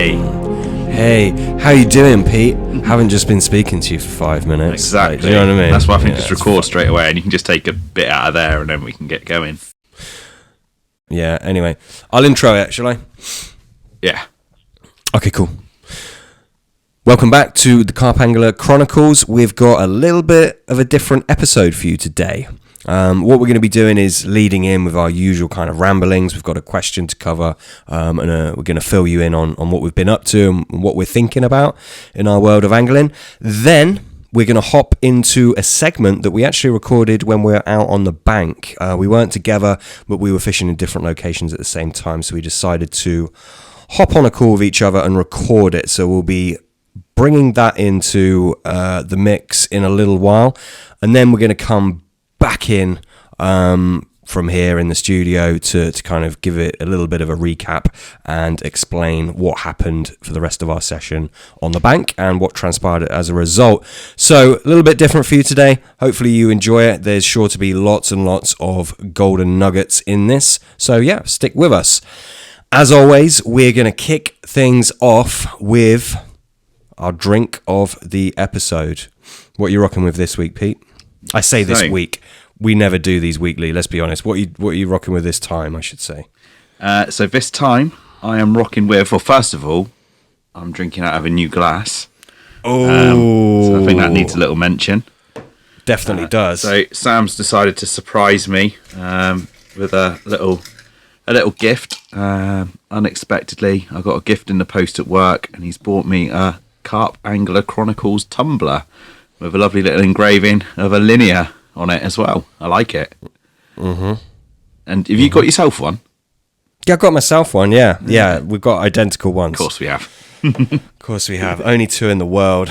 Hey, how you doing, Pete? Haven't just been speaking to you for 5 minutes. Exactly. Like, do you know what I mean? That's why I think just record straight away, and you can just take a bit out of there, and then we can get going. Yeah, anyway. I'll intro it, shall I? Yeah. Okay, cool. Welcome back to the Carpangler Chronicles. We've got a little bit of a different episode for you today. What we're going to be doing is leading in with our usual kind of ramblings. We've got a question to cover, and we're going to fill you in on what we've been up to and what we're thinking about in our world of angling. Then we're going to hop into a segment that we actually recorded when we were out on the bank. We weren't together, but we were fishing in different locations at the same time, so we decided to hop on a call with each other and record it. So we'll be bringing that into the mix in a little while, and then we're going to come back in from here in the studio to kind of give it a little bit of a recap and explain what happened for the rest of our session on the bank and what transpired as a result. So a little bit different for you today. Hopefully you enjoy it. There's sure to be lots and lots of golden nuggets in this. So yeah, stick with us. As always, we're going to kick things off with our drink of the episode. What are you rocking with this week, Pete? I say this week. We never do these weekly, let's be honest. What are you rocking with this time, I should say? So this time, I am rocking with, well, first of all, I'm drinking out of a new glass. Oh. So I think that needs a little mention. Definitely does. So Sam's decided to surprise me with a little gift. Unexpectedly, I got a gift in the post at work, and he's bought me a Carpangler Chronicles tumbler with a lovely little engraving of a linear on it as well. I like it. Mm-hmm. And have you got yourself one? Yeah, I got myself one, yeah. Yeah, we've got identical ones. Of course we have. Of course we have. Only two in the world.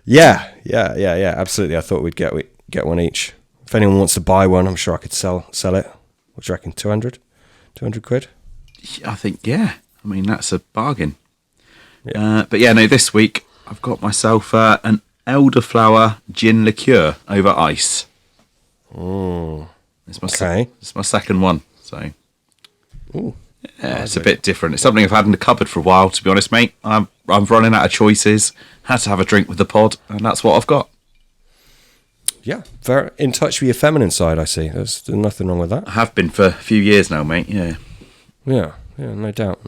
Yeah, absolutely. I thought we'd get one each. If anyone wants to buy one, I'm sure I could sell it. What do you reckon, 200 quid? I think, yeah. I mean, that's a bargain. Yeah. But yeah, no, this week I've got myself an elderflower gin liqueur over ice. Oh, it's my second one. So, ooh, yeah, it's a bit different. It's something I've had in the cupboard for a while, to be honest, mate. I'm running out of choices. Had to have a drink with the pod, and that's what I've got. Yeah, very in touch with your feminine side, I see. There's nothing wrong with that. I have been for a few years now, mate. Yeah, no doubt.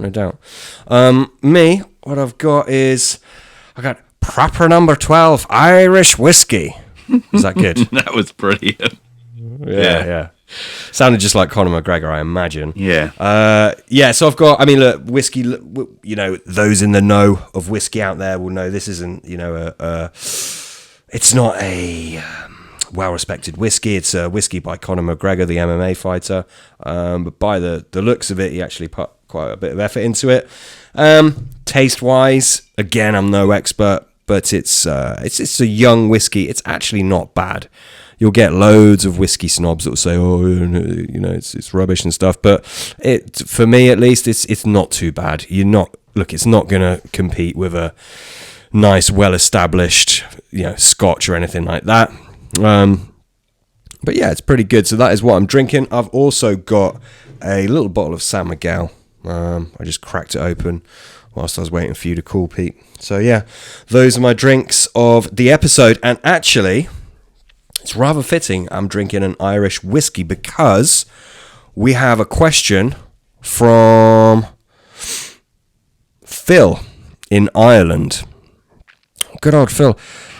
Me, what I've got is I got proper number 12 Irish whiskey. Is that good? That was brilliant. Yeah. Sounded just like Conor McGregor, I imagine. Yeah. So I've got, I mean, look, whiskey, you know, those in the know of whiskey out there will know this isn't, you know, it's not a well-respected whiskey. It's a whiskey by Conor McGregor, the MMA fighter. But by the looks of it, he actually put quite a bit of effort into it. Taste-wise, again, I'm no expert, but it's a young whiskey. It's actually not bad. You'll get loads of whiskey snobs that will say, "Oh, you know, it's rubbish and stuff." But for me at least, it's not too bad. It's not going to compete with a nice, well-established, you know, Scotch or anything like that. But yeah, it's pretty good. So that is what I'm drinking. I've also got a little bottle of San Miguel. I just cracked it open whilst I was waiting for you to call, Pete. So yeah, those are my drinks of the episode. And actually, it's rather fitting I'm drinking an Irish whiskey because we have a question from Phil in Ireland. Good old Phil.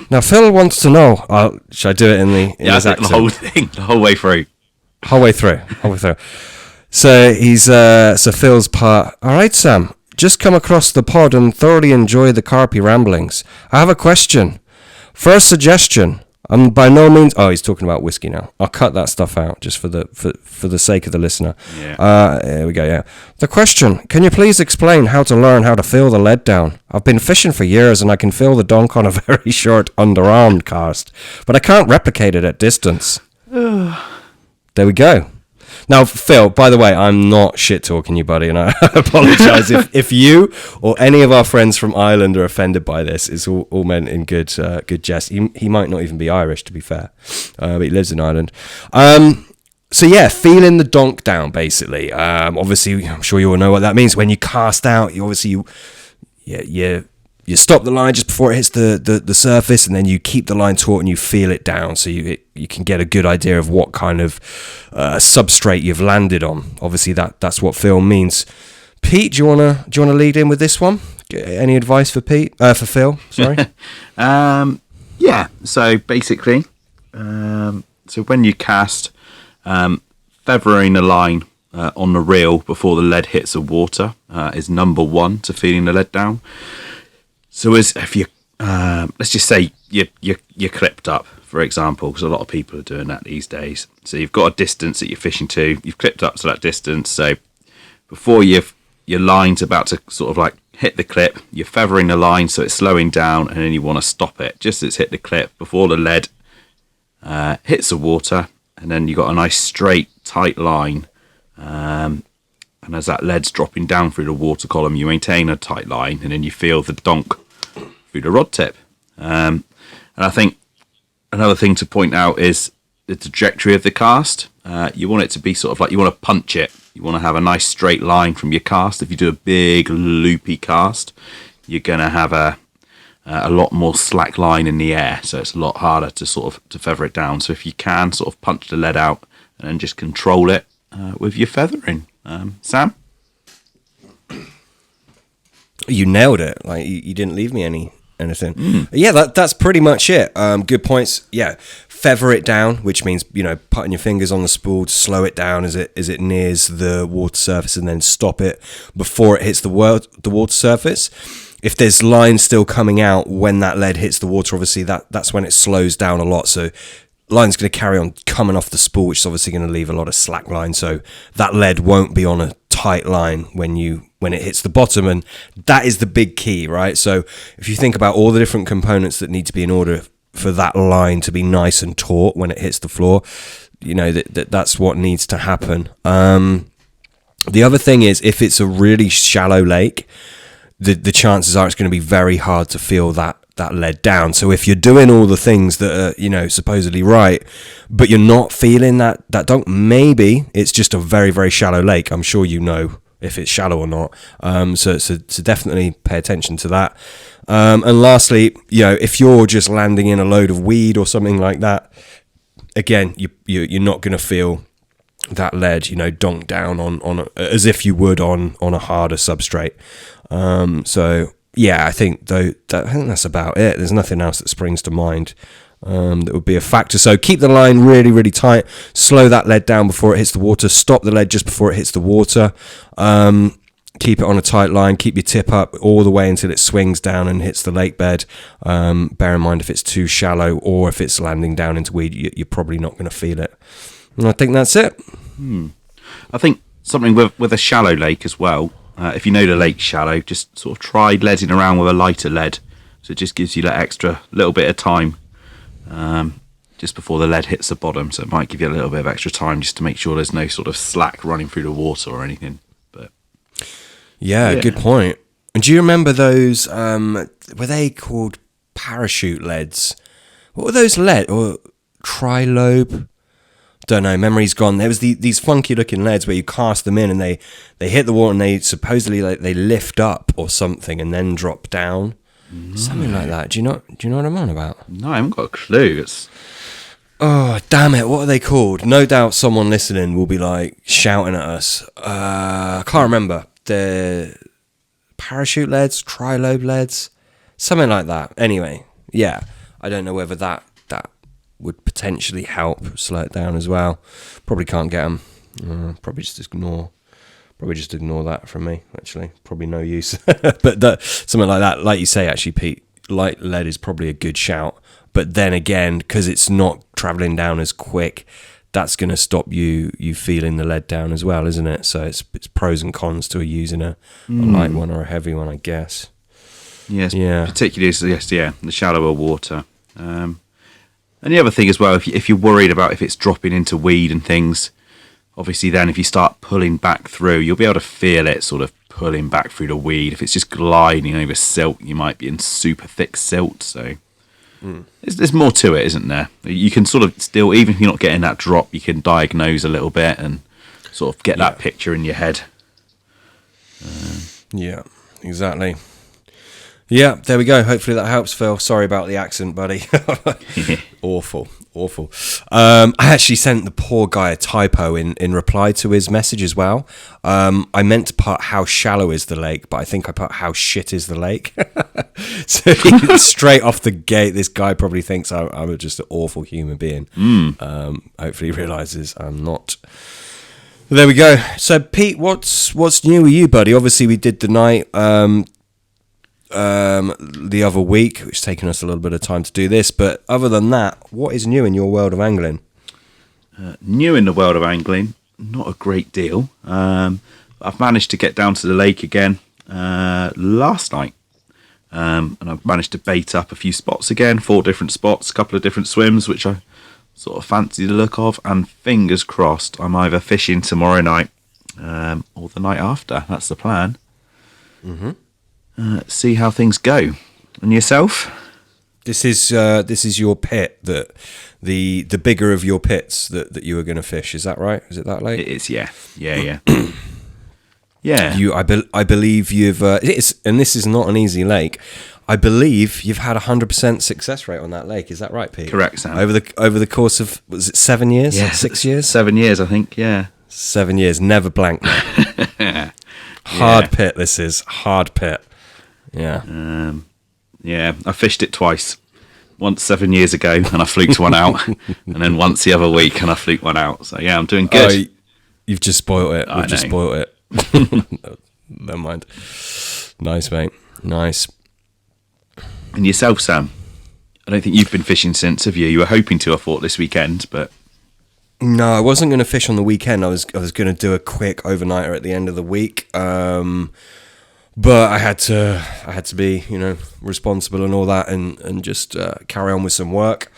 Now, Phil wants to know, should I do it in his accent? The whole thing, the whole way through. Whole way through. So so Phil's part. All right, Sam, just come across the pod and thoroughly enjoy the Carpy ramblings. I have a question. First suggestion. I'm by no means. Oh, he's talking about whiskey now. I'll cut that stuff out just for the sake of the listener. Yeah. There we go. Yeah. The question: can you please explain how to learn how to fill the lead down? I've been fishing for years and I can fill the dunk on a very short underarm cast, but I can't replicate it at distance. There we go. Now, Phil, by the way, I'm not shit-talking you, buddy, and I apologise if you or any of our friends from Ireland are offended by this. It's all meant in good jest. He might not even be Irish, to be fair, but he lives in Ireland. So yeah, feeling the donk down basically. Obviously, I'm sure you all know what that means. When you cast out, you stop the line just before it hits the surface, and then you keep the line taut and you feel it down, so you can get a good idea of what kind of substrate you've landed on. Obviously, that's what feel means. Pete, do you wanna lead in with this one? Any advice for Pete? For Phil? Sorry. Yeah. So basically, so when you cast, feathering the line on the reel before the lead hits the water is number one to feeling the lead down. So if you, let's just say you're clipped up, for example, because a lot of people are doing that these days. So you've got a distance that you're fishing to, you've clipped up to that distance. So before your line's about to sort of like hit the clip, you're feathering the line so it's slowing down, and then you want to stop it just as it's hit the clip before the lead hits the water, and then you've got a nice straight, tight line. And as that lead's dropping down through the water column, you maintain a tight line, and then you feel the donk through the rod tip. And I think another thing to point out is the trajectory of the cast. You want it to be sort of like, you want to punch it. You want to have a nice straight line from your cast. If you do a big loopy cast, you're going to have a lot more slack line in the air, so it's a lot harder to sort of to feather it down. So if you can sort of punch the lead out and then just control it with your feathering. Sam? You nailed it. Like you didn't leave me anything. Yeah, that's pretty much it. Good points. Yeah, feather it down, which means putting your fingers on the spool to slow it down as it nears the water surface, and then stop it before it hits the water surface. If there's line still coming out when that lead hits the water, obviously that's when it slows down a lot. So line's going to carry on coming off the spool, which is obviously going to leave a lot of slack line. So that lead won't be on a tight line when it hits the bottom, and that is the big key, right? So if you think about all the different components that need to be in order for that line to be nice and taut when it hits the floor, that's what needs to happen. The other thing is, if it's a really shallow lake, the chances are it's going to be very hard to feel that lead down. So if you're doing all the things that are supposedly right, but you're not feeling that donk, maybe it's just a very, very shallow lake. I'm sure if it's shallow or not. So definitely pay attention to that. And lastly, if you're just landing in a load of weed or something like that, again, you're not going to feel that lead donk down on as if you would on a harder substrate. So yeah, I think that's about it. There's nothing else that springs to mind that would be a factor. So keep the line really, really tight. Slow that lead down before it hits the water. Stop the lead just before it hits the water. Keep it on a tight line. Keep your tip up all the way until it swings down and hits the lake bed. Bear in mind, if it's too shallow or if it's landing down into weed, you're probably not going to feel it. And I think that's it. I think something with a shallow lake as well. If you know the lake's shallow, just sort of try leading around with a lighter lead. So it just gives you that extra little bit of time just before the lead hits the bottom. So it might give you a little bit of extra time just to make sure there's no sort of slack running through the water or anything. But yeah, good point. And do you remember those, were they called parachute leads? What were those lead? Or trilobe? Don't know, memory's gone. There was these funky looking leads where you cast them in and they hit the water and they supposedly they lift up or something and then drop down. No. Something like that. Do you know what I'm on about? No, I haven't got a clue. Oh, damn it, what are they called? No doubt someone listening will be like shouting at us. I can't remember. The parachute leads, trilobe leads, something like that. Anyway, yeah, I don't know whether that would potentially help slow it down as well. Probably can't get them. Probably just ignore that from me, actually. Probably no use. But something like that, like you say, actually, Pete, light lead is probably a good shout. But then again, because it's not travelling down as quick, that's going to stop you feeling the lead down as well, isn't it? So it's pros and cons to using a light one or a heavy one, I guess. Yes, yeah. Particularly, the shallower water. And the other thing as well, if you're worried about if it's dropping into weed and things, obviously then if you start pulling back through, you'll be able to feel it sort of pulling back through the weed. If it's just gliding over silt, you might be in super thick silt. So there's more to it, isn't there? You can sort of still, even if you're not getting that drop, you can diagnose a little bit and sort of get that picture in your head. Yeah, exactly. Yeah, there we go. Hopefully that helps, Phil. Sorry about the accent, buddy. Awful. I actually sent the poor guy a typo in reply to his message as well. I meant to put how shallow is the lake, but I think I put how shit is the lake. So straight off the gate, this guy probably thinks I'm just an awful human being. Hopefully he realises I'm not. There we go. So Pete, what's new with you, buddy? Obviously we did the night the other week, which has taken us a little bit of time to do this, but other than that, what is new in your world of angling? New in the world of angling, not a great deal. I've managed to get down to the lake again last night, and I've managed to bait up a few spots again, 4 different spots, a couple of different swims, which I sort of fancy the look of, and fingers crossed I'm either fishing tomorrow night or the night after. That's the plan. See how things go. And yourself? This is your pit, that the bigger of your pits that you were going to fish. Is that right? Is it that lake? It is, yeah. Yeah. I believe you've and this is not an easy lake. I believe you've had 100% success rate on that lake. Is that right, Pete? Correct, Sam. Over the course of, was it 7 years? Yeah, 6 years? 7 years, I think. Yeah. 7 years, never blank. Hard pit. This is hard pit. Yeah. Yeah, I fished it twice. Once 7 years ago, and I fluked one out, and then once the other week, and I fluked one out. So yeah, I'm doing good. Oh, you've just spoiled it. We've just spoiled it. Never mind. Nice, mate. Nice. And yourself, Sam? I don't think you've been fishing since, have you? You were hoping to, I thought, this weekend, but no, I wasn't going to fish on the weekend. I was going to do a quick overnighter at the end of the week. But I had to be, responsible and all that, and just carry on with some work.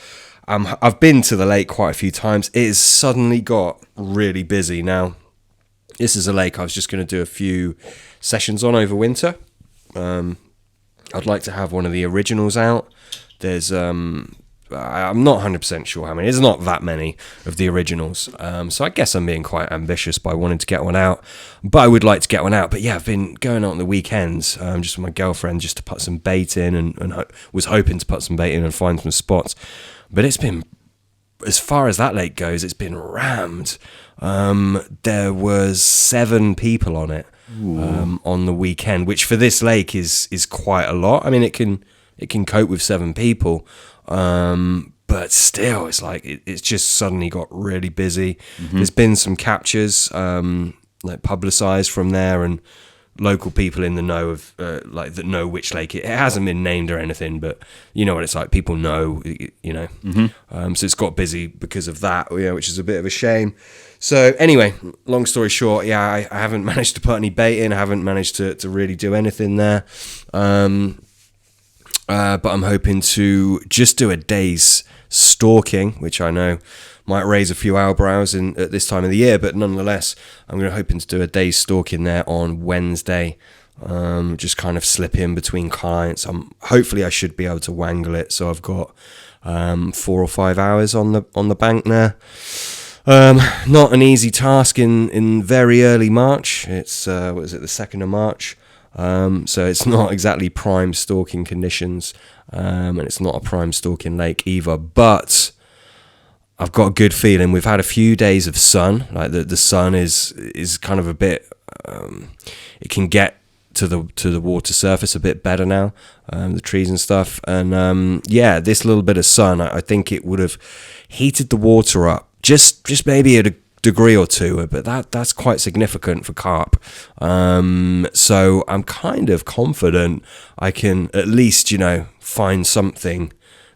I've been to the lake quite a few times. It has suddenly got really busy now. This is a lake I was just going to do a few sessions on over winter. I'd like to have one of the originals out. There's I'm not 100% sure how many. There's not that many of the originals. So I guess I'm being quite ambitious by wanting to get one out. But I would like to get one out. But yeah, I've been going out on the weekends just with my girlfriend just to put some bait in and was hoping to put some bait in and find some spots. But it's been, as far as that lake goes, it's been rammed. There was 7 people on it on the weekend, which for this lake is quite a lot. I mean, it can cope with 7 people. But still, it's like it's just suddenly got really busy. There's been some captures like publicized from there, and local people in the know of that know which lake it hasn't been named or anything, but you know what it's like. People know, so it's got busy because of that, which is a bit of a shame. So anyway, long story short, I haven't managed to put any bait in. I haven't managed to really do anything there. But I'm hoping to just do a day's stalking, which I know might raise a few eyebrows at this time of the year, but nonetheless, I'm hoping to do a day's stalking there on Wednesday. Just kind of slip in between clients. Hopefully I should be able to wangle it, so I've got 4 or 5 hours on the bank there. Not an easy task in very early March. It's the 2nd of March. So it's not exactly prime stalking conditions, and it's not a prime stalking lake either, but I've got a good feeling. We've had a few days of sun, like the sun is kind of a bit, it can get to the water surface a bit better now, the trees and stuff, and this little bit of sun, I think it would have heated the water up just maybe at a degree or 2, but that's quite significant for carp. So I'm kind of confident I can at least find something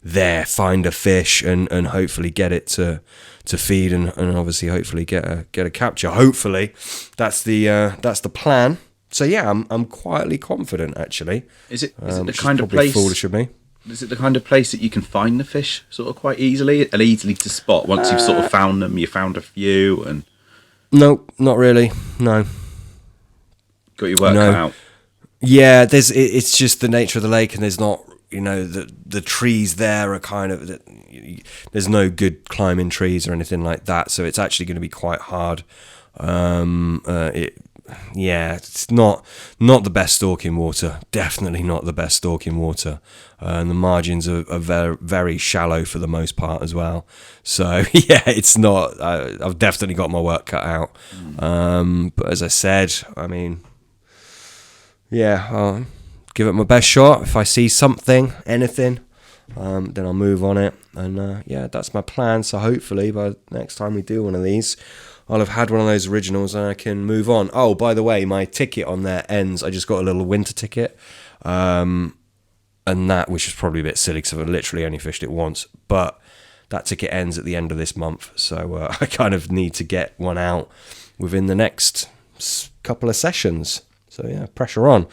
there, find a fish, and hopefully get it to feed, and obviously hopefully get a capture. Hopefully that's the plan. So yeah, I'm quietly confident actually. Is it the kind of place? Foolish of me. Is it the kind of place that you can find the fish sort of quite easily, and easily to spot once you've sort of found them? You found a few, and no, not really. No, got your work cut out. Yeah, it's just the nature of the lake, and there's not the trees there are kind of, there's no good climbing trees or anything like that, so it's actually going to be quite hard. It's not the best stalking water. Definitely not the best stalking water. And the margins are very, very shallow for the most part as well. So it's not. I've definitely got my work cut out. But as I said, I mean, I'll give it my best shot. If I see something, anything, then I'll move on it. And that's my plan. So hopefully by the next time we do one of these, I'll have had one of those originals and I can move on. Oh, by the way, my ticket on there ends. I just got a little winter ticket. And that, which is probably a bit silly because I've literally only fished it once. But that ticket ends at the end of this month. So I kind of need to get one out within the next couple of sessions. So pressure on.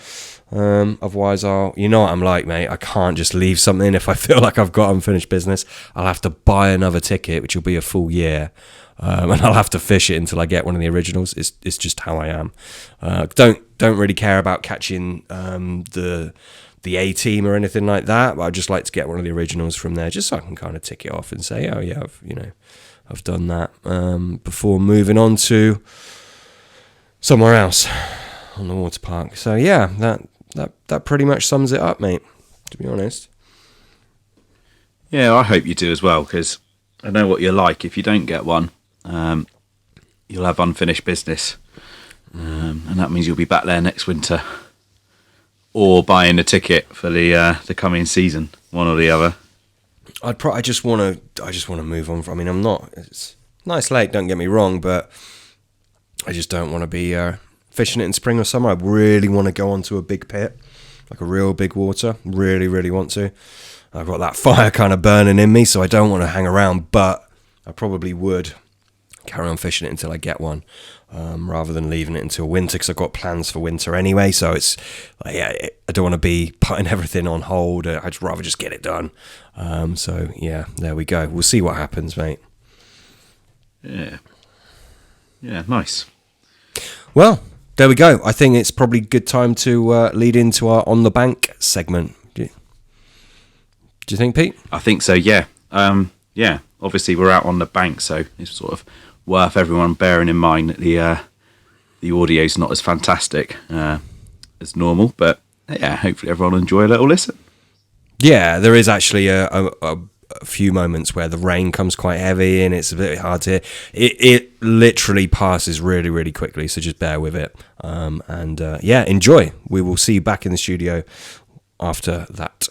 Otherwise, you know what I'm like, mate. I can't just leave something if I feel like I've got unfinished business. I'll have to buy another ticket, which will be a full year. And I'll have to fish it until I get one of the originals. It's just how I am. Don't really care about catching the A team or anything like that. But I just like to get one of the originals from there, just so I can kind of tick it off and say, oh yeah, I've done that before moving on to somewhere else on the water park. So that pretty much sums it up, mate. To be honest. Yeah, I hope you do as well, because I know what you're like. If you don't get one, you'll have unfinished business, and that means you'll be back there next winter, or buying a ticket for the coming season, one or the other. I just want to move on. I mean, it's a nice lake, don't get me wrong, but I just don't want to be fishing it in spring or summer. I really want to go onto a big pit, like a real big water. Really, really want to. I've got that fire kind of burning in me, so I don't want to hang around, but I probably would carry on fishing it until I get one, rather than leaving it until winter, because I've got plans for winter anyway. So it's like, I don't want to be putting everything on hold. I'd rather just get it done. There we go. We'll see what happens, mate. Yeah, nice. Well, there we go. I think it's probably a good time to lead into our On the Bank segment. Do you think, Pete? I think so, yeah. Obviously we're out on the bank, so it's sort of worth everyone bearing in mind that the audio's not as fantastic as normal, but hopefully everyone will enjoy a little listen. Yeah, there is actually a few moments where the rain comes quite heavy and it's a bit hard to hear. It literally passes really, really quickly, so just bear with it. Enjoy. We will see you back in the studio after that.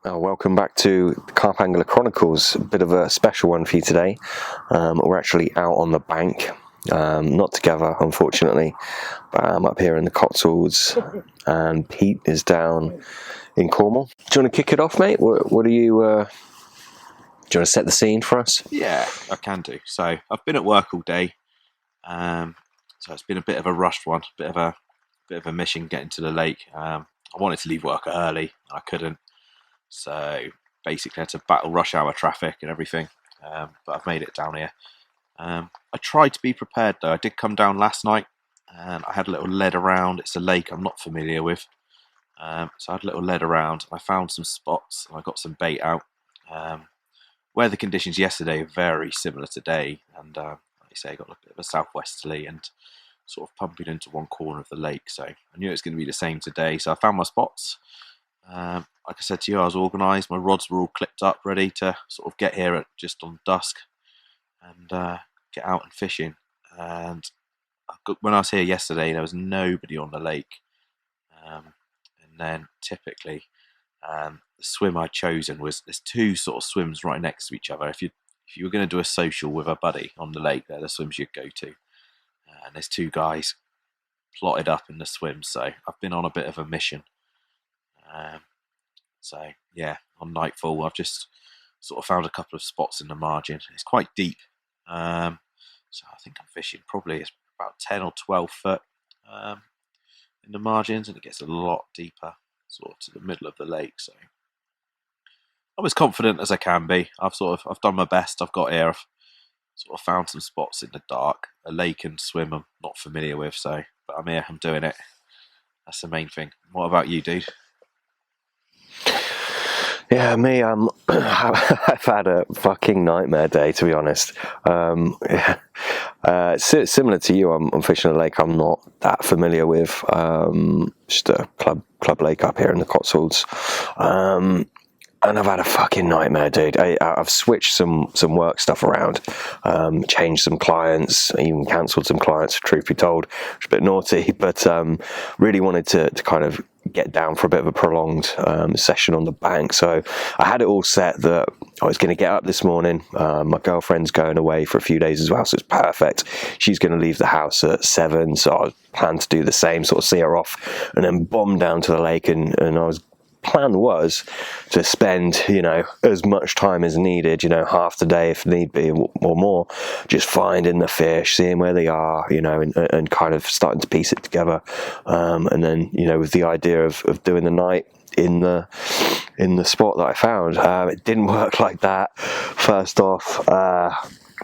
Welcome back to the Carp Angler Chronicles. A bit of a special one for you today. We're actually out on the bank, not together, unfortunately, but I'm up here in the Cotswolds, and Pete is down in Cornwall. Do you want to kick it off, mate? What do you want to set the scene for us? Yeah, I can do. So I've been at work all day, so it's been a bit of a rushed one, bit of a mission getting to the lake. I wanted to leave work early, I couldn't. So basically I had to battle rush hour traffic and everything, but I've made it down here. I tried to be prepared though. I did come down last night and I had a little lead around. It's a lake I'm not familiar with, so I had a little lead around. I found some spots and I got some bait out. Weather conditions yesterday are very similar today, and like you say, I got a bit of a southwesterly and sort of pumping into one corner of the lake, so I knew it was going to be the same today. So I found my spots. Like I said to you, I was organised. My rods were all clipped up, ready to sort of get here at just on dusk and get out and fishing. And when I was here yesterday, there was nobody on the lake. And then typically, the swim I'd chosen there's two sort of swims right next to each other. If you were going to do a social with a buddy on the lake, they're the swims you'd go to. And there's two guys plotted up in the swim, so I've been on a bit of a mission. On nightfall, I've just sort of found a couple of spots in the margin. It's quite deep, so I think I'm fishing probably about 10 or 12 foot in the margins, and it gets a lot deeper, sort of to the middle of the lake. So I'm as confident as I can be. I've done my best. I've got here. sort of found some spots in the dark, a lake and swim I'm not familiar with, but I'm here, I'm doing it. That's the main thing. What about you, dude? Yeah, me, I've had a fucking nightmare day, to be honest. Similar to you, I'm fishing a lake I'm not that familiar with. Just a club lake up here in the Cotswolds. And I've had a fucking nightmare, dude. I've switched some work stuff around, changed some clients, even cancelled some clients, truth be told. It's a bit naughty, but really wanted to kind of get down for a bit of a prolonged session on the bank. So I had it all set that I was going to get up this morning. My girlfriend's going away for a few days as well, so it's perfect. She's going to leave the house at 7, so I plan to do the same, sort of see her off, and then bomb down to the lake. And plan was to spend, as much time as needed, half the day if need be or more, just finding the fish, seeing where they are, and kind of starting to piece it together. And then, with the idea of doing the night in the spot that I found. It didn't work like that. First off,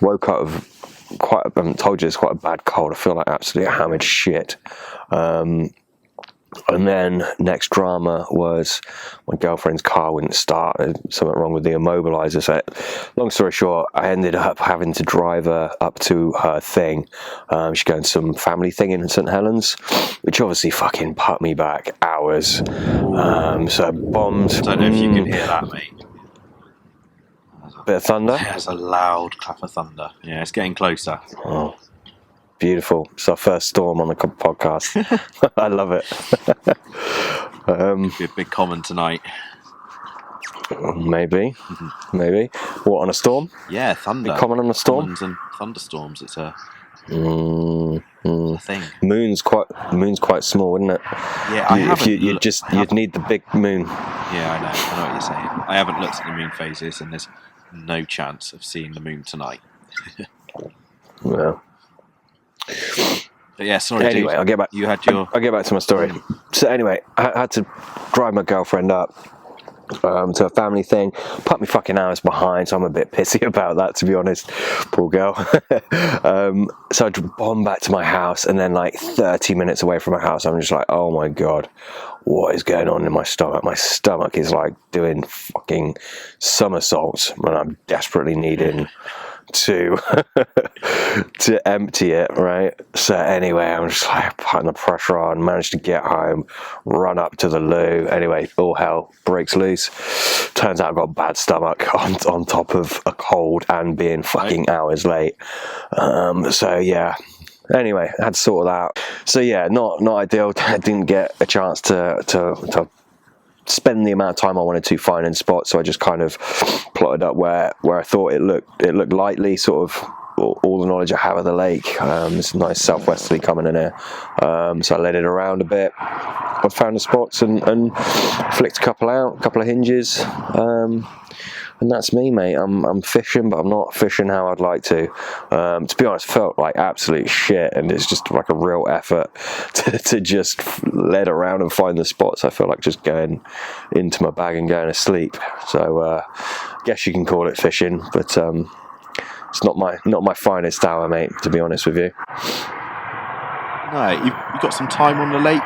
woke up with I haven't told you, it's quite a bad cold. I feel like absolutely hammered shit. And then next drama was my girlfriend's car wouldn't start. There's something wrong with the immobilizer. So long story short, I ended up having to drive her up to her thing. She's going to some family thing in St Helens, which obviously fucking put me back hours. So I bombed. I don't know if you can hear that, mate. Bit of thunder? There's a loud clap of thunder. Yeah, it's getting closer. Oh. Beautiful. It's our first storm on the podcast. I love it. Be a big common tonight. Maybe. What, on a storm? Yeah, thunder. Big common on a storm? Commons and thunderstorms. It's a thing. Moon's quite small, isn't it? Yeah, you'd need the big moon. Yeah, I know what you're saying. I haven't looked at the moon phases, and there's no chance of seeing the moon tonight. Well. But yeah, sorry. Anyway, dude. I'll get back. I'll get back to my story. So anyway, I had to drive my girlfriend up to a family thing. Put me fucking hours behind, so I'm a bit pissy about that, to be honest. Poor girl. So I bombed back to my house, and then 30 minutes away from my house, I'm just like, oh my god, what is going on in my stomach? My stomach is doing fucking somersaults, and I'm desperately needing to empty it, right? So anyway, I'm just putting the pressure on, managed to get home, run up to the loo. Anyway, all hell breaks loose. Turns out I've got a bad stomach on top of a cold and being fucking hours late. So yeah. Anyway, I had to sort it out. So yeah, not ideal. I didn't get a chance to spend the amount of time I wanted to finding spots, so I just kind of plotted up where I thought it looked likely, sort of all the knowledge I have of the lake. It's a nice southwesterly coming in here, so I led it around a bit. I found the spots and flicked a couple of hinges, and that's me, mate. I'm fishing, but I'm not fishing how I'd like to. To be honest, felt like absolute shit, and it's just a real effort to just lead around and find the spots. I feel like just going into my bag and going to sleep. So I guess you can call it fishing, but it's not my finest hour, mate, to be honest with you. No, you got some time on the lake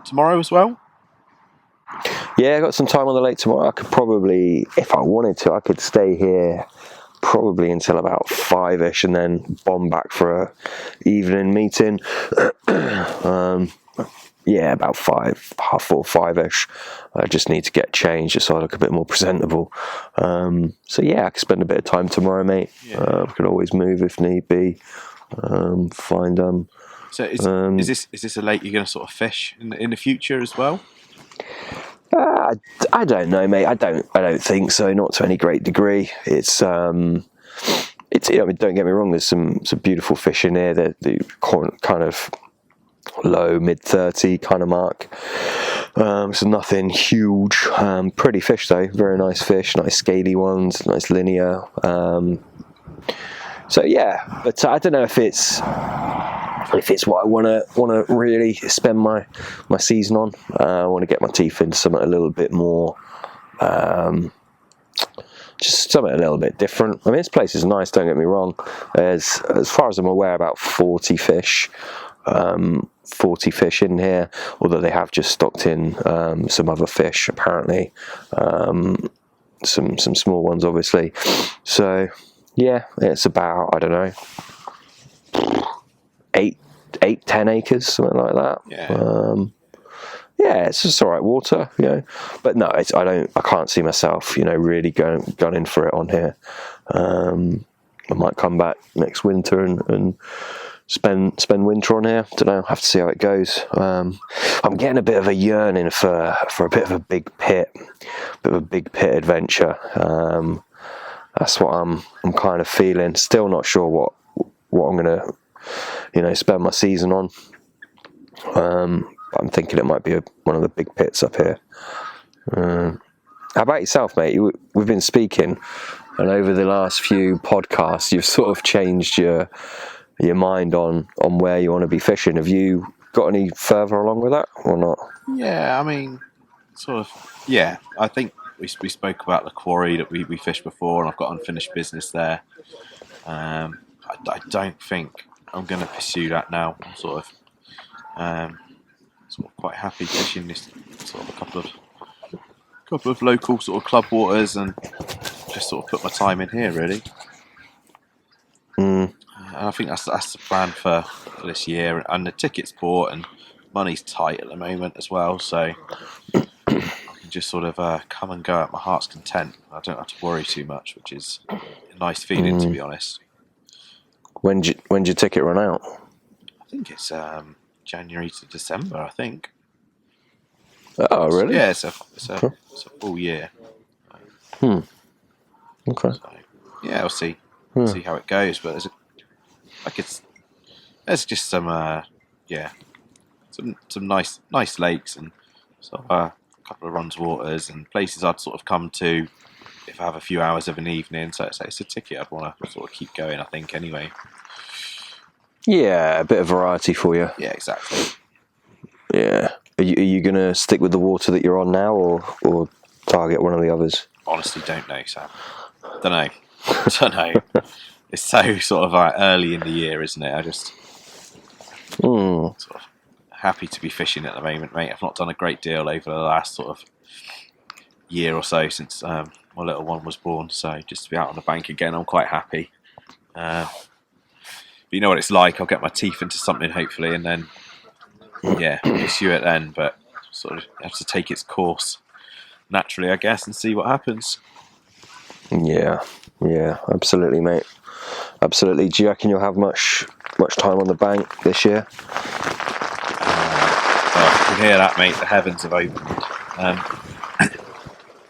tomorrow as well? Yeah, I got some time on the lake tomorrow. I could probably, if I wanted to, I could stay here probably until about 5ish and then bomb back for a evening meeting. Yeah, about 5, half 4, 5ish. I just need to get changed just so I look a bit more presentable. So yeah, I could spend a bit of time tomorrow, mate. Yeah. I could always move if need be. Find So is this a lake you're going to sort of fish in the future as well? I don't know, mate. I don't think so. Not to any great degree. It's don't get me wrong. There's some beautiful fish in here. The kind of low mid 30 kind of mark. So nothing huge. Pretty fish though. Very nice fish. Nice scaly ones. Nice linear. So yeah, but I don't know if it's what I want to really spend my season on. I want to get my teeth into something a little bit more just something a little bit different. I mean, this place is nice, don't get me wrong. There's, as far as I'm aware, about 40 fish. 40 fish in here, although they have just stocked in some other fish apparently, some small ones obviously. So yeah, it's about, I don't know, 10 acres, something like that. Yeah, it's just all right water, But no, I can't see myself, really going for it on here. I might come back next winter and spend winter on here. Don't know. Have to see how it goes. I'm getting a bit of a yearning for a bit of a big pit adventure. That's what I'm kind of feeling. Still not sure what I'm gonna spend my season on. I'm thinking it might be one of the big pits up here. How about yourself, mate? We've been speaking, and over the last few podcasts, you've sort of changed your mind on where you want to be fishing. Have you got any further along with that or not? Yeah, I mean, sort of. Yeah, I think we spoke about the quarry that we fished before, and I've got unfinished business there. I don't think I'm going to pursue that now. I'm sort of quite happy fishing this sort of a couple of local sort of club waters, and just sort of put my time in here really. And I think that's the plan for this year. And the ticket's bought, and money's tight at the moment as well, so I can just sort of come and go at my heart's content. I don't have to worry too much, which is a nice feeling, to be honest. When's your ticket run out? I think it's January to December, I think. Oh, really? Yeah, it's a full year. Okay. So, yeah, we'll see. See how it goes, but there's just some nice lakes, and sort of a couple of runs waters and places I'd sort of come to if I have a few hours of an evening. So it's a ticket I'd want to sort of keep going, I think, anyway. Yeah, a bit of variety for you. Yeah, exactly. Yeah. Are you going to stick with the water that you're on now, or target one of the others? Honestly, don't know, Sam. Don't know. It's so sort of early in the year, isn't it? I just sort of happy to be fishing at the moment, mate. I've not done a great deal over the last sort of year or so since my little one was born. So just to be out on the bank again, I'm quite happy. But you know what it's like. I'll get my teeth into something hopefully, and then pursue it then. But sort of have to take its course naturally, I guess, and see what happens. Yeah, absolutely, mate. Absolutely. Do you reckon you'll have much time on the bank this year? Well, you can hear that, mate. The heavens have opened.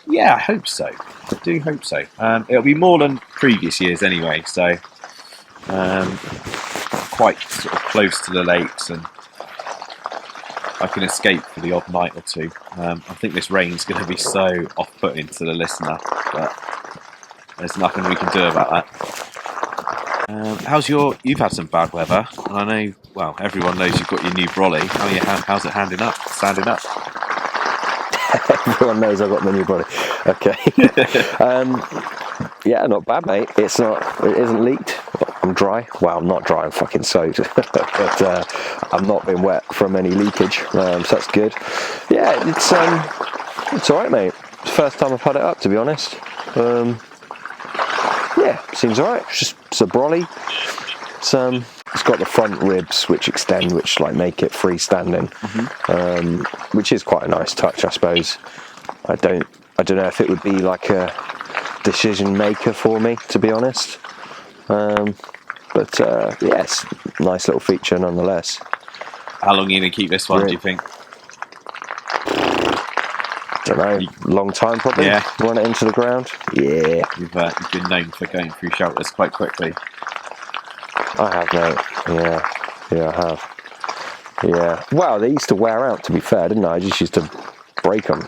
Yeah, I hope so. I do hope so. It'll be more than previous years anyway, so quite sort of close to the lakes, and I can escape for the odd night or two. I think this rain's going to be so off-putting to the listener, but there's nothing we can do about that. You've had some bad weather, and I know, well, everyone knows you've got your new brolly. How's it standing up? Everyone knows I've got my new brolly. Okay. Yeah, not bad, mate. It isn't leaked. I'm dry. Well, I'm not dry, I'm fucking soaked. But I've not been wet from any leakage, so that's good. Yeah, it's alright, mate. It's the first time I've had it up, to be honest. Yeah, seems alright. It's a brolly. It's got the front ribs which extend, which like make it freestanding, which is quite a nice touch, I suppose. I don't know if it would be like a decision maker for me, to be honest. But it's a nice little feature nonetheless. How long are you going to keep this one, do you think? Don't know, long time probably. Yeah. Run it into the ground. Yeah. You've been known for going through shelters quite quickly. I have, mate. Yeah, I have. Yeah. Well, they used to wear out, to be fair, didn't I? I just used to break them.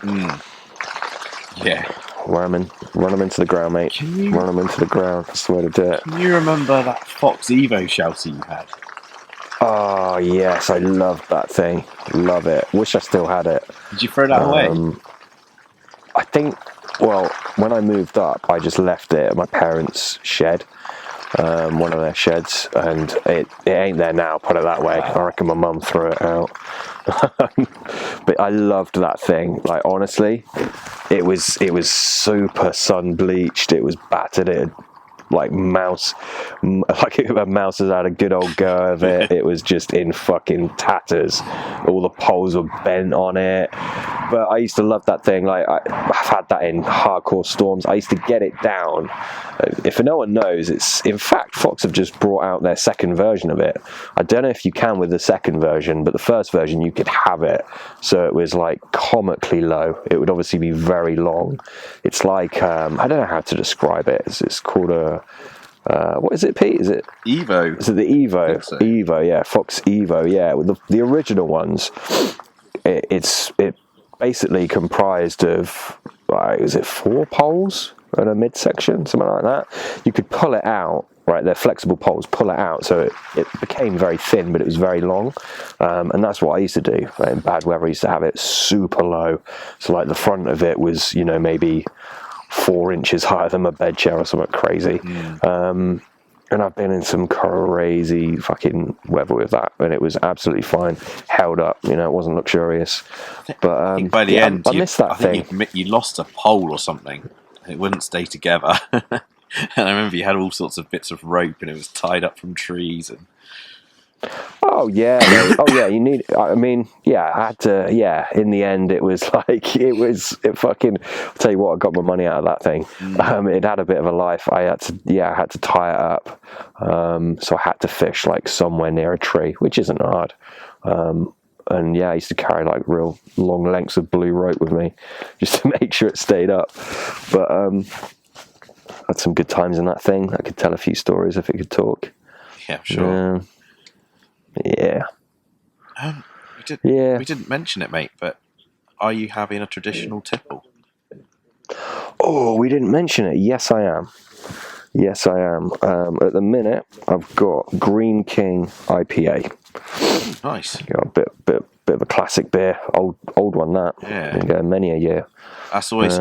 Yeah. Run them into the ground, mate. Run them into the ground. That's the way to do it. Can you remember that Fox Evo shelter you had? Oh, yes. I loved that thing. Love it. Wish I still had it. Did you throw that away? I think Well, when I moved up, I just left it at my parents' shed, one of their sheds, and it ain't there now, put it that way. I reckon my mum threw it out. But I loved that thing. Like, honestly, it was super sun bleached. It was battered. It had, like a mouse has had a good old go of it. It was just in fucking tatters. All the poles were bent on it. But I used to love that thing. Like, I've had that in hardcore storms. I used to get it down. If no one knows, it's, in fact, Fox have just brought out their second version of it. I don't know if you can with the second version, but the first version you could have it. So it was like comically low. It would obviously be very long. It's like, I don't know how to describe it. It's called a, what is it, Pete? Is it Evo? Is it the Evo? I think so. Evo, yeah, Fox Evo, yeah. With the original ones, it basically comprised of, is it 4 poles and a midsection, something like that. You could pull it out, right? They're flexible poles. Pull it out, so it became very thin, but it was very long. And that's what I used to do. In bad weather, I used to have it super low. So like the front of it was, maybe 4 inches higher than my bed chair or something crazy. And I've been in some crazy fucking weather with that, and it was absolutely fine. Held up, it wasn't luxurious. But I think by the end, I missed that thing. You lost a pole or something. It wouldn't stay together. And I remember you had all sorts of bits of rope, and it was tied up from trees. And oh yeah, you need. I mean, yeah, I had to. Yeah, in the end, it was like it fucking. I'll tell you what, I got my money out of that thing. It had a bit of a life. I had to tie it up. So I had to fish like somewhere near a tree, which isn't hard. And yeah, I used to carry like real long lengths of blue rope with me just to make sure it stayed up. But had some good times in that thing. I could tell a few stories if it could talk. yeah, sure. Yeah. We didn't mention it, mate, but are you having a traditional tipple? Oh, we didn't mention it. Yes, I am. At the minute, I've got Green King IPA. Nice. A bit of a classic beer, old one that. Yeah. Been going many a year. That's always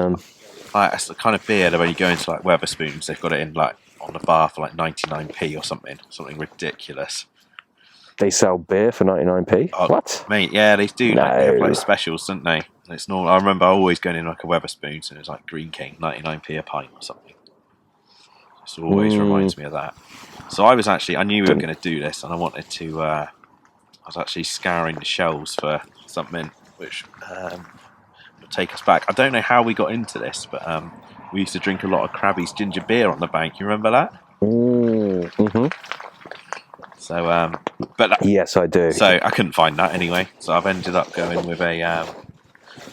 that's the kind of beer that when you go into like Wetherspoons, they've got it in like on the bar for like 99p or something ridiculous. They sell beer for 99p. Oh, what, mate? Yeah, they do. No. Like, they have like specials, don't they? And it's normal. I remember always going in like a Wetherspoons, and it was like Green King, 99p a pint or something. It always reminds me of that. So I knew we were going to do this, and I wanted to. I was actually scouring the shelves for something which will take us back. I don't know how we got into this, but we used to drink a lot of Krabby's ginger beer on the bank. You remember that? Mm-hmm. So, yes, I do. So I couldn't find that anyway. So I've ended up going with got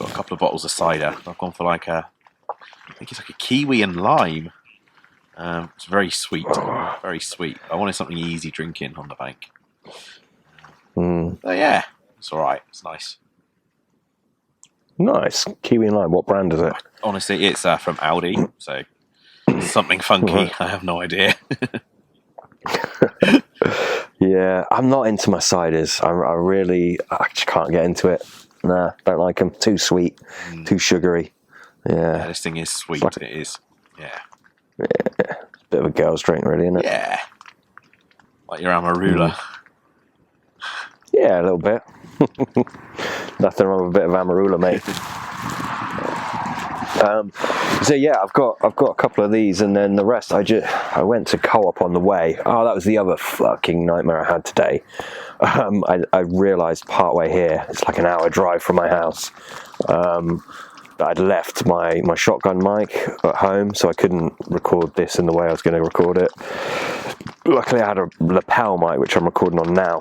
a couple of bottles of cider. I've gone for I think it's like a kiwi and lime. It's very sweet, very sweet. I wanted something easy drinking on the bank. So yeah, it's all right. It's nice. Nice. Kiwi and lime. What brand is it? Honestly, it's from Aldi. So something funky. Right. I have no idea. Yeah, I'm not into my ciders. I just can't get into it. Nah, don't like them. Too sweet, too sugary. Yeah, This thing is sweet. Like- it is. Yeah. bit of a girl's drink, really, isn't it? Yeah. Like your Amarula. Yeah, a little bit. Nothing wrong with a bit of Amarula, mate. So yeah, I've got a couple of these, and then the rest I went to Co-op on the way. Oh, that was the other fucking nightmare I had today. I realised partway here, it's like an hour drive from my house, that I'd left my shotgun mic at home, so I couldn't record this in the way I was going to record it. Luckily, I had a lapel mic, which I'm recording on now.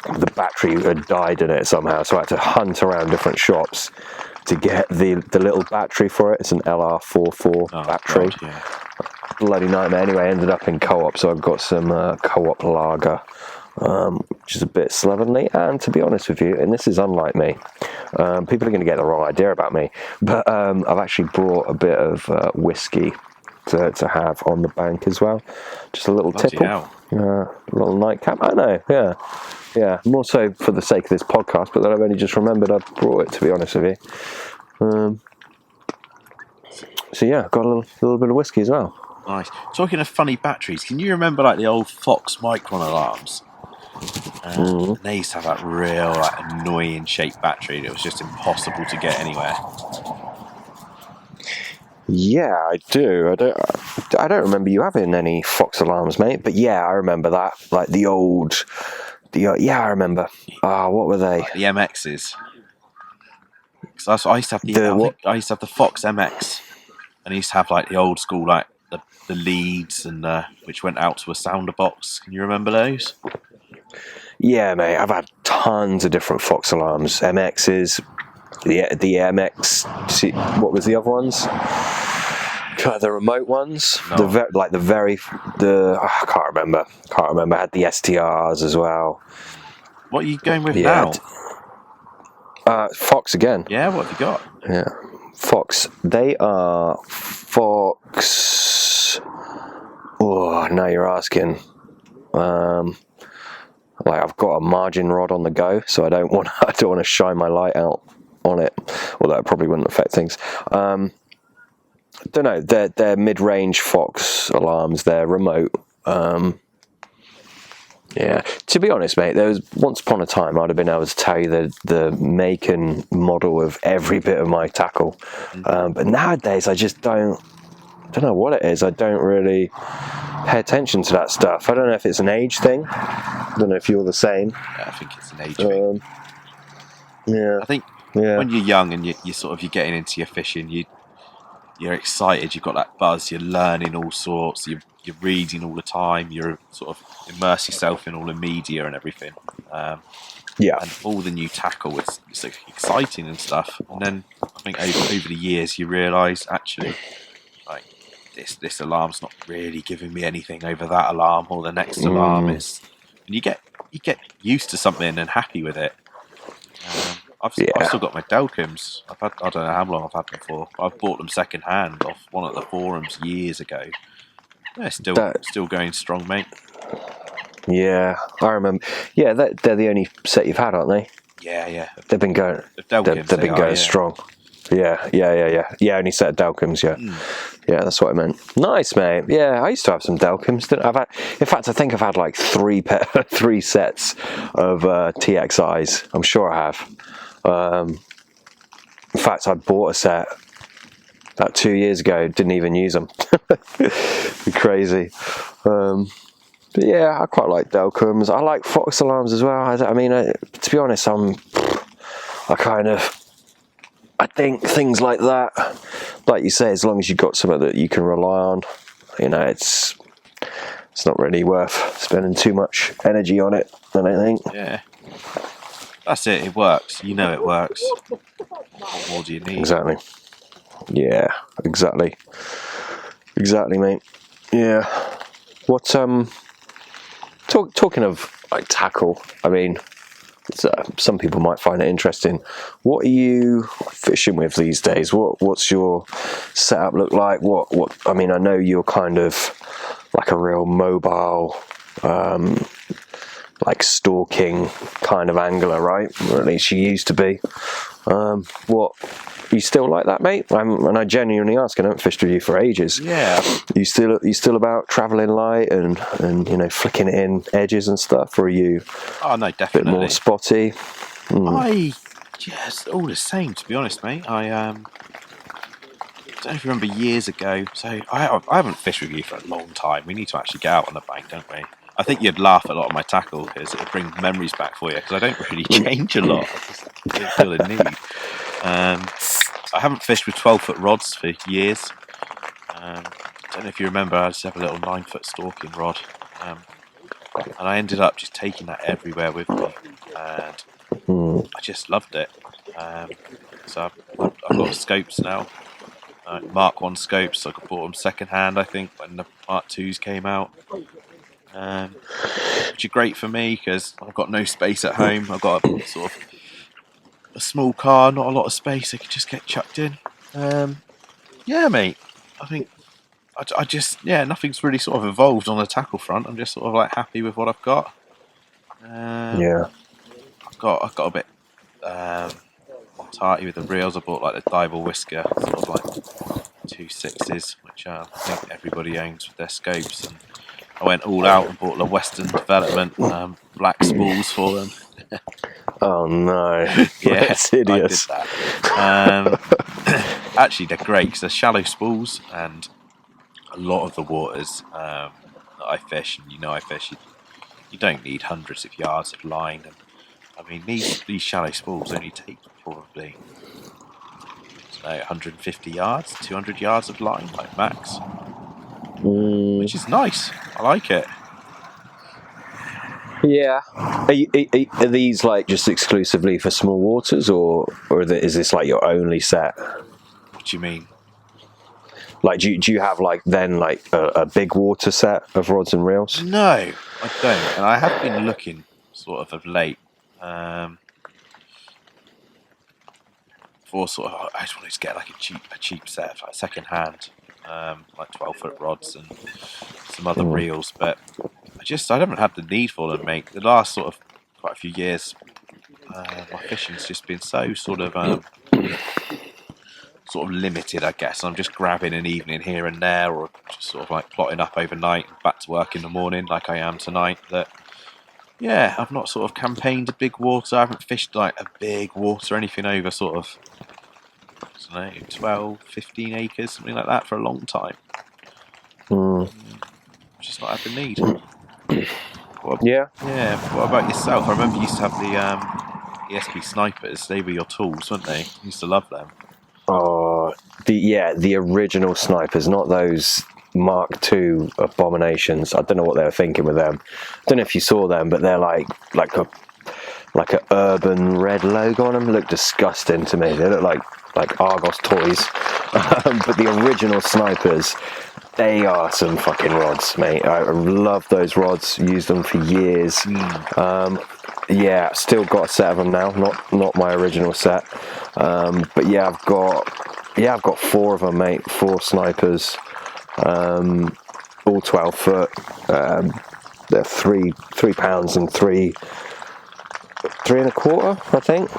The battery had died in it somehow, so I had to hunt around different shops to get the little battery for it. It's an LR44 battery. God, yeah. Bloody nightmare. Anyway, I ended up in Co-op, so I've got some Co-op lager, which is a bit slovenly. And to be honest with you, and this is unlike me, people are going to get the wrong idea about me, but I've actually brought a bit of whiskey to have on the bank as well. Just a little tipple, a little nightcap. I know, yeah. More so for the sake of this podcast, but then I've only just remembered I've brought it, to be honest with you. yeah, got a little bit of whiskey as well. Nice. Talking of funny batteries, can you remember like the old Fox Micron alarms? And they used to have that real like annoying shaped battery that was just impossible to get anywhere. Yeah, I do. I don't remember you having any Fox alarms, mate. But yeah, I remember that. Like yeah, I remember. What were they? Like the MXs. Because I used to have I used to have the Fox MX, and I used to have like the old school like the leads and which went out to a sounder box. Can you remember those? Yeah, mate. I've had tons of different Fox alarms, MXs, the MX. What was the other ones? The remote ones. No. I can't remember. I had the STRs as well. What are you going with now? Fox again. Yeah, what have you got? Yeah, Fox. They are Fox. Oh, now you're asking. Like I've got a margin rod on the go, so I don't want to shine my light out on it, although it probably wouldn't affect things. Don't know. They're mid-range Fox alarms. They're remote. Yeah. To be honest, mate, there was once upon a time I'd have been able to tell you the make and model of every bit of my tackle, but nowadays I just don't know what it is. I don't really pay attention to that stuff. I don't know if it's an age thing. I don't know if you're the same. Yeah, I think it's an age thing. Yeah. I think when you're young and you're getting into your fishing, you're excited. You've got that buzz. You're learning all sorts. You're reading all the time. You're sort of immerse yourself in all the media and everything. And all the new tackle. It's exciting and stuff. And then I think over the years you realise actually, like this alarm's not really giving me anything over that alarm or the next alarm is. And you get used to something and happy with it. I've still got my Delcoms. I don't know how long I've had them for. But I've bought them second hand off one of the forums years ago. They're still going strong, mate. Yeah, I remember. Yeah, they're the only set you've had, aren't they? Yeah. They've been going. They've been going strong. Yeah. Yeah, only set of Delcoms. Yeah, yeah, that's what I meant. Nice, mate. Yeah, I used to have some Delcoms. In fact, I think I've had like three sets of TXIs. I'm sure I have. In fact, I bought a set about 2 years ago. Didn't even use them. Crazy. But yeah, I quite like Delcoms. I like Fox alarms as well. I mean, to be honest, I think things like that, like you say, as long as you've got something that you can rely on, it's not really worth spending too much energy on it, I don't think. Yeah. That's it. It works. You know it works. What more do you need? Exactly. Yeah, exactly, mate. Yeah. What talking of like tackle, I mean, some people might find it interesting. What are you fishing with these days? What's your setup look like? What I mean, I know you're kind of like a real mobile, like stalking kind of angler, right? Or at least you used to be. What? You still like that, mate? And I genuinely ask. I haven't fished with you for ages. Yeah. You still about travelling light and flicking it in edges and stuff, or are you? Oh no, definitely. A bit more spotty. It's all the same, to be honest, mate. I don't know if you remember years ago. So I haven't fished with you for a long time. We need to actually get out on the bank, don't we? I think you'd laugh at a lot of my tackle because it would bring memories back for you. Because I don't really change a lot. I just feel the need. I haven't fished with 12-foot rods for years. I don't know if you remember, I just have a little 9-foot stalking rod. And I ended up just taking that everywhere with me. And I just loved it. So I've got scopes now. Mark 1 scopes. I bought them second hand, I think, when the Mark 2s came out. Which are great for me because I've got no space at home. I've got a sort of a small car, not a lot of space. I could just get chucked in. Yeah, mate. I think I just nothing's really sort of evolved on the tackle front. I'm just sort of like happy with what I've got. Yeah. I've got a bit tarty with the reels. I bought like the Dival Whisker, sort of like 2.6s, which I think everybody owns with their scopes. And I went all out and bought the Western Development black spools for them. Oh no! Yeah, That's hideous. I did that. Actually, they're great because they're shallow spools, and a lot of the waters that I fish, and I fish, you don't need hundreds of yards of line. And I mean, these shallow spools only take probably 150 yards, 200 yards of line, like max, which is nice. I like it. Yeah. Are these like just exclusively for small waters, or is this like your only set? What do you mean? Like, do you have like a big water set of rods and reels? No, I don't. And I have been looking sort of late for sort of. I just wanted to get like a cheap set, like second hand, like 12-foot rods and some other reels, but I haven't had the need for them, mate. The last sort of quite a few years, my fishing's just been so sort of limited, I guess. I'm just grabbing an evening here and there, or just sort of like plotting up overnight and back to work in the morning, like I am tonight. That, yeah, I've not sort of campaigned a big water. I haven't fished like a big water or anything over sort of, I don't know, 12, 15 acres, something like that, for a long time. Just not had the need. Yeah. What about yourself? I remember you used to have the ESP snipers. They were your tools, weren't they? You used to love them. Oh, the original snipers, not those Mark II abominations. I don't know what they were thinking with them. I don't know if you saw them, but they're like a urban red logo on them. They look disgusting to me. They look like Argos toys. But the original snipers, they are some fucking rods, mate. I love those rods. Used them for years. Still got a set of them now. Not my original set. But yeah, I've got 4 of them, mate. 4 snipers, all 12 foot. They're 3 pounds and 3 and a quarter, I think.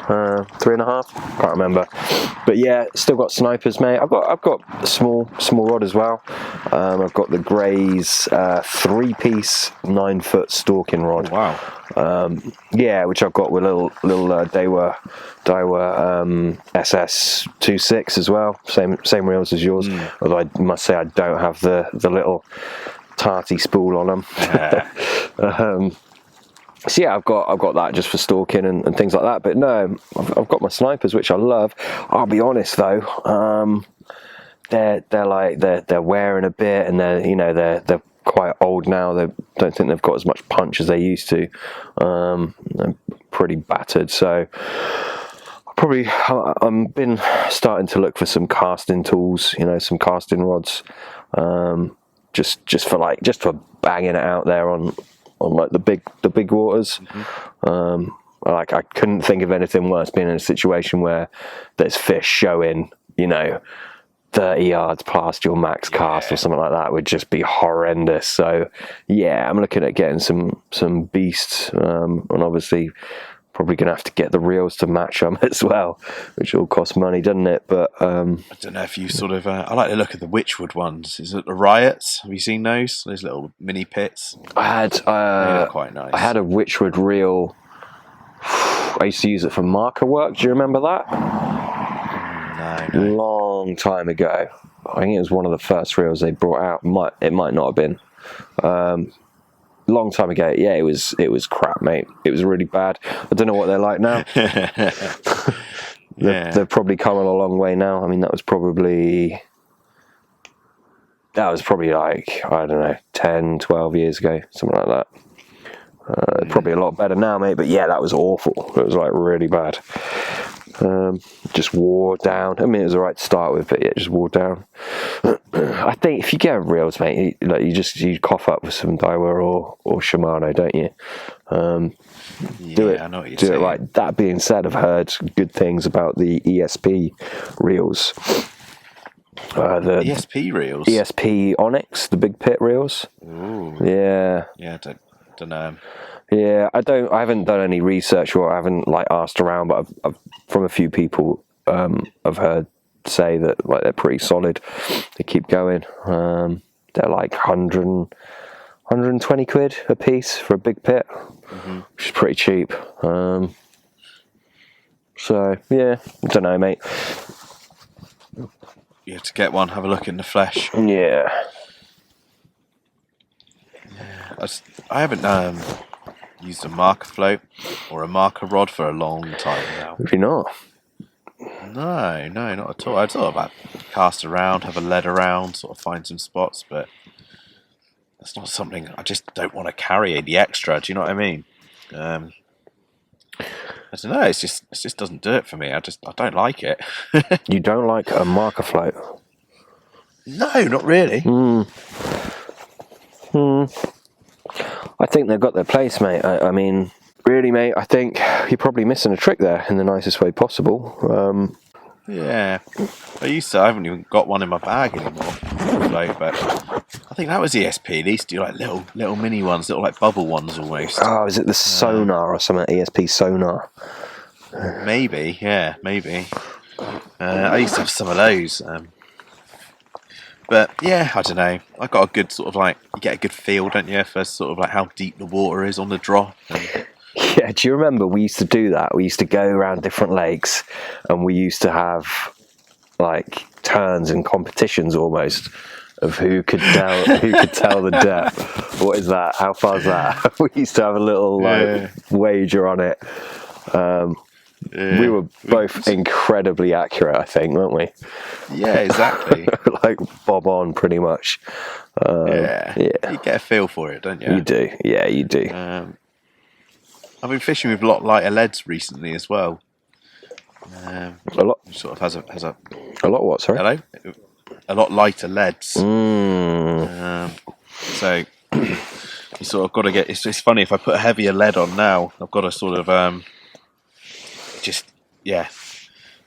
3.5, can't remember. But yeah, still got snipers, mate. I've got a small rod as well. I've got the Grays 3-piece 9-foot stalking rod. Oh, wow. Which I've got with little Daiwa SS26 as well. Same reels as yours. Although I must say I don't have the little tarty spool on them. Yeah. So yeah, I've got that just for stalking and things like that. But no, I've got my snipers, which I love. I'll be honest though, they're wearing a bit, and they're quite old now. They don't think they've got as much punch as they used to. They're pretty battered. So I've been starting to look for some casting tools. Some casting rods, just for banging it out there on like the big waters. I couldn't think of anything worse being in a situation where there's fish showing 30 yards past your max cast or something like that. Would just be horrendous. So yeah, I'm looking at getting some beasts, and obviously probably gonna have to get the reels to match them as well, which all costs money, doesn't it? But I don't know if you sort of I like to look at the Witchwood ones. Is it the Riots? Have you seen those little mini pits? I had they look quite nice. I had a Witchwood reel. I used to use it for marker work. Do you remember that? No. Long time ago. I think it was one of the first reels they brought out. It might not have been. Long time ago. Yeah, it was crap, mate. It was really bad. I don't know what they're like now. They've probably come a long way now. I mean, that was probably like, I don't know, 10, 12 years ago, something like that. Probably a lot better now, mate. But yeah, that was awful. It was like really bad. Just wore down. I mean, it was alright to start with, but yeah, it just wore down. I think if you get reels, mate, you cough up with some Daiwa or Shimano, don't you? I know what you're saying. Do it right. That being said, I've heard good things about the ESP reels. The ESP reels. ESP Onyx, the big pit reels. Ooh. Yeah. Yeah, don't know. Yeah, I haven't done any research, or I haven't asked around, but I've from a few people I've heard say that like they're pretty solid. They keep going. They're like 120 quid a piece for a big pit, which is pretty cheap. So yeah, I don't know, mate. You have to get one, have a look in the flesh. Yeah. I haven't used a marker float or a marker rod for a long time now. Have you not? No, not at all. I thought about cast around, have a lead around, sort of find some spots, but that's not something I just don't want to carry the extra. Do you know what I mean? I don't know. It just doesn't do it for me. I don't like it. You don't like a marker float? No, not really. I think they've got their place, mate. I mean, really, mate, I think you're probably missing a trick there in the nicest way possible. Yeah, I haven't even got one in my bag anymore. Float, but I think that was ESP. They used to do like little mini ones, little like bubble ones almost. Oh, is it the Sonar or something? ESP Sonar? Maybe, yeah, maybe. I used to have some of those. But yeah, I don't know. I got a good sort of like, you get a good feel, don't you, for sort of like how deep the water is on the drop. And yeah, do you remember we used to do that? We used to go around different lakes, and we used to have like turns and competitions almost of who could tell the depth. What is that? How far is that? We used to have a little like wager on it. We were both incredibly accurate, I think, weren't we? Yeah, exactly. Like bob on, pretty much. Yeah. You get a feel for it, don't you? You do. Yeah, you do. I've been fishing with a lot lighter leads recently as well. A lot. Sort of has a A lot. What? Sorry. Hello. A lot lighter leads. So you sort of got to get. It's funny if I put a heavier lead on now. I've got to sort of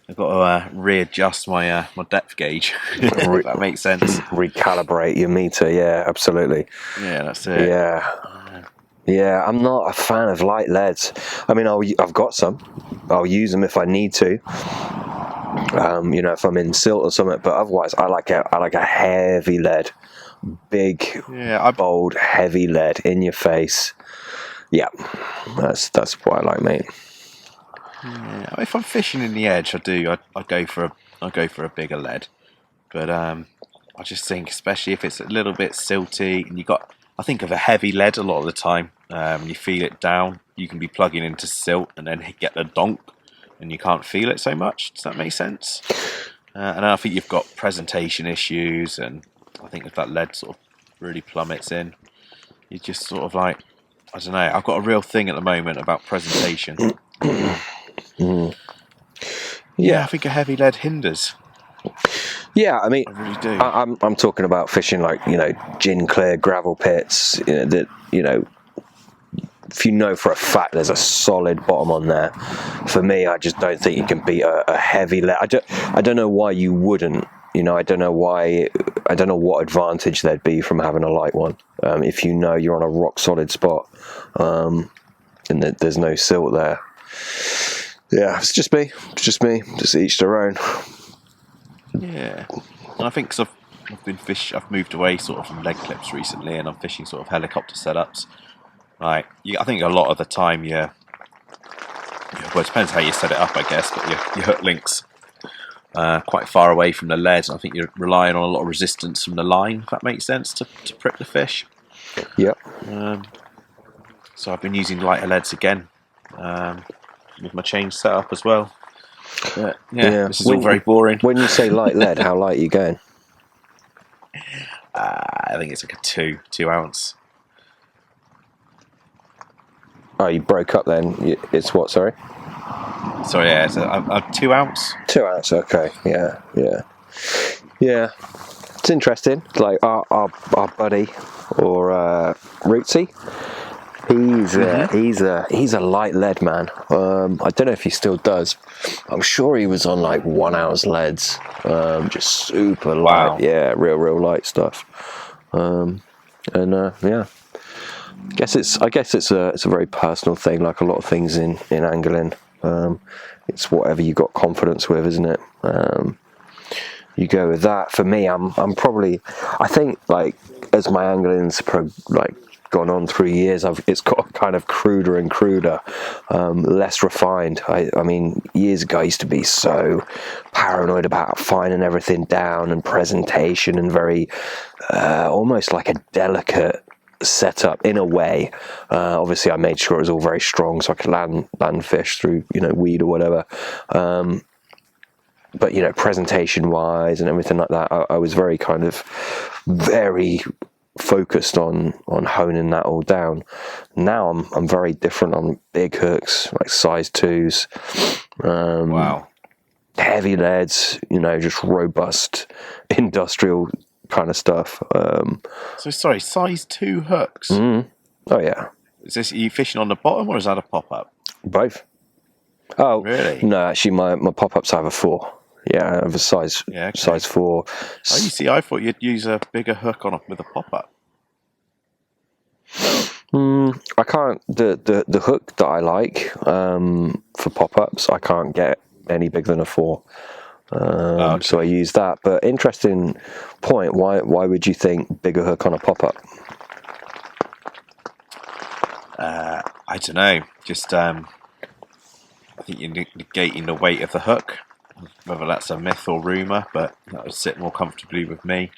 I've got to readjust my my depth gauge. If that makes sense. Recalibrate your meter. Yeah, absolutely. Yeah, that's it. Yeah, I'm not a fan of light leads. I mean, I've got some. I'll use them if I need to. If I'm in silt or something. But otherwise, I like a heavy lead, big, bold, heavy lead in your face. Yeah, that's what I like, mate. Yeah, if I'm fishing in the edge, I go for a bigger lead. But I just think, especially if it's a little bit silty, and I think of a heavy lead a lot of the time. You feel it down. You can be plugging into silt and then get the donk, and you can't feel it so much. Does that make sense? And I think you've got presentation issues, and I think if that lead sort of really plummets in, you just sort of like, I don't know. I've got a real thing at the moment about presentation. Yeah, I think a heavy lead hinders. Yeah, I mean, I really do. I'm talking about fishing like gin clear gravel pits. If you know for a fact there's a solid bottom on there. For me, I just don't think you can beat a heavy lead. I don't know why you wouldn't. I don't know why. I don't know what advantage there'd be from having a light one. If you're on a rock solid spot, and there's no silt there. Yeah, it's just me. Just each their own. Yeah, and I think because I've moved away sort of from leg clips recently, and I'm fishing sort of helicopter setups. Like, I think a lot of the time, well, it depends how you set it up, I guess, but your hook links quite far away from the lead. I think you're relying on a lot of resistance from the line, if that makes sense, to prick the fish. Yeah. So I've been using lighter leads again with my chain set up as well. But, this is all very boring. When you say light lead, how light are you going? I think it's like a 2 ounce. Oh, you broke up then. It's what, sorry? Sorry, yeah, it's a 2 ounce. 2 ounce, okay. Yeah. It's interesting. Like our buddy, or Rootsy, he's a light lead man. I don't know if he still does. I'm sure he was on like 1 ounce leads. Just super light. Wow. Yeah, real light stuff. I guess it's a very personal thing, like a lot of things in angling. It's whatever you got confidence with, isn't it? you go with that. For me, I'm probably, I think, like, as my angling's gone on through years, it's got kind of cruder and cruder, less refined. I mean, years ago I used to be so paranoid about finding everything down and presentation and very almost like a delicate setup in a way. Obviously I made sure it was all very strong so I could land fish through, weed or whatever. But presentation wise and everything like that, I was very very focused on honing that all down. Now I'm very different on big hooks, like size 2s. Wow. Heavy leads, just robust industrial kind of stuff. So sorry, size 2 hooks. Oh yeah. Are you fishing on the bottom or is that a pop-up? Both. Oh really? No, actually my pop-ups have a 4. Yeah, I have a size 4. Oh, you see, I thought you'd use a bigger hook with a pop-up. I can't. The hook that I like for pop-ups, I can't get any bigger than a 4. So I use that. But interesting point. Why would you think bigger hook on a pop-up? I don't know. Just I think you're negating the weight of the hook. Whether that's a myth or rumour, but that would sit more comfortably with me.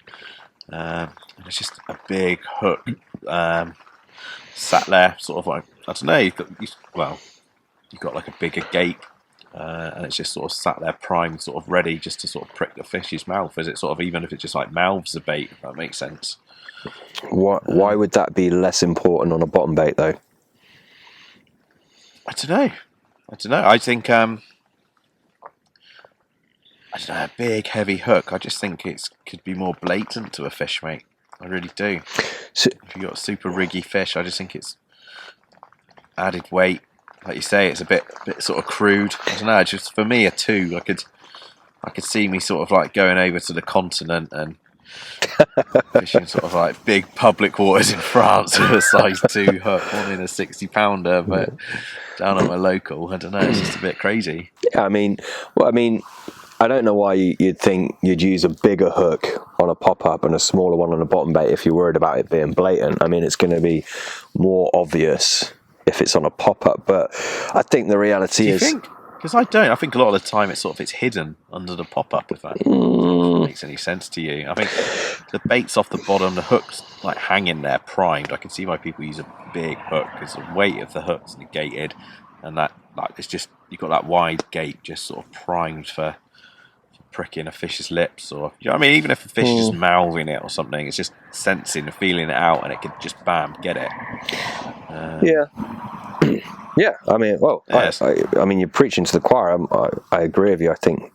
It's just a big hook sat there, sort of like, I don't know. You've got like a bigger gate, and it's just sort of sat there, primed, sort of ready, just to sort of prick the fish's mouth. Is it sort of, even if it just like mouths the bait? If that makes sense. Why would that be less important on a bottom bait though? I don't know. I think a big heavy hook. I just think it could be more blatant to a fish, mate. I really do. So, if you've got a super riggy fish, I just think it's added weight. Like you say, it's a bit sort of crude. I don't know. Just for me, a 2, I could see me sort of like going over to the continent and fishing sort of like big public waters in France with a size 2 hook, wanting a 60-pounder, but down at my local, I don't know. It's just a bit crazy. Yeah, I mean, I don't know why you'd think you'd use a bigger hook on a pop-up and a smaller one on a bottom bait if you're worried about it being blatant. I mean, it's going to be more obvious if it's on a pop-up, but I think the reality is... Because I don't. I think a lot of the time it's hidden under the pop-up, if that makes any sense to you. I think the bait's off the bottom, the hook's like hanging there primed. I can see why people use a big hook because the weight of the hook's negated, and that it's just, you've got that wide gate just sort of primed for pricking a fish's lips, or even if a fish is just mouthing it or something, it's just sensing and feeling it out, and it could just get it. Yeah, I mean, yes. I mean, you're preaching to the choir. I agree with you. I think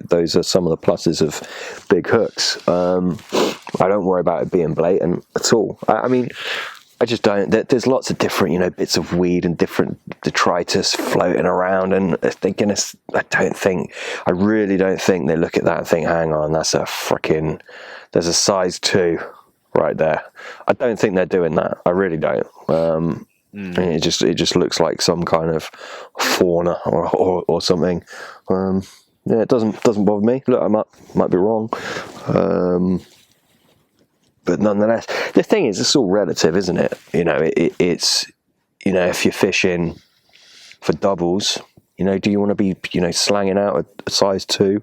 those are some of the pluses of big hooks. I don't worry about it being blatant at all. I mean, I just don't. There's lots of different, bits of weed and different detritus floating around, and I really don't think they look at that and think, hang on, there's a size 2 right there. I don't think they're doing that. I really don't. And it just looks like some kind of fauna or something. It doesn't bother me. Look, I might be wrong. But nonetheless, the thing is, it's all relative, isn't it? It's if you're fishing for doubles, do you want to be, slanging out a size 2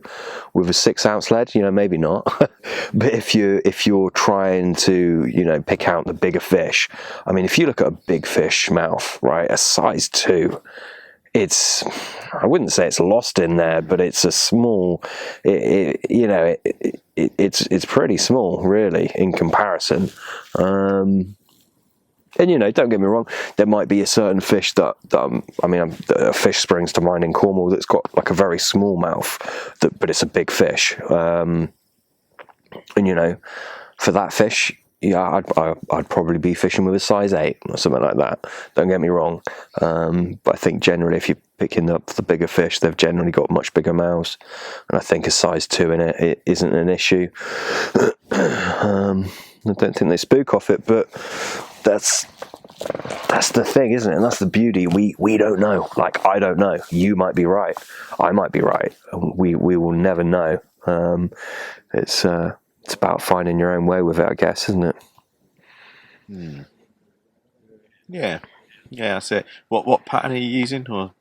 with a 6-ounce lead? Maybe not. But if you're trying to, pick out the bigger fish, I mean, if you look at a big fish mouth, right, a size 2, I wouldn't say it's lost in there, but it's a small, it's pretty small, really, in comparison. And don't get me wrong, there might be a certain fish that a fish springs to mind in Cornwall that's got like a very small mouth, but it's a big fish. And for that fish, yeah, I'd probably be fishing with a size 8 or something like that. Don't get me wrong, but I think generally if you're picking up the bigger fish, they've generally got much bigger mouths, and I think a size 2 in it isn't an issue. I don't think they spook off it, but that's that's the thing, isn't it? And that's the beauty. We don't know. Like, I don't know. You might be right. I might be right. We will never know. It's about finding your own way with it, I guess, isn't it? Yeah, that's it. What pattern are you using? Or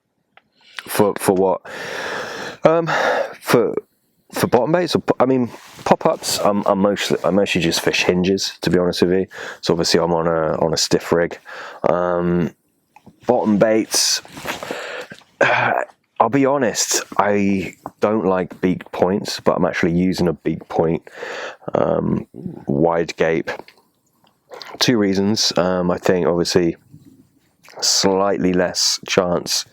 For what? For bottom baits, I mean, pop-ups. I mostly just fish hinges, to be honest with you. So obviously I'm on a stiff rig. Bottom baits. I'll be honest, I don't like beaked points, but I'm actually using a beaked point wide gape. 2 reasons. I think obviously slightly less chance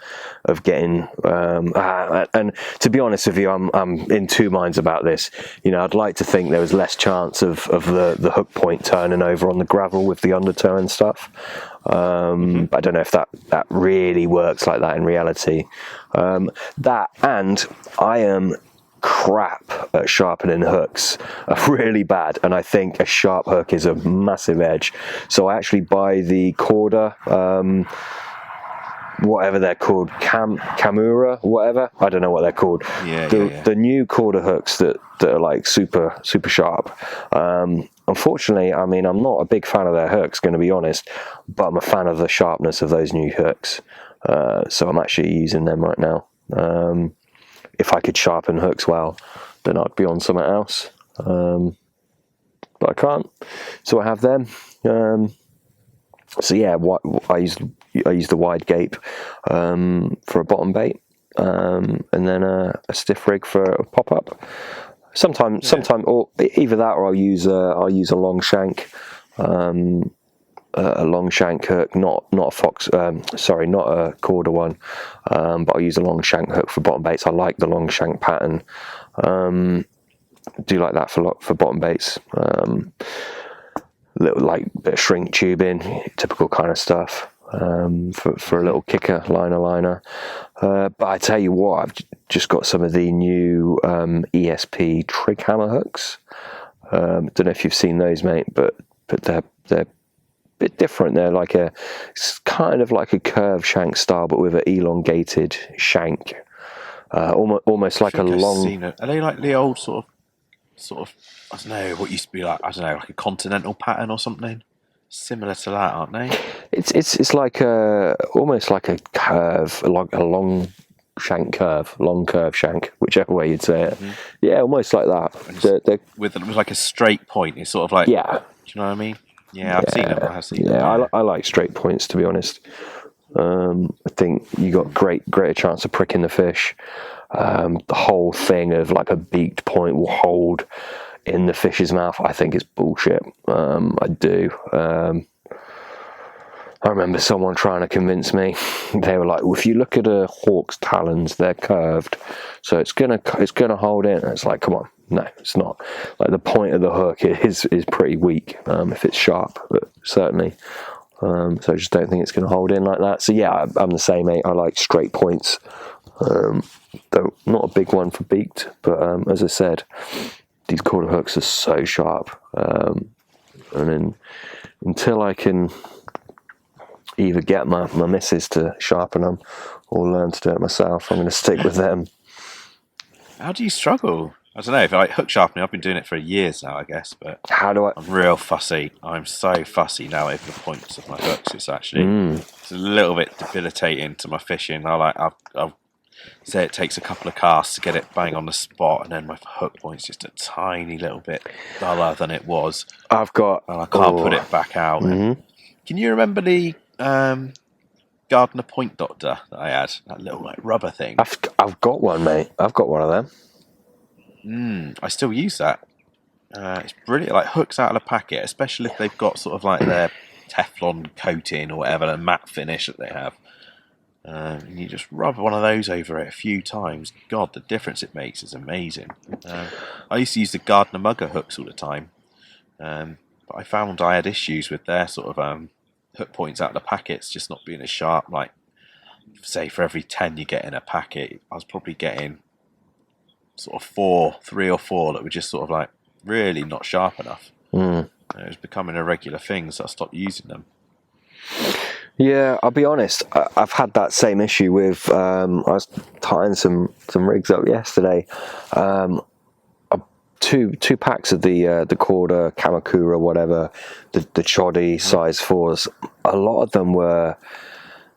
of getting and to be honest with you, I'm in 2 minds about this. I'd like to think there was less chance of the hook point turning over on the gravel with the undertow and stuff. I don't know if that really works like that in reality. That, and I am crap at sharpening hooks, really bad, and I think a sharp hook is a massive edge. So I actually buy the Korda, whatever they're called, Kamura, whatever, I don't know what they're called. The new Korda hooks that are like super sharp. Unfortunately, I mean, I'm not a big fan of their hooks, going to be honest, but I'm a fan of the sharpness of those new hooks. So I'm actually using them right now. If I could sharpen hooks well, then I'd be on something else. But I can't, so I have them. So yeah, I use the wide gape for a bottom bait, and then a stiff rig for a pop up. Sometime, or either that, or I'll use a long shank. A long shank hook, not a fox. Not a Korda one, but I'll use a long shank hook for bottom baits. I like the long shank pattern. Do like that for bottom baits. Little like bit of shrink tubing, typical kind of stuff. For a little kicker liner. But I tell you what, I've just got some of the new ESP trig hammer hooks. Don't know if you've seen those, mate, but they're bit different. They're like it's kind of like a curved shank style, but with an elongated shank, almost like a long. Are they like the old sort of? I don't know what used to be like. I don't know, like a continental pattern or something similar to that, aren't they? It's like almost like a curve, like a long curve shank, whichever way you'd say it. Mm-hmm. Yeah, almost like that. They're, with like a straight point. It's sort of like, yeah. Do you know what I mean? Yeah, I've seen them. I have seen them. Yeah, I like straight points, to be honest. I think you got greater chance of pricking the fish. The whole thing of like a beaked point will hold in the fish's mouth, I think is bullshit. I do. I remember someone trying to convince me. They were like, well, if you look at a hawk's talons, they're curved, so it's gonna hold in. And it's like, come on, no, it's not. Like the point of the hook is pretty weak if it's sharp, but certainly. So I just don't think it's going to hold in like that. So yeah, I'm the same, mate. I like straight points. Though not a big one for beaked, but as I said, these Korda hooks are so sharp. And then until I can either get my missus to sharpen them or learn to do it myself, I'm going to stick with them. How do you struggle? I don't know. If like hook sharpening, I've been doing it for years now, I guess. But how do I? I'm real fussy. I'm so fussy now over the points of my hooks. It's actually it's a little bit debilitating to my fishing. I'll say it takes a couple of casts to get it bang on the spot, and then my hook point's just a tiny little bit duller than it was. And I can't put it back out. Mm-hmm. Can you remember the Gardner Point Doctor that I had? That little like rubber thing. I've got one, mate. I've got one of them. I still use that. It's brilliant. Like hooks out of the packet, especially if they've got sort of like their Teflon coating or whatever, the matte finish that they have. And you just rub one of those over it a few times. God, the difference it makes is amazing. I used to use the Gardner Mugger hooks all the time, but I found I had issues with their sort of hook points out of the packets just not being as sharp. Like, say for every 10 you get in a packet, I was probably getting sort of 3 or 4 that were just sort of like really not sharp enough. It was becoming a regular thing, so I stopped using them. Yeah, I'll be honest. I've had that same issue with. I was tying some rigs up yesterday. Two packs of the Korda, Kamakura, whatever, the Choddy size 4s. A lot of them were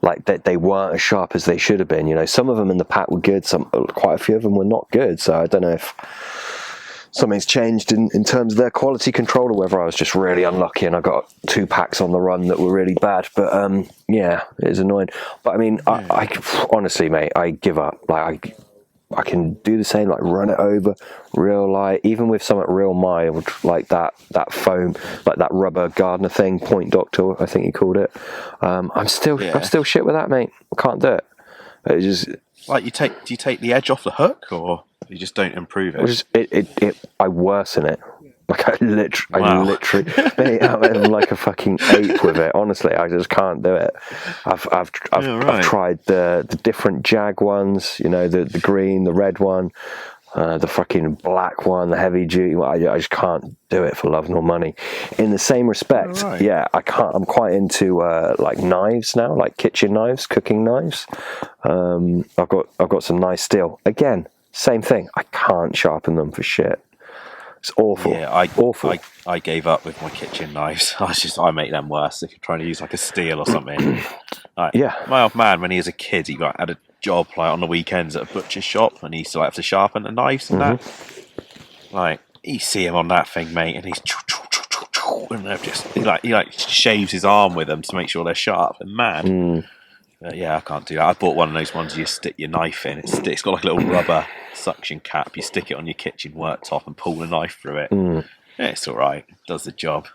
like they weren't as sharp as they should have been. You know, some of them in the pack were good. Quite a few of them were not good. So I don't know if something's changed in terms of their quality control, or whether I was just really unlucky and I got 2 packs on the run that were really bad. But yeah, it was annoying. But I mean, I honestly, mate, I give up. Like I can do the same, like run it over real light, even with something real mild, like that foam, like that rubber Gardner thing, Point Doctor, I think he called it. I'm still shit with that, mate. I can't do it. It just like do you take the edge off the hook, or you just don't improve it? I worsen it. Like I literally, mate, I'm like a fucking ape with it. Honestly, I just can't do it. I've tried the different Jag ones, you know, the green, the red one, the fucking black one, the heavy duty one. I just can't do it for love nor money. In the same respect, yeah, I can't. I'm quite into like knives now, like kitchen knives, cooking knives. I've got some nice steel. Again, same thing. I can't sharpen them for shit. It's awful. Yeah, awful. I gave up with my kitchen knives. I make them worse if you're trying to use like a steel or something. Like, yeah. My old man, when he was a kid, he had a job like on the weekends at a butcher's shop, and he used to like have to sharpen the knives and that. Like you see him on that thing, mate, and he's and they're just he shaves his arm with them to make sure they're sharp and mad. Yeah, I can't do that. I bought one of those ones you stick your knife in. It's got like a little rubber suction cap. You stick it on your kitchen worktop and pull the knife through it. Yeah, it's all right. It does the job.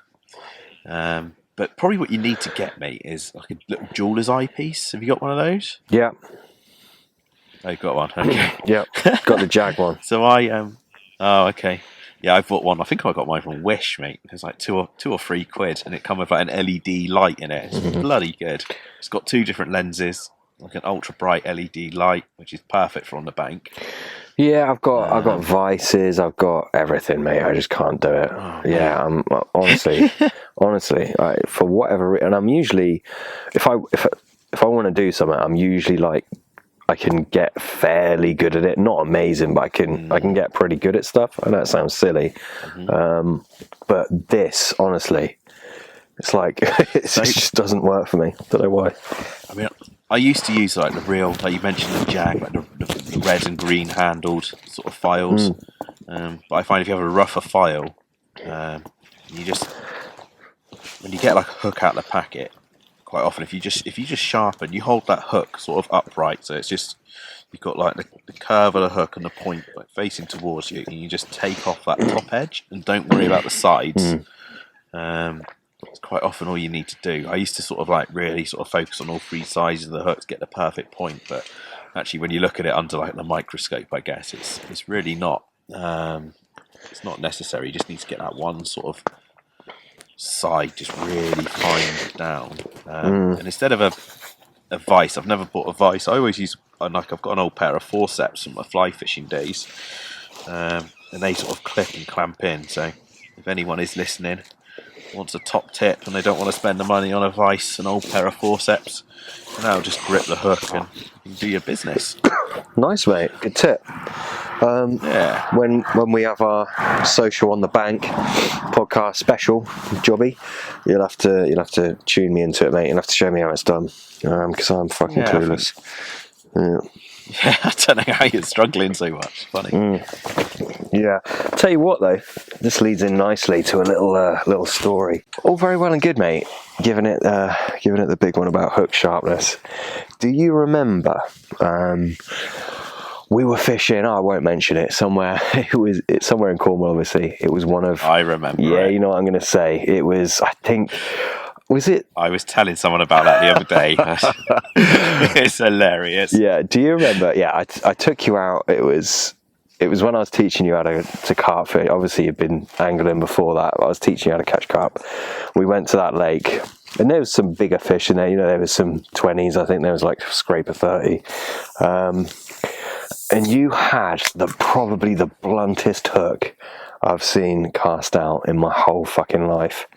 But probably what you need to get, mate, is like a little jeweler's eyepiece. Have you got one of those? Yeah. Oh, you've got one. Okay. Yeah, got the Jag one. So oh, okay. Yeah, I bought one. I think I got mine from Wish, mate. It was like two or £3, and it come with like an LED light in it. It's bloody good. It's got 2 different lenses, like an ultra bright LED light, which is perfect for on the bank. Yeah, I've got vices. I've got everything, mate. I just can't do it. Yeah, I'm honestly, for whatever reason, and I'm usually, if I want to do something, I'm usually like, I can get fairly good at it. Not amazing, but I can get pretty good at stuff. I know it sounds silly, but this, honestly, it's like it just doesn't work for me. Don't know why. I mean, I used to use like the real, like you mentioned the Jag, like the red and green handled sort of files. But I find if you have a rougher file, you just when you get like a hook out of the packet. Quite often, if you just sharpen, you hold that hook sort of upright, so it's just you've got like the curve of the hook and the point like facing towards you, and you just take off that top edge and don't worry about the sides. It's quite often all you need to do. I used to sort of like really sort of focus on all 3 sides of the hook to get the perfect point, but actually when you look at it under like the microscope, I guess it's really not. It's not necessary. You just need to get that one sort of side just really fine down, and instead of a vice, I've never bought a vice. I always use I've got an old pair of forceps from my fly fishing days, and they sort of clip and clamp in. So if anyone is listening, wants a top tip and they don't want to spend the money on a vice, an old pair of forceps, now just grip the hook and you can do your business. Nice, mate. Good tip. Yeah. When we have our social on the bank podcast special, Jobby, you'll have to tune me into it, mate. You'll have to show me how it's done, because I'm fucking clueless. Yeah, I don't know how you're struggling so much. Funny. Yeah. Tell you what, though, this leads in nicely to a little story. All very well and good, mate. Giving it the big one about hook sharpness. Do you remember? We were fishing. I won't mention it. Somewhere it's somewhere in Cornwall. Obviously, it was one of. I remember. Yeah, it. You know what I'm going to say. It was. I think. Was it? I was telling someone about that the other day. It's hilarious. Yeah. Do you remember? Yeah, I took you out. It was when I was teaching you how to carp fish. Obviously, you've been angling before that. I was teaching you how to catch carp. We went to that lake, and there was some bigger fish in there. You know, there was some 20s. I think there was like scraper 30. And you had probably the bluntest hook I've seen cast out in my whole fucking life.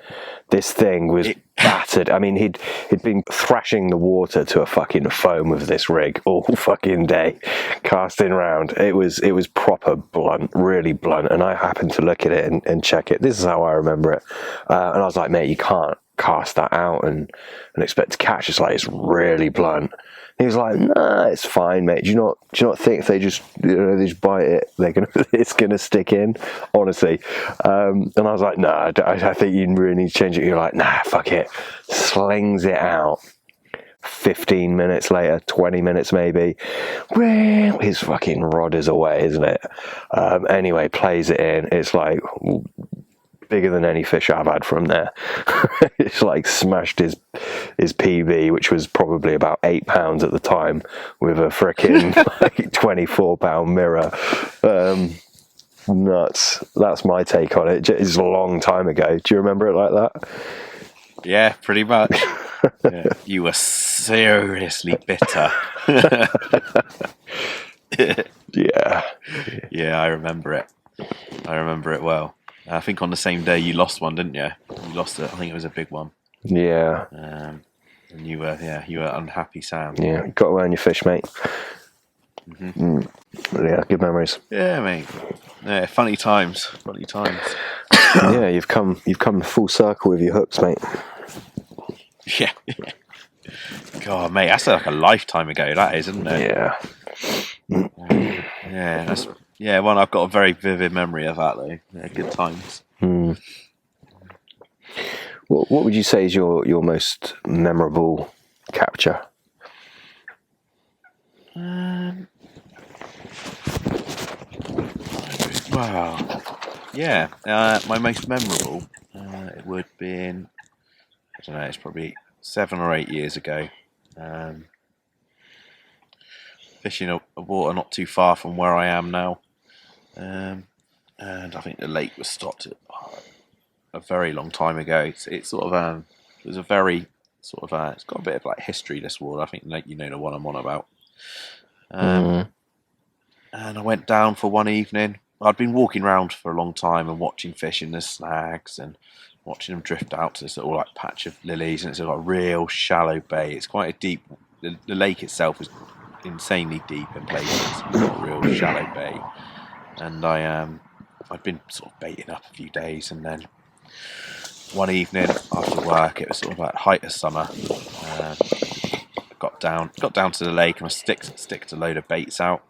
This thing was battered. I mean, he'd been thrashing the water to a fucking foam with this rig all fucking day, casting around. It was proper blunt, really blunt. And I happened to look at it and check it. This is how I remember it. And I was like, mate, you can't cast that out and expect to catch. It's like, it's really blunt. He was like, nah, it's fine, mate. Do you not think if they just, they just bite it, it's gonna stick in? Honestly. And I was like, nah, I think you really need to change it. You're like, nah, fuck it. Slings it out. 15 minutes later, 20 minutes maybe, his fucking rod is away, isn't it? Anyway, plays it in. It's like bigger than any fish I've had from there. It's like smashed his PB, which was probably about £8 at the time, with a frickin' like 24-pound mirror. Nuts. That's my take on it. It's a long time ago. Do you remember it like that? Yeah, pretty much. Yeah. You were seriously bitter. Yeah. Yeah, I remember it. I remember it well. I think on the same day you lost one, didn't you? You lost it. I think it was a big one. Yeah. And you were unhappy, Sam. Yeah. Got to earn your fish, mate. Yeah, good memories. Yeah, mate. Yeah, funny times. Funny times. Yeah, you've come full circle with your hooks, mate. Yeah. God, mate, that's like a lifetime ago. That is, isn't it? Yeah. Yeah, that's one I've got a very vivid memory of that though. Yeah, good times. What would you say is your most memorable capture? Wow. Yeah, my most memorable, it would have been, I don't know, it's probably 7 or 8 years ago. Fishing a water not too far from where I am now. And I think the lake was stopped a very long time ago. It's sort of, it was a very sort of, it's got a bit of like history, this water. I think you know the one I'm on about. And I went down for one evening. I'd been walking around for a long time and watching fish in the snags and watching them drift out to this little like patch of lilies, and it's like a real shallow bay. It's quite a deep. The lake itself is insanely deep in places. It's got a real shallow bay, and I'd been sort of baiting up a few days, and then one evening after work, it was sort of like height of summer. I got down to the lake and I sticked a load of baits out.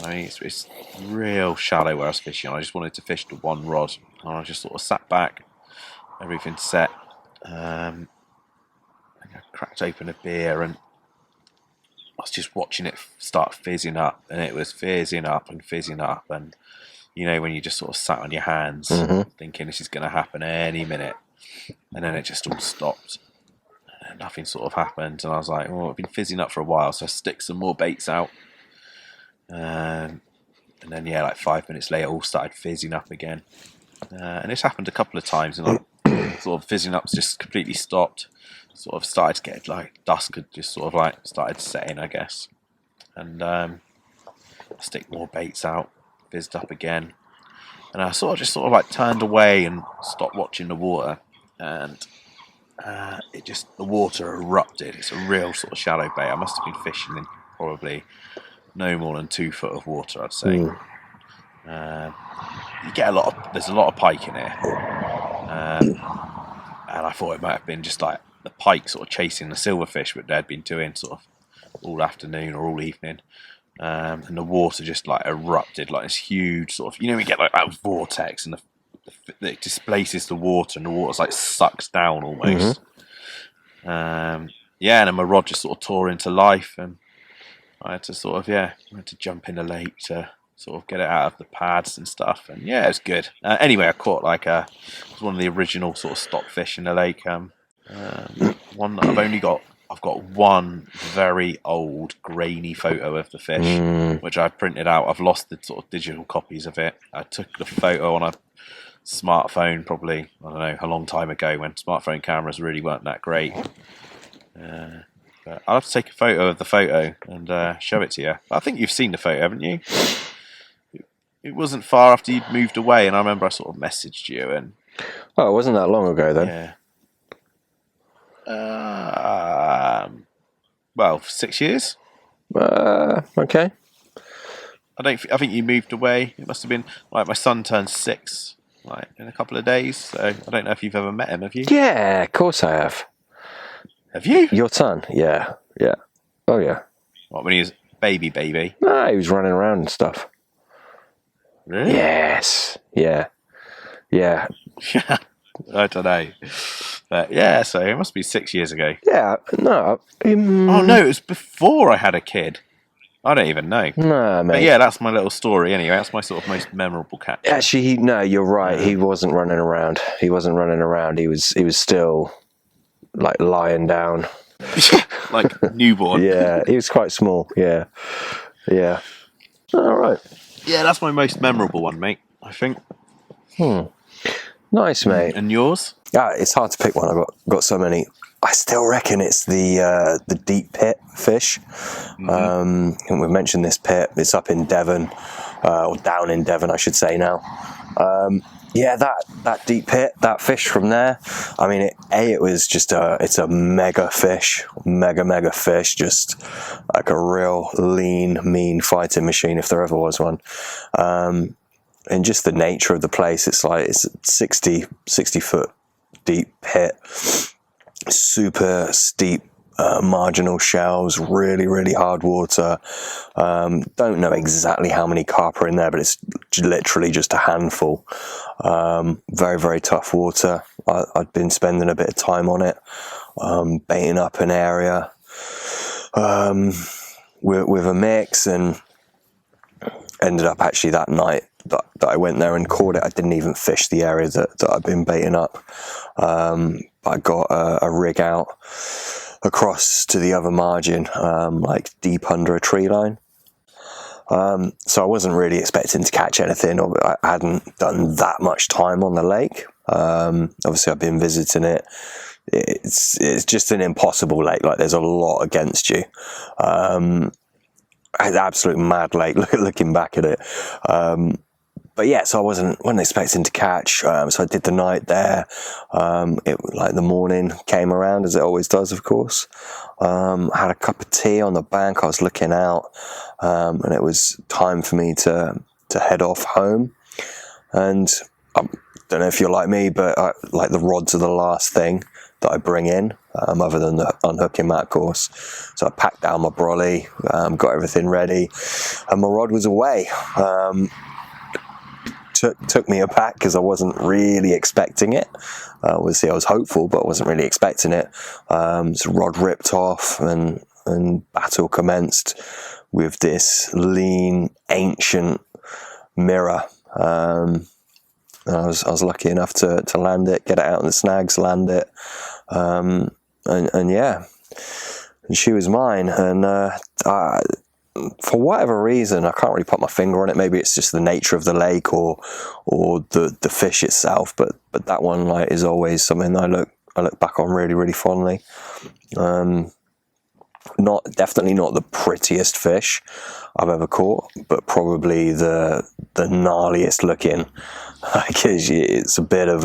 I mean, it's real shallow where I was fishing. I just wanted to fish the one rod, and I just sort of sat back, everything set. I cracked open a beer, and I was just watching it start fizzing up, and it was fizzing up and fizzing up. And you know, when you just sort of sat on your hands, thinking this is going to happen any minute, and then it just all stopped. And nothing sort of happened, and I was like, "Oh, I've been fizzing up for a while," so I stick some more baits out. And then like 5 minutes later, all started fizzing up again. And this happened a couple of times, and like sort of fizzing up's just completely stopped. Sort of started to get like dusk had just sort of like started setting, I guess. And I stick more baits out, fizzed up again, and I sort of like turned away and stopped watching the water, and the water erupted. It's a real sort of shallow bay. I must have been fishing in probably no more than 2 foot of water, I'd say. You get there's a lot of pike in here, and I thought it might have been just like the pike sort of chasing the silverfish, which they'd been doing sort of all afternoon or all evening. And the water just like erupted, like this huge sort of, you know, we get like that vortex, and it displaces the water, and the water's like sucks down almost. And then my rod just sort of tore into life, and I had to sort of jump in the lake to sort of get it out of the pads and stuff, and it was good. Anyway, I caught it was one of the original sort of stock fish in the lake. One that I've got one very old grainy photo of the fish, which I printed out. I've lost the sort of digital copies of it. I took the photo on a smartphone probably, I don't know, a long time ago when smartphone cameras really weren't that great. But I'll have to take a photo of the photo and show it to you. I think you've seen the photo, haven't you? it wasn't far after you'd moved away, and I remember I sort of messaged you, and Oh, it wasn't that long ago then. yeah. Well, 6 years. Okay. I think you moved away. It must have been like my son turned 6, like in a couple of days. So I don't know if you've ever met him. Have you? Yeah, of course I have. Have you? Your son? Yeah. Oh yeah. What, when he was baby? No, he was running around and stuff. Really? Yes. Yeah. I don't know. But yeah, so it must be 6 years ago. Yeah. No. Oh no, it was before I had a kid. I don't even know. No, mate. But yeah, that's my little story anyway. That's my sort of most memorable catch. Actually, no, you're right. He wasn't running around. He was still like lying down. Like newborn. Yeah, he was quite small. Yeah. All right. Yeah, that's my most memorable one, mate, I think. Nice, mate. And yours? Yeah, it's hard to pick one. I've got so many. I still reckon it's the deep pit fish. And we've mentioned this pit. It's up in Devon, or down in Devon, I should say now. Yeah, that deep pit, that fish from there. I mean, it was just it's a mega fish, mega fish, just like a real lean, mean fighting machine if there ever was one. And just the nature of the place, it's like it's 60 foot deep pit, super steep marginal shells, really hard water. Don't know exactly how many carp are in there, but it's literally just a handful. Very tough water. I'd been spending a bit of time on it, baiting up an area with a mix, and ended up actually that night that I went there and caught it. I didn't even fish the area that I'd been baiting up. I got a rig out across to the other margin, like deep under a tree line. So I wasn't really expecting to catch anything, or I hadn't done that much time on the lake. Obviously I've been visiting it. It's just an impossible lake. Like, there's a lot against you. It's an absolute mad lake looking back at it. But yeah, so I wasn't expecting to catch. So I did the night there. Like the morning came around, as it always does, of course. Had a cup of tea on the bank. I was looking out, and it was time for me to head off home. And I don't know if you're like me, but like the rods are the last thing that I bring in, other than the unhooking mat course. So I packed down my brolly, got everything ready, and my rod was away. Took me aback because I wasn't really expecting it. Obviously, I was hopeful, but I wasn't really expecting it. So rod ripped off, and battle commenced with this lean, ancient mirror. And I was lucky enough to land it, get it out in the snags, land it, and yeah, and she was mine. And for whatever reason, I can't really put my finger on it. Maybe it's just the nature of the lake or the fish itself. But that one, like, is always something I look back on really fondly. Definitely not the prettiest fish I've ever caught, but probably the gnarliest looking. Like, it's a bit of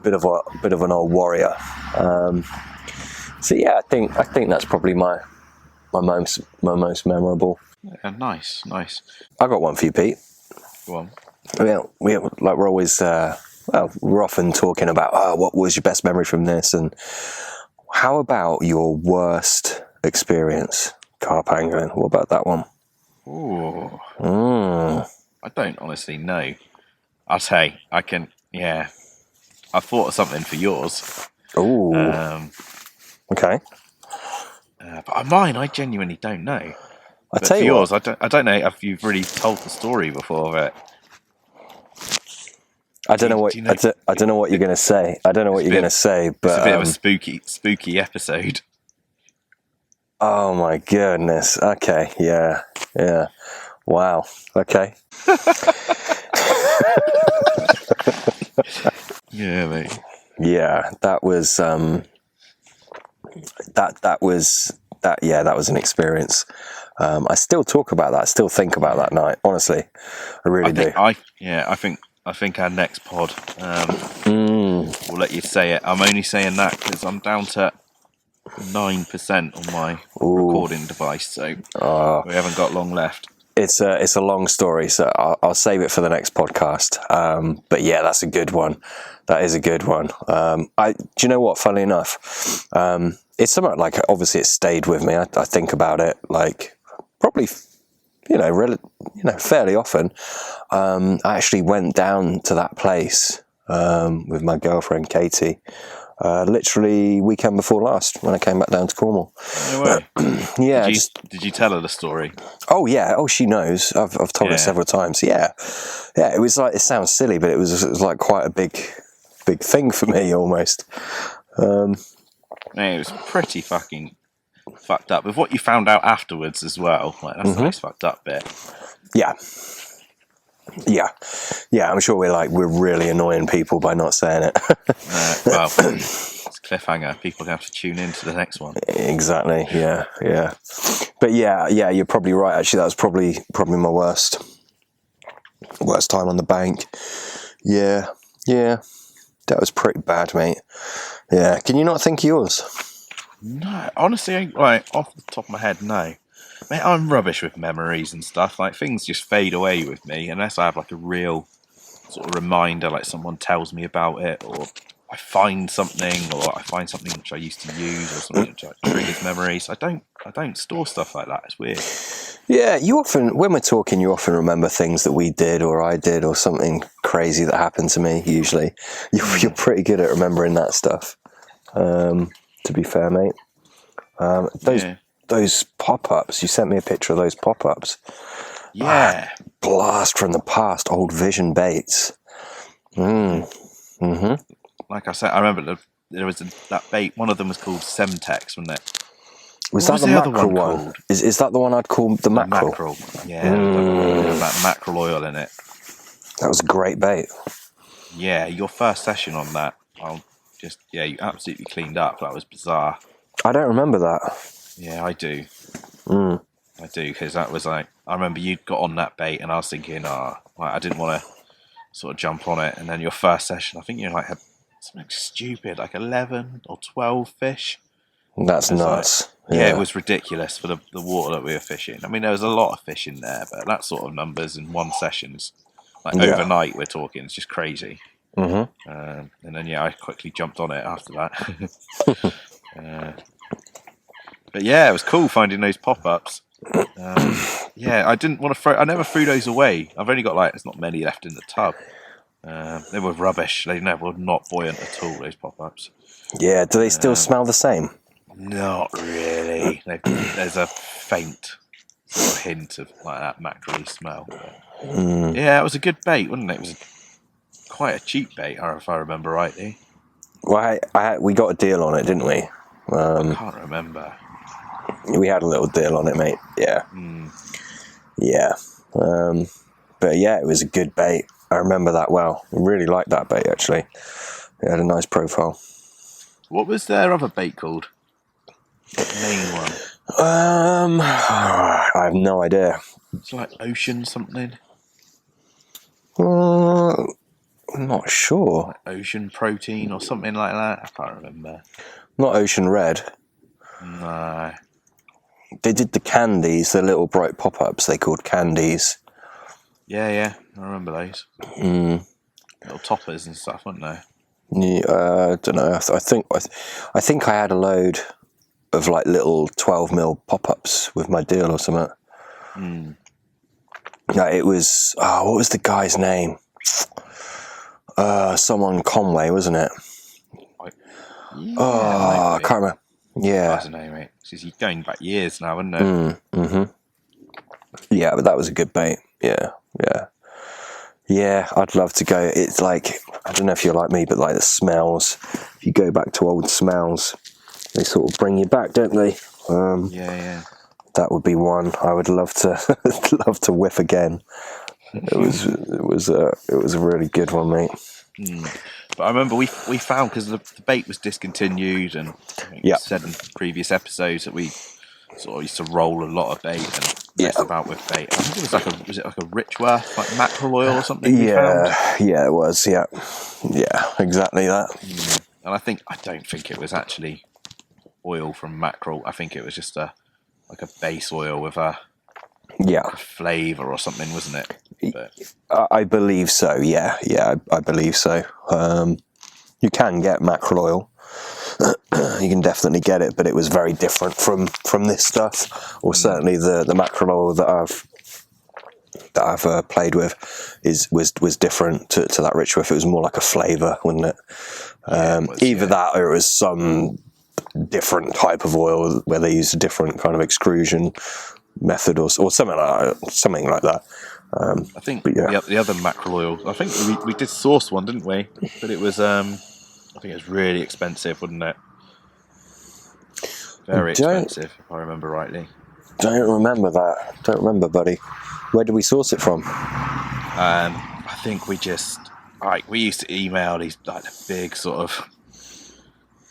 an old warrior. So yeah, I think that's probably my most memorable. Yeah, nice. I got one for you, Pete. Go on. We're always we're often talking about what was your best memory from this, and how about your worst experience carp angling? What about that one? Ooh. I don't honestly know. I'll say I can. Yeah, I thought of something for yours. Ooh. Okay. But mine, I genuinely don't know. I tell you yours, what, I don't know if you've really told the story before of it. I don't know what you're going to say. I don't know what you're going to say, but it's a bit of a spooky episode. Oh my goodness. Okay. Yeah. Wow. Okay. Yeah, mate. Yeah, that was that was an experience. I still talk about that. I still think about that night. Honestly, I really do. I think our next pod will let you say it. I'm only saying that because I'm down to 9% on my recording device, so we haven't got long left. It's a long story, so I'll save it for the next podcast. But yeah, that's a good one. That is a good one. Do you know what? Funnily enough, it's something like, obviously it stayed with me. I think about it like probably, fairly often. I actually went down to that place with my girlfriend Katie. Literally weekend before last when I came back down to Cornwall. No way. Yeah. Did you tell her the story? Oh yeah. Oh, she knows. I've told her several times. Yeah. Yeah. It was like, it sounds silly, but it was like quite a big thing for me almost. It was pretty fucking fucked up with what you found out afterwards as well. Like, that's the most fucked up bit. Yeah. I'm sure we're really annoying people by not saying it. Well, it's a cliffhanger. People have to tune in to the next one. Exactly. Yeah. But yeah, you're probably right. Actually, that was probably my worst time on the bank. Yeah, that was pretty bad, mate. Yeah. Can you not think of yours? No, honestly, like off the top of my head, no. Mate, I'm rubbish with memories and stuff. Like, things just fade away with me unless I have like a real sort of reminder, like someone tells me about it, or I find something which I used to use, or something which like, triggers memories. I don't store stuff like that. It's weird. Yeah, you often, when we're talking, you often remember things that we did or I did or something crazy that happened to me. Usually, you're pretty good at remembering that stuff. To be fair, mate. Those pop-ups, you sent me a picture of those pop-ups. Yeah. Blast from the past, old Vision baits. Mm-hmm. Like I said, I remember there was that bait. One of them was called Semtex, wasn't it? Was that the mackerel one? Is that the one I'd call the mackerel? Mackerel, yeah. That mackerel oil in it. That was a great bait. Yeah, your first session on that, you absolutely cleaned up. That was bizarre. I don't remember that. Yeah, I do. I do, because that was like, I remember you got on that bait and I was thinking, I didn't want to sort of jump on it. And then your first session, I think you like had something stupid, like 11 or 12 fish. That's nuts. Like, yeah, it was ridiculous for the water that we were fishing. I mean, there was a lot of fish in there, but that sort of numbers in one session is, like overnight we're talking, it's just crazy. Mm-hmm. And then, I quickly jumped on it after that. But yeah, it was cool finding those pop-ups. I didn't want to I never threw those away. I've only got there's not many left in the tub. They were rubbish. They were not buoyant at all, those pop-ups. Yeah, do they still smell the same? Not really. There's a faint sort of hint of like that mackerel smell. Yeah, it was a good bait, wasn't it? It was quite a cheap bait, if I remember rightly. Well, we got a deal on it, didn't we? I can't remember. We had a little deal on it, mate. Yeah. Yeah. But yeah, it was a good bait. I remember that well. I really liked that bait, actually. It had a nice profile. What was their other bait called? The main one. I have no idea. It's like Ocean something. I'm not sure. Like Ocean Protein or something like that. I can't remember. Not Ocean Red. No. They did the candies, the little bright pop-ups they called candies. Yeah, I remember those. Little toppers and stuff, weren't they? Yeah, I don't know. I think I had a load of like little 12mm pop-ups with my deal or something. No, it was what was the guy's name? Someone Conway, wasn't it? I can't remember. Yeah, that's the name, mate. He's going back years now, isn't it? Yeah, but that was a good bait. Yeah. I'd love to go. It's like, I don't know if you're like me, but like the smells. If you go back to old smells, they sort of bring you back, don't they? Yeah. That would be one I would love to whiff again. It was a really good one, mate. But I remember we found, because the bait was discontinued, and I think we said in previous episodes that we sort of used to roll a lot of bait and mess about with bait. I think it was like a Richworth, like mackerel oil or something. Yeah, it was. Yeah, exactly that. And I don't think it was actually oil from mackerel. I think it was just like a base oil with a flavour or something, wasn't it? But I believe so. Yeah, I believe so. You can get mackerel oil. You can definitely get it, but it was very different from this stuff, or certainly the mackerel oil that I've played with was different to that Richworth. It was more like a flavour, wasn't it? Either that or it was some different type of oil where they used a different kind of extrusion method or something like that. I think the other mackerel oil, I think we did source one, didn't we? But it was I think it was really expensive, wasn't it? Very expensive, if I remember rightly. Don't remember that. Don't remember, buddy. Where did we source it from? I think we used to email these like the big sort of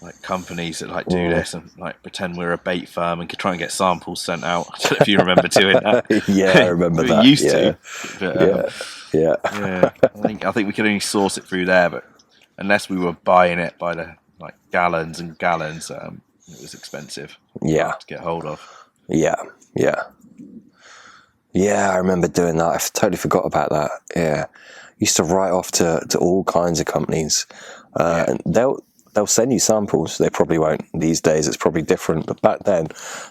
like companies that do this and pretend we're a bait firm and could try and get samples sent out. I don't know if you remember doing that. Yeah, I remember that. We used to. But, yeah. I think we could only source it through there, but unless we were buying it by the gallons and gallons, it was expensive. To get hold of. Yeah, I remember doing that. I totally forgot about that. Yeah, used to write off to all kinds of companies, and they'll send you samples. They probably won't these days. It's probably different. But back then,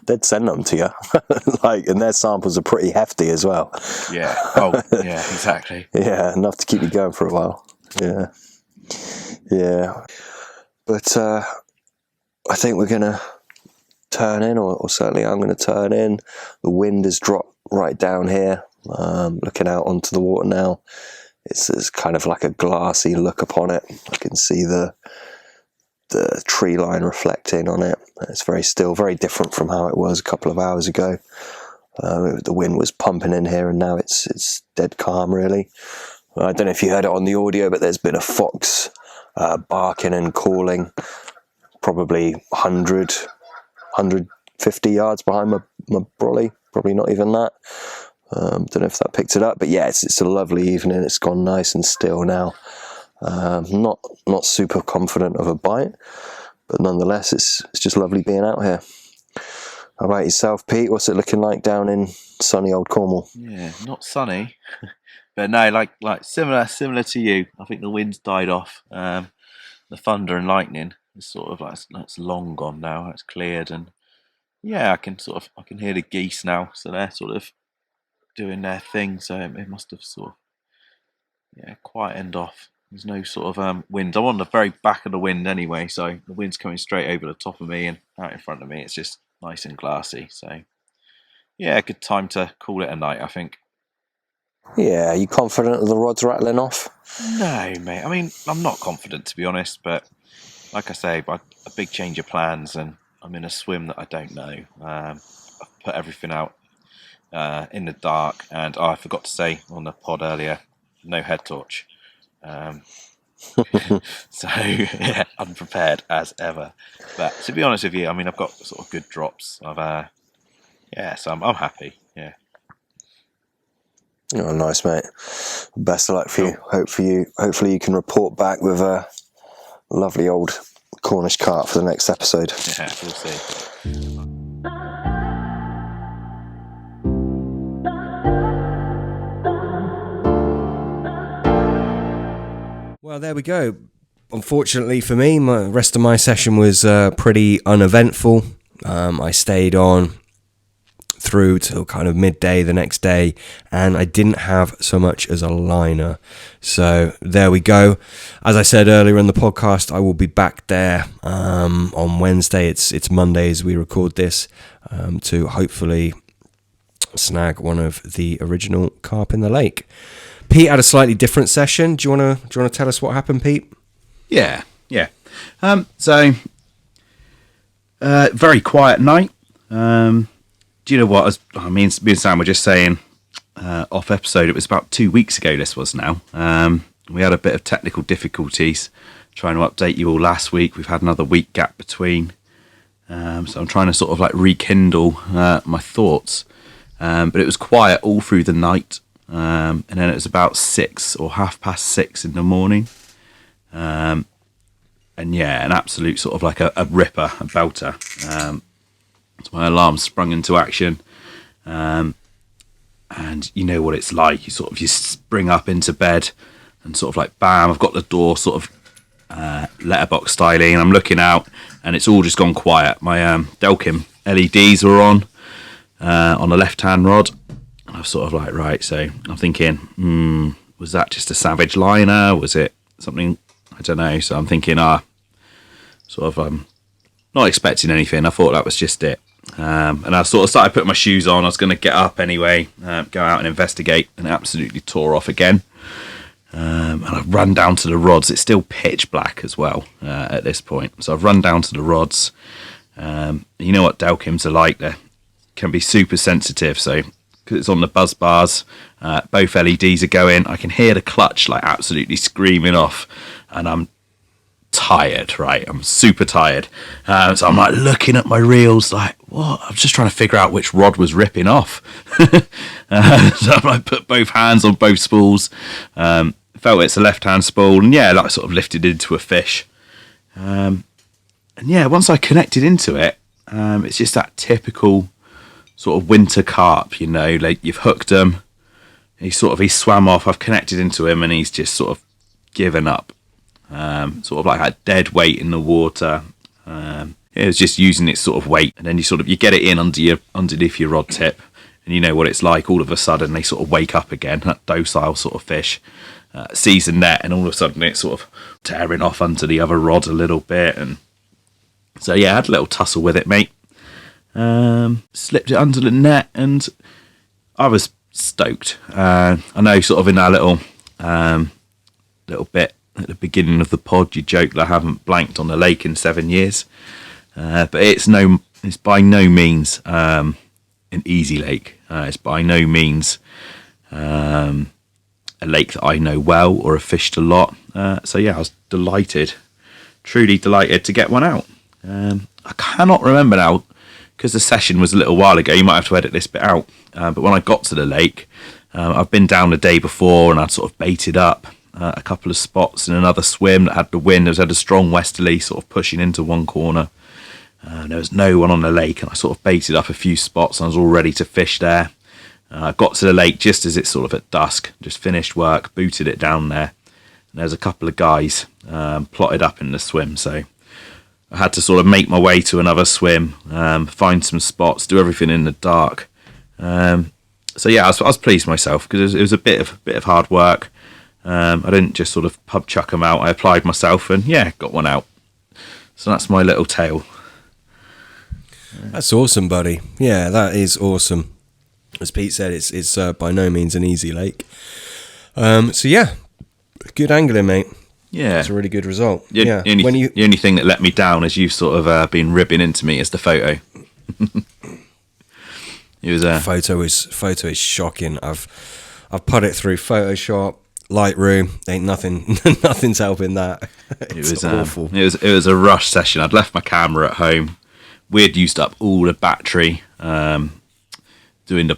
they'd send them to you, and their samples are pretty hefty as well. Yeah. Oh, yeah, exactly. Yeah, enough to keep you going for a while. Yeah. But I think we're gonna turn in, or certainly I'm going to turn in. The wind has dropped right down here. Looking out onto the water now, it's kind of like a glassy look upon it. I can see the tree line reflecting on it. It's very still, very different from how it was a couple of hours ago. The wind was pumping in here, and now it's dead calm, really. I don't know if you heard it on the audio, but there's been a fox barking and calling, probably 150 yards behind my brolly, probably not even that. Don't know if that picked it up, but yeah, it's a lovely evening. It's gone nice and still now. Not super confident of a bite, but nonetheless, it's just lovely being out here. How about yourself, Pete? What's it looking like down in sunny old Cornwall? Yeah, not sunny, but no, like similar to you. I think the wind's died off. The thunder and lightning is sort of it's long gone now. It's cleared, and yeah, I can hear the geese now. So they're sort of doing their thing. So it must have sort of quietened off. There's no sort of wind. I'm on the very back of the wind anyway, so the wind's coming straight over the top of me and out in front of me. It's just nice and glassy. So yeah, good time to call it a night, I think. Yeah, are you confident of the rods rattling off? No, mate. I mean, I'm not confident, to be honest, but like I say, a big change of plans, and I'm in a swim that I don't know. I've put everything out in the dark, and I forgot to say on the pod earlier, no head torch. So yeah, unprepared as ever. But to be honest with you, I mean, I've got sort of good drops. So I'm happy. Yeah. Oh, nice, mate. Best of luck for you. Hopefully you can report back with a lovely old Cornish carp for the next episode. Yeah, we'll see. Well, there we go. Unfortunately for me, the rest of my session was pretty uneventful. I stayed on through till kind of midday the next day, and I didn't have so much as a liner. So there we go. As I said earlier in the podcast, I will be back there on Wednesday. It's Monday as we record this, to hopefully snag one of the original carp in the lake. Pete had a slightly different session. Do you want to tell us what happened, Pete? Yeah. Very quiet night. Do you know what? Me and Sam were just saying off episode. It was about 2 weeks ago. This was now. We had a bit of technical difficulties trying to update you all last week. We've had another week gap between. So I'm trying to sort of like rekindle my thoughts. But it was quiet all through the night. And then it was about 6 or 6:30 in the morning. And yeah, an absolute sort of like a ripper, a belter. So my alarm sprung into action. And you know what it's like. You spring up into bed and sort of like, bam, I've got the door sort of letterbox styling, and I'm looking out and it's all just gone quiet. My Delkim LEDs were on the left-hand rod. And I was sort of like, right, so I'm thinking, was that just a Savage liner? Was it something? I don't know. So I'm thinking, sort of not expecting anything. I thought that was just it. And I sort of started putting my shoes on. I was going to get up anyway, go out and investigate, and it absolutely tore off again. And I've run down to the rods. It's still pitch black as well at this point. So I've run down to the rods. You know what Delkims are like. They can be super sensitive. So because it's on the buzz bars, both LEDs are going. I can hear the clutch like absolutely screaming off. And I'm tired, right? I'm super tired. So I'm like looking at my reels like, what? I'm just trying to figure out which rod was ripping off. So I like put both hands on both spools. Felt it's a left-hand spool, and yeah, like sort of lifted into a fish. And yeah, once I connected into it, it's just that typical sort of winter carp, you know, like you've hooked him, he swam off, I've connected into him, and he's just sort of given up. Sort of like a dead weight in the water. It was just using its sort of weight, and then you get it in underneath your rod tip, and you know what it's like. All of a sudden, they sort of wake up again. That docile sort of fish sees the net, and all of a sudden, it's sort of tearing off under the other rod a little bit. And so yeah, I had a little tussle with it, mate. Slipped it under the net, and I was stoked. I know, sort of in that little bit at the beginning of the pod, you joked that I haven't blanked on the lake in 7 years, but it's by no means an easy lake. It's by no means a lake that I know well or have fished a lot. So yeah, I was truly delighted to get one out. I cannot remember now, because the session was a little while ago. You might have to edit this bit out. But when I got to the lake, I've been down the day before, and I'd sort of baited up a couple of spots in another swim that had the wind. It had a strong westerly sort of pushing into one corner. There was no one on the lake, and I sort of baited up a few spots, and I was all ready to fish there. I got to the lake just as it's sort of at dusk, just finished work, booted it down there. And there's a couple of guys plotted up in the swim, so I had to sort of make my way to another swim, find some spots, do everything in the dark. So yeah, I was pleased with myself, because it was a bit of hard work. I didn't just sort of pub chuck them out. I applied myself, and yeah, got one out. So that's my little tale. That's awesome, buddy. Yeah, that is awesome. As Pete said, it's by no means an easy lake. So yeah, good angling, mate. Yeah, it's a really good result. The only thing that let me down is you've sort of been ribbing into me is the photo. It was photo is shocking. I've put it through Photoshop, Lightroom. Ain't nothing's helping that. It was awful. It was a rush session. I'd left my camera at home. We had used up all the battery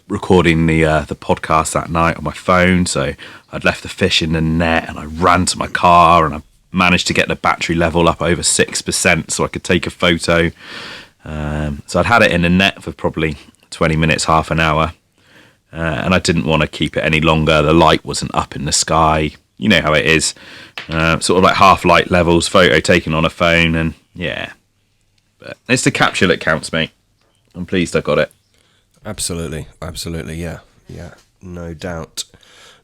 recording the podcast that night on my phone. So I'd left the fish in the net, and I ran to my car, and I managed to get the battery level up over 6% so I could take a photo. So I'd had it in the net for probably 20 minutes, half an hour. And I didn't want to keep it any longer. The light wasn't up in the sky. You know how it is. Sort of like half light levels, photo taken on a phone, and yeah. But it's the capture that counts, mate. I'm pleased I got it. Absolutely, yeah. No doubt.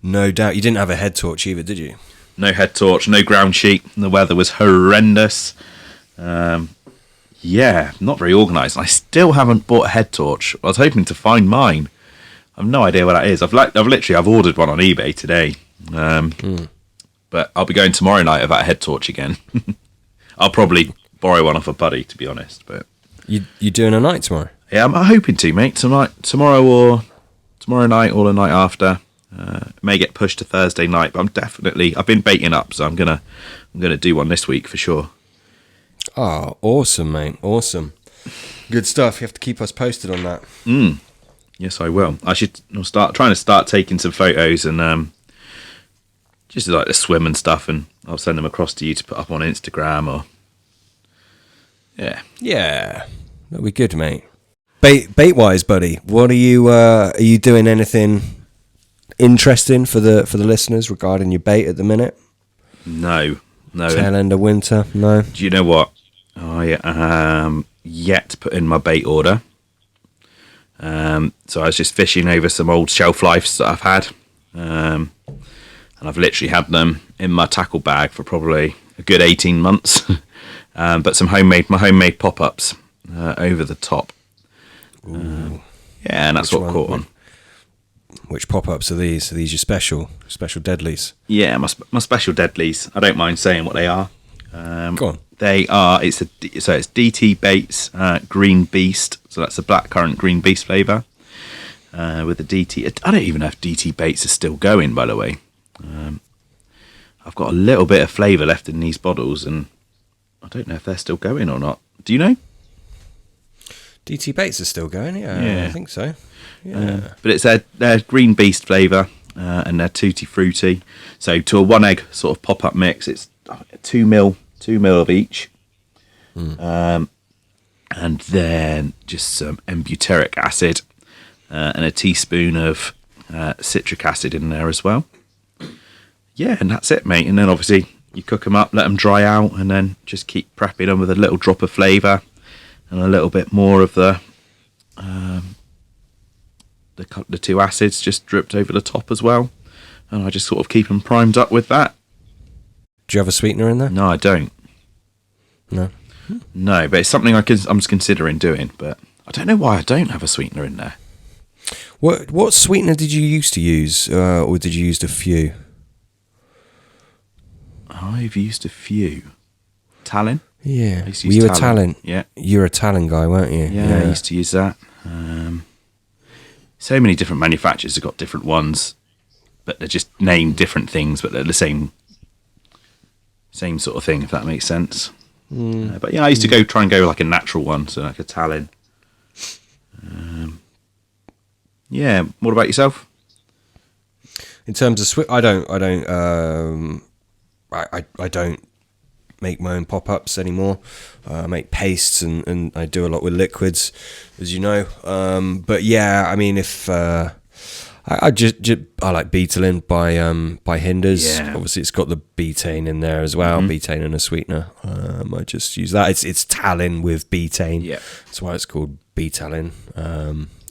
You didn't have a head torch either, did you? No head torch, no ground sheet. The weather was horrendous. Yeah, not very organised. I still haven't bought a head torch. I was hoping to find mine. I've no idea what that is. I've ordered one on eBay today. But I'll be going tomorrow night without a head torch again. I'll probably borrow one off a buddy, to be honest. But you doing a night tomorrow? Yeah, I'm hoping to, mate. Tomorrow night or the night after. May get pushed to Thursday night, but I've been baiting up, so I'm gonna do one this week for sure. Oh, awesome, mate! Awesome. Good stuff. You have to keep us posted on that. Yes, I will. I'll start taking some photos and just like the swim and stuff, and I'll send them across to you to put up on Instagram or. Yeah, that'll be good, mate. Bait wise, buddy, what are you doing? Anything interesting for the listeners regarding your bait at the minute? No. Tail end of winter, no. Do you know what? I am yet to put in my bait order. So I was just fishing over some old shelf lives that I've had, and I've literally had them in my tackle bag for probably a good 18 months. But my homemade pop-ups over the top. Yeah, and that's what caught on. Which pop-ups are these? Are these your special deadlies? Yeah, my special deadlies. I don't mind saying what they are. Go on. They are. It's DT Baits Green Beast. So that's a blackcurrant green beast flavour with the DT. I don't even know if DT Baits are still going, by the way. I've got a little bit of flavour left in these bottles, and I don't know if they're still going or not. Do you know? DT Baits are still going, yeah. I think so. Yeah. But it's their green beast flavour and they're tutti fruity. So to a 1 egg sort of pop-up mix, it's 2 mil of each. And then just some embutyric acid and a teaspoon of citric acid in there as well. Yeah, and that's it, mate. And then obviously you cook them up, let them dry out, and then just keep prepping them with a little drop of flavour and a little bit more of the 2 acids just dripped over the top as well. And I just sort of keep them primed up with that. Do you have a sweetener in there? No, I don't. No? No, but it's something I'm just considering doing, but I don't know why I don't have a sweetener in there. What sweetener did you used to use, or did you use a few? I've used a few. Talent? Yeah. Were you a Talent? Yeah. You're a Talent guy, weren't you? Yeah, I used to use that. So many different manufacturers have got different ones, but they're just named different things, but they're the same sort of thing, if that makes sense. But yeah, I used to try and go like a natural one, so like a Talent. Yeah. What about yourself? In terms of I don't make my own pop-ups anymore. I make pastes and I do a lot with liquids, as you know. But yeah, I mean, if I like Betadine by Hinders. Yeah. Obviously, it's got the betaine in there as well. Betaine and a sweetener. I just use that. It's Talin with betaine. Yeah, that's why it's called Betalin.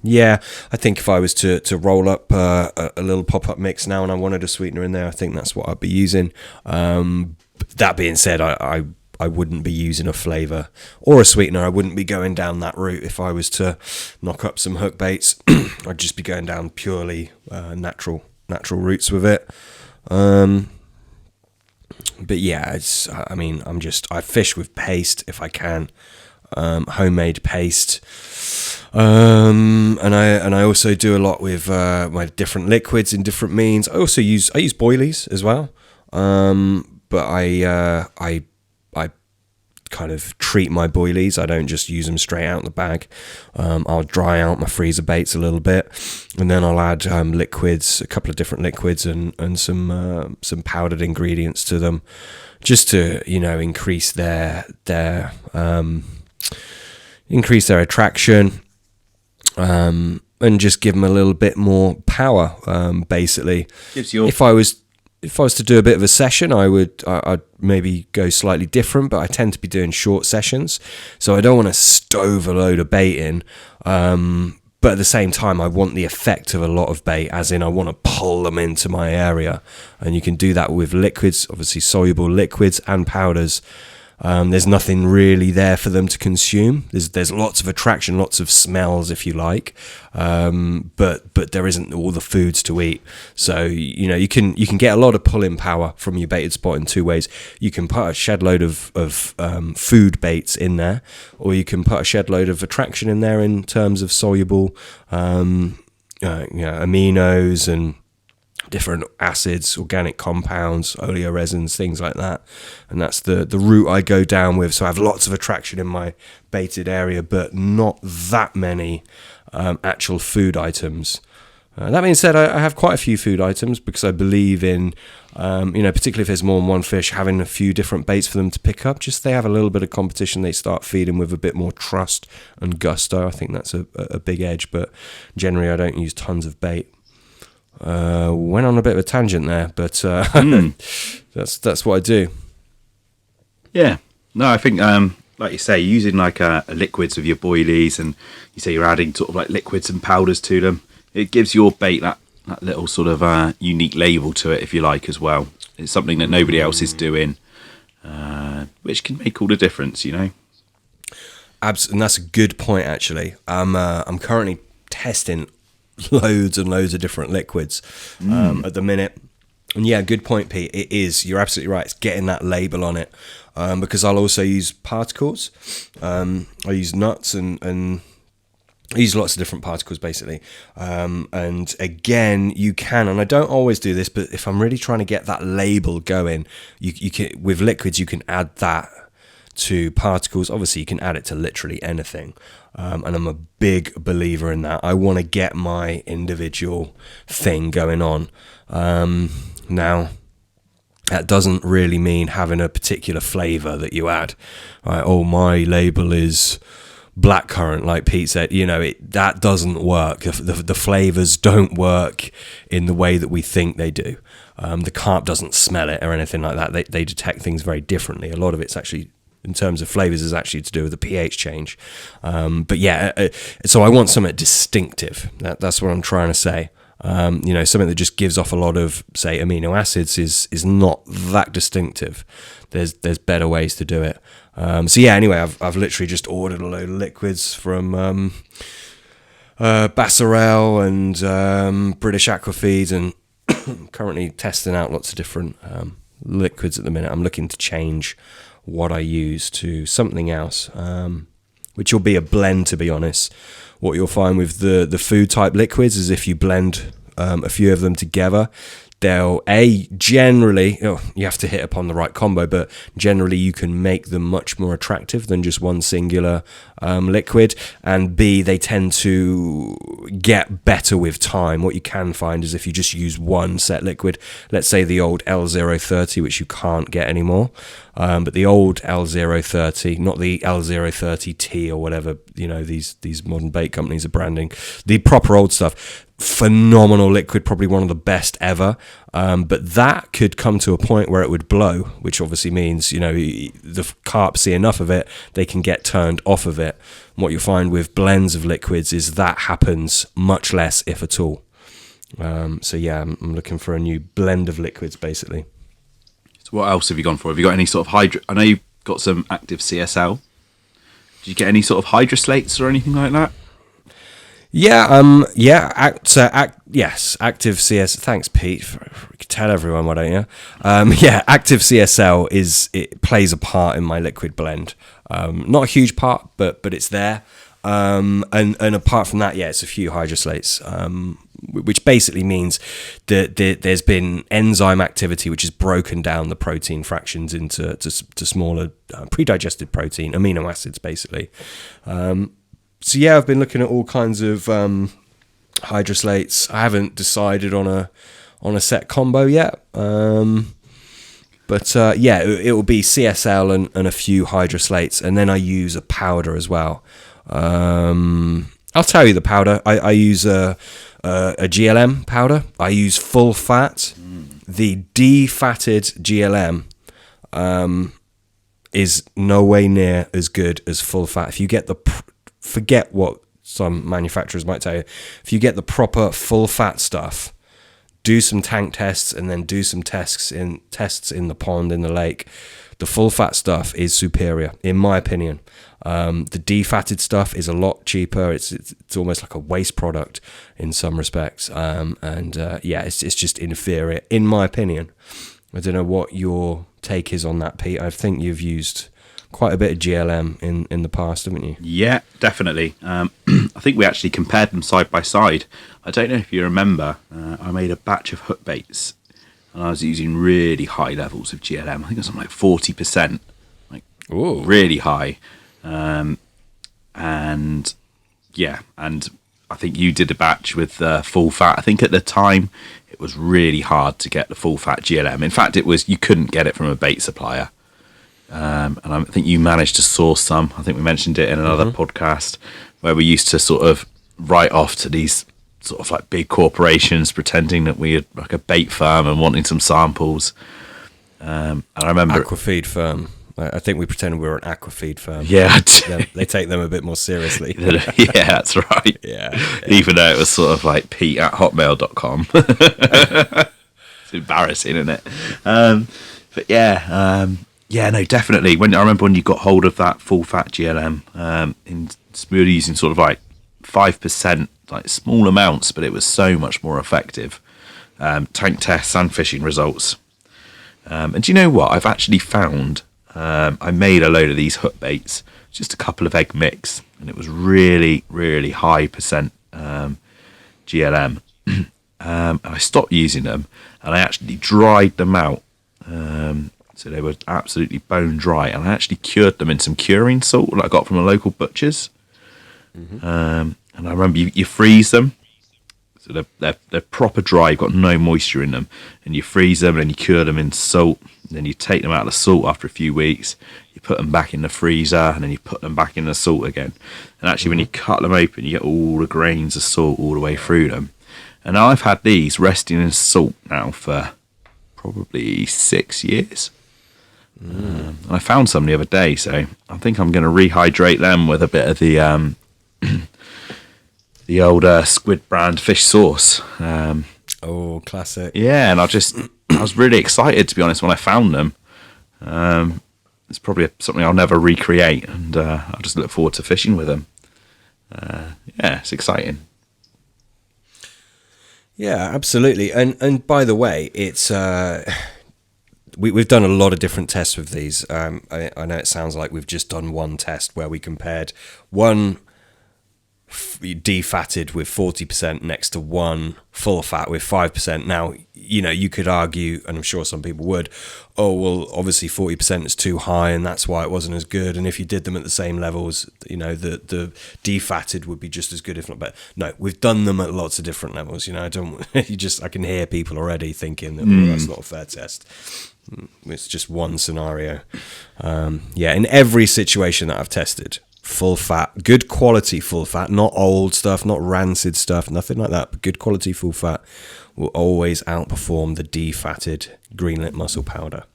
Yeah, I think if I was to roll up a little pop-up mix now and I wanted a sweetener in there, I think that's what I'd be using. That being said, I wouldn't be using a flavour or a sweetener. I wouldn't be going down that route if I was to knock up some hook baits. I'd just be going down purely natural routes with it. But yeah, I fish with paste if I can, homemade paste. And I also do a lot with my different liquids in different means. I use boilies as well. But I kind of treat my boilies. I don't just use them straight out in the bag. I'll dry out my freezer baits a little bit, and then I'll add liquids, a couple of different liquids, and some powdered ingredients to them, just to increase their attraction, and just give them a little bit more power. Basically, If I was to do a bit of a session, I'd maybe go slightly different, but I tend to be doing short sessions, so I don't want to stove a load of bait in, but at the same time I want the effect of a lot of bait, as in I want to pull them into my area, and you can do that with liquids, obviously soluble liquids and powders. There's nothing really there for them to consume. There's lots of attraction, lots of smells, if you like, but there isn't all the foods to eat. So you can get a lot of pull-in power from your baited spot in two ways. You can put a shed load of food baits in there, or you can put a shed load of attraction in there in terms of soluble aminos and different acids, organic compounds, oleoresins, things like that. And that's the route I go down with. So I have lots of attraction in my baited area, but not that many actual food items. That being said, I have quite a few food items because I believe in, particularly if there's more than one fish, having a few different baits for them to pick up. Just they have a little bit of competition. They start feeding with a bit more trust and gusto. I think that's a big edge, but generally I don't use tons of bait. Went on a bit of a tangent there, but that's what I do. Yeah. No, I think, like you say, using like liquids with your boilies, and you say you're adding sort of like liquids and powders to them. It gives your bait that little sort of unique label to it, if you like, as well. It's something that nobody else is doing, which can make all the difference, you know. And that's a good point, actually. I'm currently testing loads and loads of different liquids at the minute. And yeah, good point, Pete. It is. You're absolutely right. It's getting that label on it, because I'll also use particles. I use nuts and I use lots of different particles, basically. And again, you can, and I don't always do this, but if I'm really trying to get that label going, you can, with liquids, you can add that to particles. Obviously, you can add it to literally anything. And I'm a big believer in that. I want to get my individual thing going on. Now, that doesn't really mean having a particular flavor that you add. Right? Oh, my label is blackcurrant, like Pete said. That doesn't work. The flavors don't work in the way that we think they do. The carp doesn't smell it or anything like that. They detect things very differently. A lot of it's actually, in terms of flavors, is actually to do with the pH change. But yeah, so I want something distinctive. That's what I'm trying to say. Something that just gives off a lot of, say, amino acids is not that distinctive. There's better ways to do it. So yeah, anyway, I've literally just ordered a load of liquids from Bassorel and British Aquafeed, and currently testing out lots of different liquids at the minute. I'm looking to change what I use to something else, which will be a blend, to be honest. What you'll find with the food type liquids is if you blend a few of them together, they'll generally, you have to hit upon the right combo, but generally you can make them much more attractive than just one singular liquid. And B, they tend to get better with time. What you can find is if you just use one set liquid, let's say the old L030, which you can't get anymore, but the old L030, not the L030T or whatever, these modern bait companies are branding, the proper old stuff. Phenomenal liquid, probably one of the best ever, but that could come to a point where it would blow, which obviously means the carp see enough of it, they can get turned off of it. And what you find with blends of liquids is that happens much less, if at all. So yeah, I'm looking for a new blend of liquids, basically. So what else have you gone for? Have you got any sort of I know you've got some active CSL. Did you get any sort of hydroslates or anything like that? Yeah, yes, active CS. Thanks, Pete. Tell everyone, why don't you? Active CSL it plays a part in my liquid blend. Not a huge part, but it's there. And apart from that, it's a few hydroslates, which basically means that there's been enzyme activity which has broken down the protein fractions into smaller pre-digested protein amino acids, basically. So yeah, I've been looking at all kinds of hydroslates. I haven't decided on a set combo yet, but it will be CSL and a few hydroslates, and then I use a powder as well. I'll tell you the powder. I use a GLM powder. I use full fat. The defatted GLM is no way near as good as full fat. If you get forget what some manufacturers might tell you. If you get the proper full fat stuff, do some tank tests and then do some tests in the pond, in the lake, the full fat stuff is superior, in my opinion. The defatted stuff is a lot cheaper. It's almost like a waste product in some respects. It's just inferior, in my opinion. I don't know what your take is on that, Pete. I think you've used quite a bit of GLM in the past, haven't you? Yeah, definitely. I think we actually compared them side by side. I don't know if you remember, I made a batch of hook baits and I was using really high levels of GLM. I think it was something like 40%, like Ooh. really high. And I think you did a batch with full fat. I think at the time it was really hard to get the full fat GLM. In fact, you couldn't get it from a bait supplier. And I think you managed to source some. I think we mentioned it in another podcast where we used to sort of write off to these sort of like big corporations pretending that we had like a bait firm and wanting some samples. And I remember Aquafeed firm. I think we pretended we were an aquafeed firm. Yeah, They take them a bit more seriously. yeah, that's right. Yeah. Even though it was sort of like pete@hotmail.com. It's embarrassing, isn't it? But yeah, no, definitely. I remember when you got hold of that full fat GLM, we were using sort of like 5%, like small amounts, but it was so much more effective. Tank tests and fishing results. And do you know what? I've actually found, I made a load of these hook baits, just a couple of egg mix, and it was really, really high percent GLM. And I stopped using them, and I actually dried them out. So they were absolutely bone dry, and I actually cured them in some curing salt that I got from a local butcher's. And I remember you freeze them, so they're proper dry. You've got no moisture in them, and you freeze them, and then you cure them in salt. And then you take them out of the salt after a few weeks. You put them back in the freezer, and then you put them back in the salt again. And actually, when you cut them open, you get all the grains of salt all the way through them. And I've had these resting in salt now for probably 6 years. And I found some the other day, so I think I'm going to rehydrate them with a bit of the old Squid brand fish sauce. Oh, classic. Yeah, and I was really excited, to be honest, when I found them. It's probably something I'll never recreate, and I'll just look forward to fishing with them. Yeah, it's exciting. Yeah, absolutely. And by the way, it's we've done a lot of different tests with these. I know it sounds like we've just done one test where we compared one defatted with 40% next to one full fat with 5%. Now, you could argue, and I'm sure some people would, oh, well, obviously 40% is too high and that's why it wasn't as good. And if you did them at the same levels, the defatted would be just as good, if not better. No, we've done them at lots of different levels. I can hear people already thinking that that's not a fair test. It's just one scenario. In every situation that I've tested, full fat, good quality full fat, not old stuff, not rancid stuff, nothing like that, but good quality full fat will always outperform the defatted Greenlit mussel powder.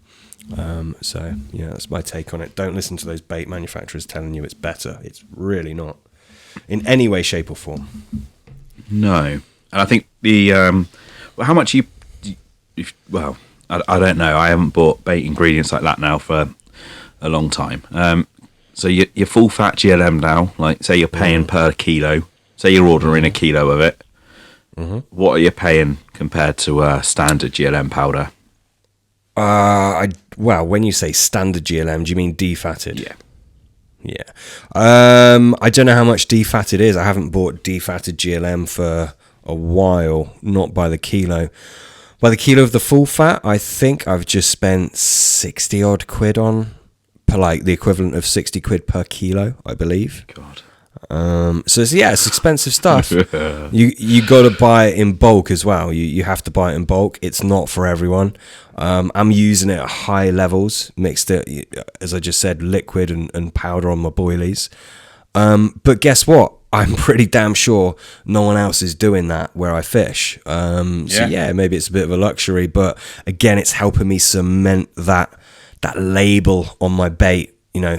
That's my take on it. Don't listen to those bait manufacturers telling you it's better. It's really not in any way, shape or form. No. And I think how much I don't know. I haven't bought bait ingredients like that now for a long time. So your full fat GLM now, like say you're paying per kilo, say you're ordering a kilo of it, what are you paying compared to standard GLM powder? When you say standard GLM, do you mean defatted? Yeah. I don't know how much defatted is. I haven't bought defatted GLM for a while, not by the kilo. By the kilo of the full fat, I think I've just spent 60 odd quid on, like the equivalent of 60 quid per kilo, I believe. God. It's expensive stuff. You got to buy it in bulk as well. You have to buy it in bulk. It's not for everyone. I'm using it at high levels, mixed it, as I just said, liquid and powder on my boilies. But guess what? I'm pretty damn sure no one else is doing that where I fish. Maybe it's a bit of a luxury, but again, it's helping me cement that label on my bait.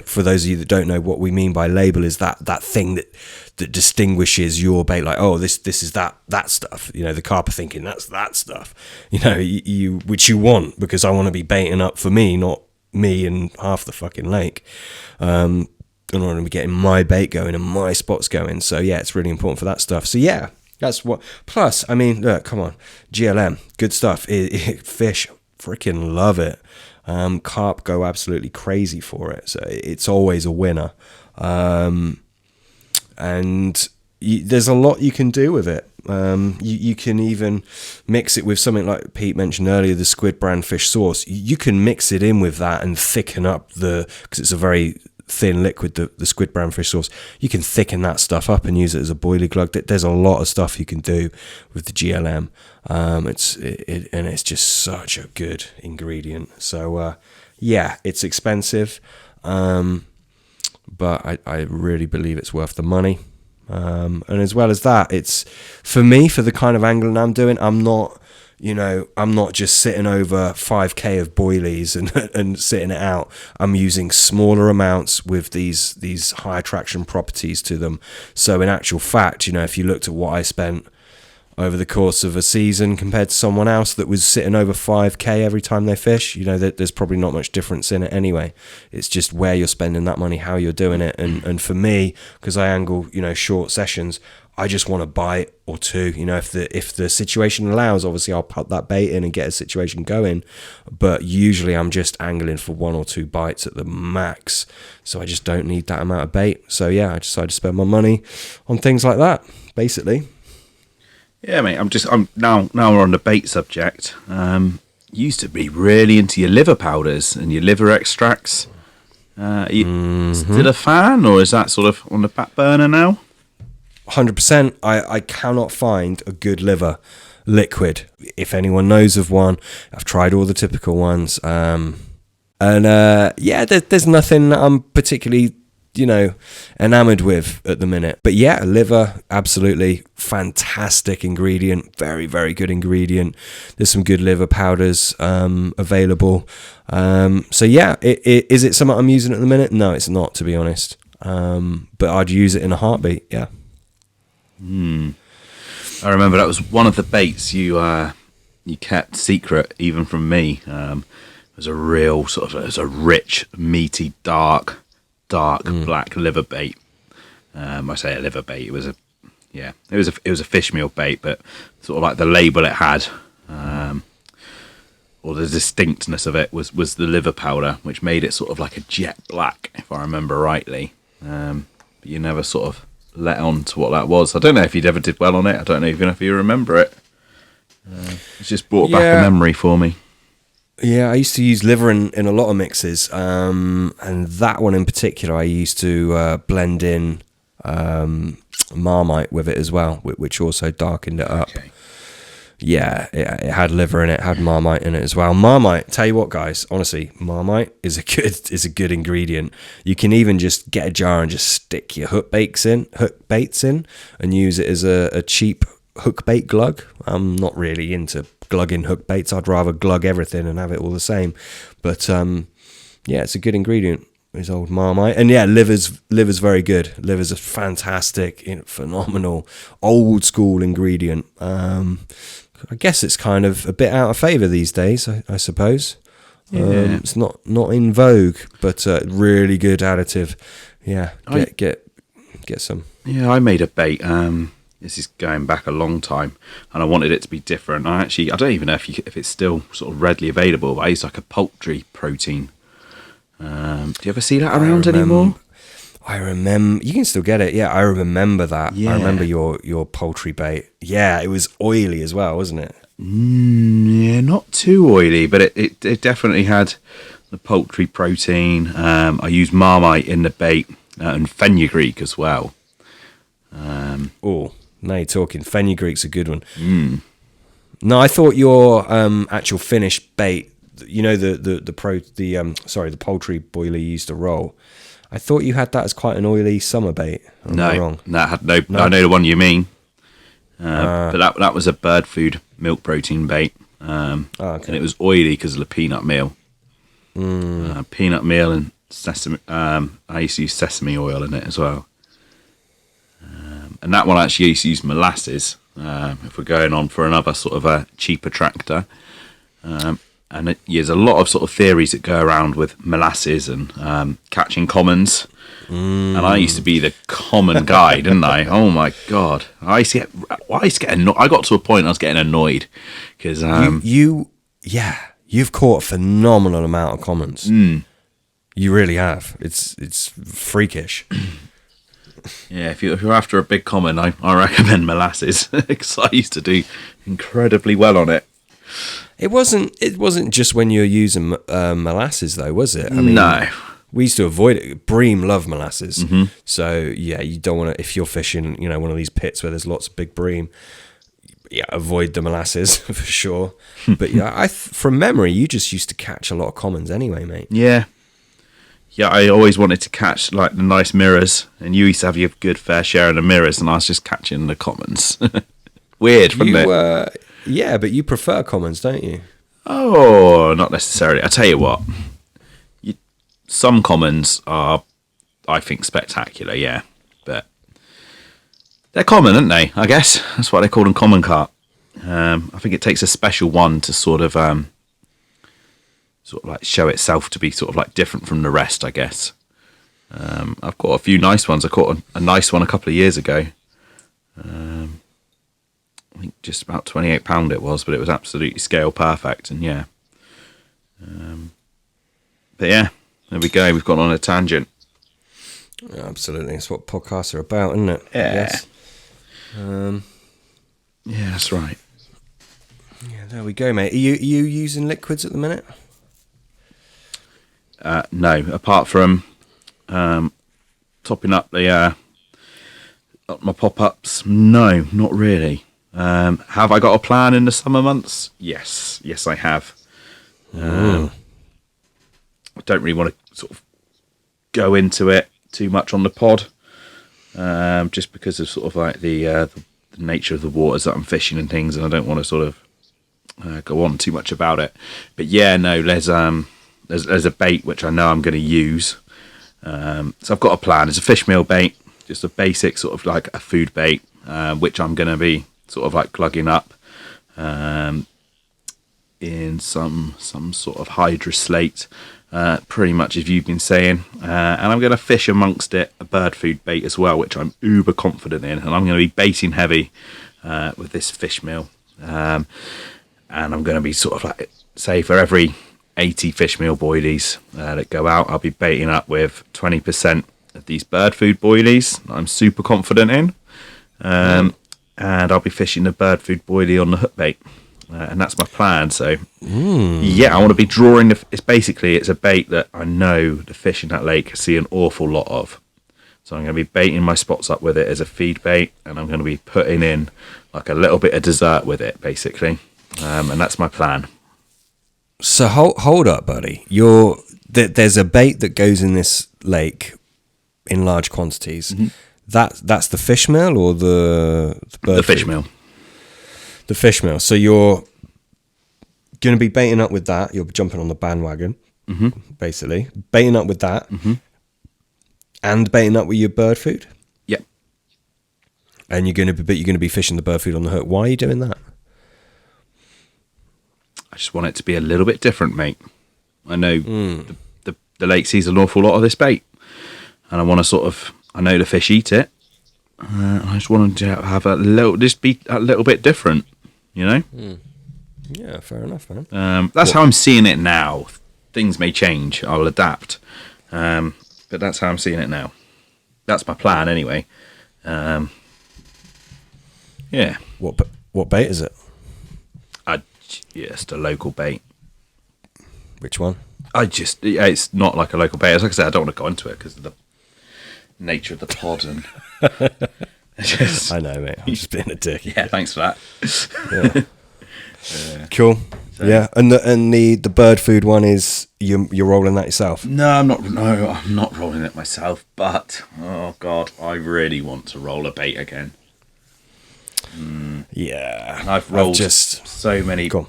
For those of you that don't know, what we mean by label is that thing that distinguishes your bait. Like, oh, this is that stuff. The carp are thinking that's that stuff. You which you want, because I want to be baiting up for me, not me and half the fucking lake. And I want to be getting my bait going and my spots going. So yeah, it's really important for that stuff. So yeah, that's what. Plus, I mean, look, come on, GLM, good stuff. Fish freaking love it. Carp go absolutely crazy for it, so it's always a winner. And there's a lot you can do with it. You can even mix it with something like Pete mentioned earlier, the squid bran fish sauce. You can mix it in with that and thicken up because it's a very thin liquid, the squid bran fish sauce. You can thicken that stuff up and use it as a boilie glug. There's a lot of stuff you can do with the GLM. And it's just such a good ingredient. So yeah, it's expensive, but I really believe it's worth the money. And as well as that, it's for me, for the kind of angling I'm doing, I'm not just sitting over 5k of boilies and sitting it out. I'm using smaller amounts with these high attraction properties to them. So in actual fact, if you looked at what I spent over the course of a season compared to someone else that was sitting over 5k every time they fish, there's probably not much difference in it anyway. It's just where you're spending that money, how you're doing it. And for me, because I angle, short sessions, I just want a bite or two. If the situation allows, obviously I'll put that bait in and get a situation going. But usually I'm just angling for 1 or 2 bites at the max. So I just don't need that amount of bait. So yeah, I decided to spend my money on things like that, basically. Yeah, mate. I'm now we're on the bait subject. Used to be really into your liver powders and your liver extracts. Are you still a fan, or is that sort of on the back burner now? 100%. I cannot find a good liver liquid. If anyone knows of one, I've tried all the typical ones. There's nothing I'm particularly enamored with at the minute. But yeah, liver, absolutely fantastic ingredient, very, very good ingredient. There's some good liver powders available. So yeah, is it something I'm using at the minute? No, it's not, to be honest. But I'd use it in a heartbeat. Yeah. I remember that was one of the baits you kept secret even from me. It was a real it was a rich, meaty, dark black liver bait. I say a liver bait. It was a fish meal bait, but sort of like the label it had, or the distinctness of it was the liver powder, which made it sort of like a jet black, if I remember rightly. But you never sort of let on to what that was. I don't know if you'd ever did well on it. I don't know even if you remember it. It's just brought back a memory for me. Yeah, I used to use liver in a lot of mixes, and that one in particular, I used to blend in Marmite with it as well, which also darkened it up. Okay. Yeah, it had liver in it, had Marmite in it as well. Marmite, tell you what, guys, honestly, Marmite is a good ingredient. You can even just get a jar and just stick your hook baits in, and use it as a cheap hook bait glug. I'm not really into glugging hook baits. I'd rather glug everything and have it all the same. But yeah, it's a good ingredient, is old Marmite. And yeah, liver's very good. Liver's a fantastic, phenomenal, old school ingredient. I guess it's kind of a bit out of favour these days, I suppose. Yeah. It's not in vogue, but really good additive. Yeah, get some. Yeah, I made a bait. This is going back a long time, and I wanted it to be different. I don't even know if it's still sort of readily available, but I used like a poultry protein. Do you ever see that around anymore? I remember. You can still get it. Yeah, I remember that. Yeah. I remember your poultry bait. Yeah, it was oily as well, wasn't it? Yeah, not too oily, but it definitely had the poultry protein. I used Marmite in the bait and fenugreek as well. Now you're talking. Fenugreek's a good one. No, I thought your actual finished bait, the poultry boiler you used to roll, I thought you had that as quite an oily summer bait. Am I wrong? That had no. I know the one you mean. But that was a bird food milk protein bait, and it was oily because of the peanut meal. Peanut meal and sesame. I used to use sesame oil in it as well. And that one actually used to use molasses, if we're going on for another sort of a cheaper tractor. And there's a lot of sort of theories that go around with molasses and catching commons. And I used to be the common guy, didn't I? Oh my God. I used to get annoyed. I got to a point I was getting annoyed because you've caught a phenomenal amount of commons. You really have. It's freakish. Yeah, if you're after a big common, I recommend molasses because I used to do incredibly well on it. It wasn't just when you were using molasses though, was it? I mean, No. we used to avoid it. Bream love molasses, so yeah, you don't want to if you're fishing, one of these pits where there's lots of big bream. Yeah, avoid the molasses for sure. But yeah, from memory, you just used to catch a lot of commons anyway, mate. Yeah. Yeah, I always wanted to catch like the nice mirrors, and you used to have your good fair share of the mirrors, and I was just catching the commons. Weird, wasn't it? Yeah, but you prefer commons, don't you? Oh, not necessarily. I tell you what, some commons are, I think, spectacular. Yeah, but they're common, aren't they? I guess that's why they call them common carp. I think it takes a special one to sort of like show itself to be sort of like different from the rest, I guess. I've got a few nice ones. I caught a nice one a couple of years ago. I think just about £28 it was, but it was absolutely scale perfect. And yeah, but yeah, there we go. We've gone on a tangent. Absolutely, it's what podcasts are about, isn't it? Yeah. Yeah, Yeah, that's right. Yeah, there we go, mate. Are you using liquids at the minute? No, apart from topping up the my pop-ups. No, not really. Have I got a plan in the summer months? Yes, I have. I don't really want to sort of go into it too much on the pod, just because of sort of like the nature of the waters that I'm fishing and things, and I don't want to sort of go on too much about it. But yeah, no, there's a bait which I know I'm going to use. So I've got a plan. It's a fish meal bait, just a basic sort of like a food bait, which I'm going to be sort of like plugging up in some sort of hydroslate, pretty much as you've been saying, and I'm going to fish amongst it a bird food bait as well, which I'm uber confident in, and I'm going to be baiting heavy with this fish meal, and I'm going to be sort of like, say, for every 80 fish meal boilies that go out, I'll be baiting up with 20% of these bird food boilies that I'm super confident in, and I'll be fishing the bird food boilie on the hook bait, and that's my plan. So yeah, I want to be drawing it's a bait that I know the fish in that lake see an awful lot of, so I'm going to be baiting my spots up with it as a feed bait, and I'm going to be putting in like a little bit of dessert with it basically, and that's my plan. So hold up, buddy. There's a bait that goes in this lake in large quantities. That's the fish meal or the bird fish food? meal. The fish meal. So you're going to be baiting up with that. You're jumping on the bandwagon, basically. Baiting up with that, and baiting up with your bird food. Yep. And you're going to be fishing the bird food on the hook. Why are you doing that? I just want it to be a little bit different, mate. I know the lake sees an awful lot of this bait, and I want to sort of. I know the fish eat it. I just wanted to have just be a little bit different, you know. Yeah, fair enough, man. That's how I'm seeing it now. Things may change. I'll adapt, but that's how I'm seeing it now. That's my plan, anyway. Yeah. What bait is it? Just a local bait. Which one? It's not like a local bait. Like I said, I don't want to go into it because of the nature of the pod and. I know, mate. I'm just being a dick. Yeah, thanks for that. Cool. So, yeah, and the bird food one is you're rolling that yourself. No, I'm not. No, I'm not rolling it myself. But oh god, I really want to roll a bait again. Yeah, I've rolled so many. Cool.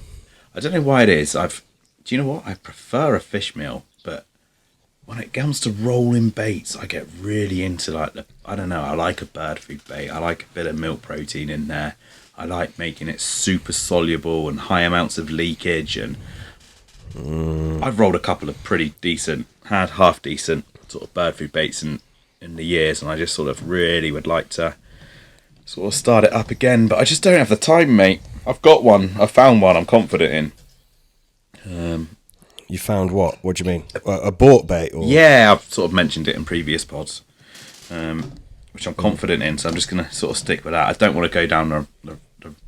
I don't know why it is. Do you know what? I prefer a fish meal, but when it comes to rolling baits, I get really into I don't know. I like a bird food bait. I like a bit of milk protein in there. I like making it super soluble and high amounts of leakage. And I've rolled a couple of pretty decent, half decent sort of bird food baits in the years, and I just sort of really would like to sort of start it up again, but I just don't have the time, mate. I've got one. I found one I'm confident in. You found what? What do you mean? A bought bait? Or? Yeah, I've sort of mentioned it in previous pods. Which which I'm confident in. So I'm just going to sort of stick with that. I don't want to go down the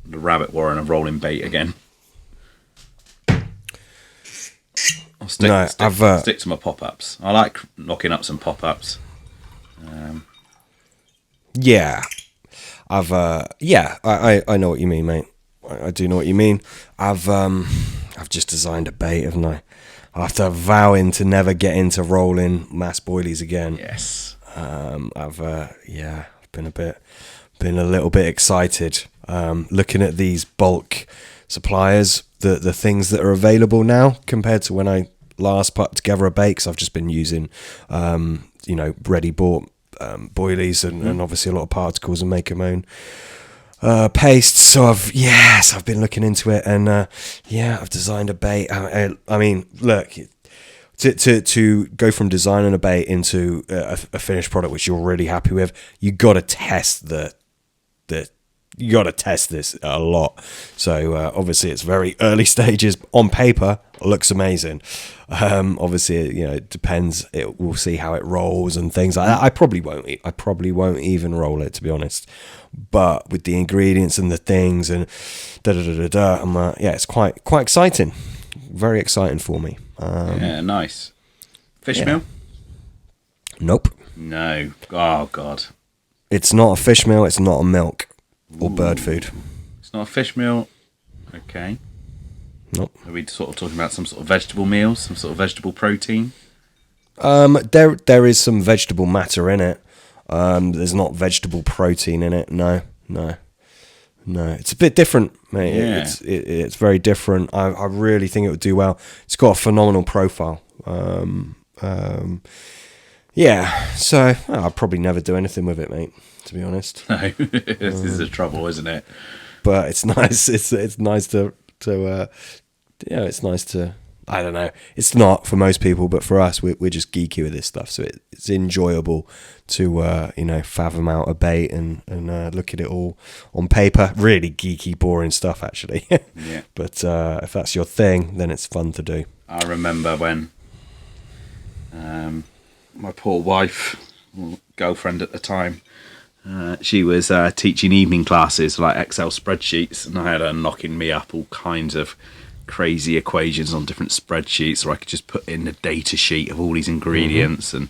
rabbit warren of rolling bait again. I'll stick to my pop-ups. I like knocking up some pop-ups. Yeah, I know what you mean, mate. I do know what you mean. I've just designed a bait, haven't I? After vowing to never get into rolling mass boilies again. Yes. I've been a little bit excited looking at these bulk suppliers, the things that are available now compared to when I last put together a bait, 'cause I've just been using ready bought boilies and obviously a lot of particles and make my own paste. So I've been looking into it, and I've designed a bait. I mean, look, to go from designing a bait into a finished product which you're really happy with, you got to test you got to test this a lot. So obviously it's very early stages. On paper, it looks amazing. Obviously, it depends. We'll see how it rolls and things like that. I probably won't even roll it, to be honest. But with the ingredients and the things and it's quite exciting. Very exciting for me. Nice. Fish meal? Nope. No. Oh God. It's not a fish meal. It's not a milk or bird food. It's not a fish meal. Okay. Nope. Are we sort of talking about some sort of vegetable meals, some sort of vegetable protein? There is some vegetable matter in it. There's not vegetable protein in it. No. It's a bit different, mate. Yeah. It's very different. I really think it would do well. It's got a phenomenal profile. So I'll probably never do anything with it, mate, to be honest. No, this is the trouble, isn't it? But it's nice. It's nice to it's nice to. I don't know. It's not for most people, but for us, we're just geeky with this stuff. So it's enjoyable to fathom out a bait and look at it all on paper. Really geeky, boring stuff, actually. Yeah. But if that's your thing, then it's fun to do. I remember when my poor wife, or girlfriend at the time, she was teaching evening classes like Excel spreadsheets, and I had her knocking me up all kinds of crazy equations on different spreadsheets, or I could just put in the data sheet of all these ingredients and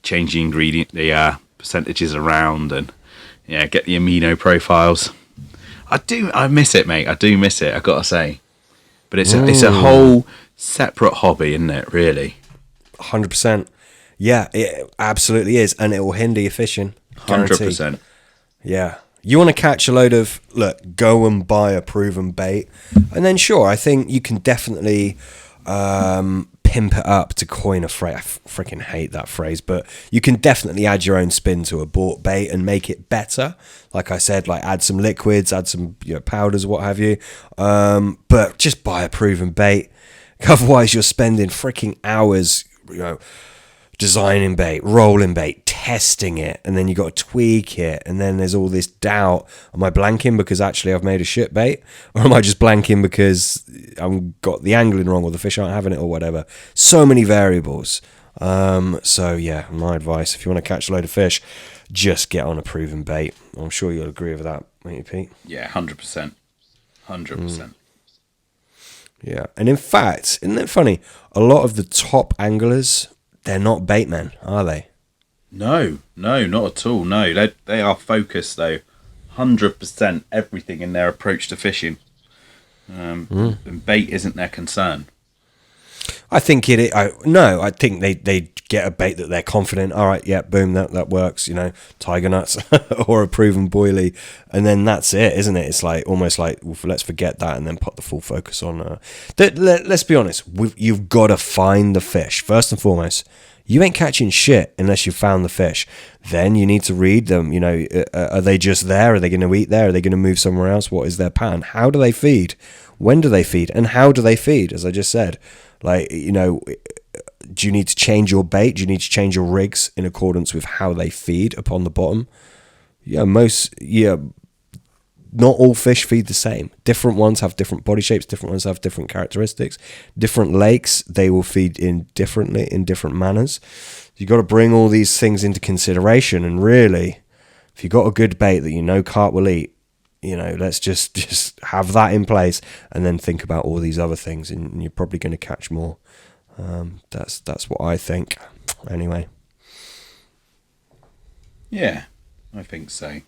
change the percentages around and get the amino profiles. I miss it, mate. I do miss it, I've got to say. But it's a whole separate hobby, isn't it, really? 100%. Yeah, it absolutely is, and it will hinder your fishing. 100%. Yeah. You want to catch a load of, go and buy a proven bait. And then, sure, I think you can definitely pimp it up, to coin a phrase. I freaking hate that phrase, but you can definitely add your own spin to a bought bait and make it better. Like I said, add some liquids, add some powders, what have you. But just buy a proven bait. Otherwise, you're spending freaking hours, designing bait, rolling bait, testing it, and then you got to tweak it, and then there's all this doubt. Am I blanking because actually I've made a shit bait, or am I just blanking because I've got the angling wrong or the fish aren't having it or whatever? So many variables. So yeah, my advice, if you want to catch a load of fish, just get on a proven bait. I'm sure you'll agree with that, won't you, Pete? Yeah, 100%. 100%. Yeah, and in fact, isn't it funny? A lot of the top anglers, they're not bait men, are they? No, not at all. No, they are focused though, 100% everything in their approach to fishing. And bait isn't their concern. I think I think they get a bait that they're confident. All right, yeah, boom, that works. Tiger nuts or a proven boilie, and then that's it, isn't it? It's almost like let's forget that and then put the full focus on. Let's be honest, you've got to find the fish first and foremost. You ain't catching shit unless you've found the fish. Then you need to read them. Are they just there? Are they going to eat there? Are they going to move somewhere else? What is their pattern? How do they feed? When do they feed? And how do they feed? As I just said, do you need to change your bait? Do you need to change your rigs in accordance with how they feed upon the bottom? Not all fish feed the same. Different ones have different body shapes. Different ones have different characteristics. Different lakes, they will feed in differently, in different manners. You've got to bring all these things into consideration and really if you got a good bait that you know carp will eat, let's just have that in place, and then think about all these other things, and you're probably going to catch more. That's what I think. Anyway. Yeah, I think so.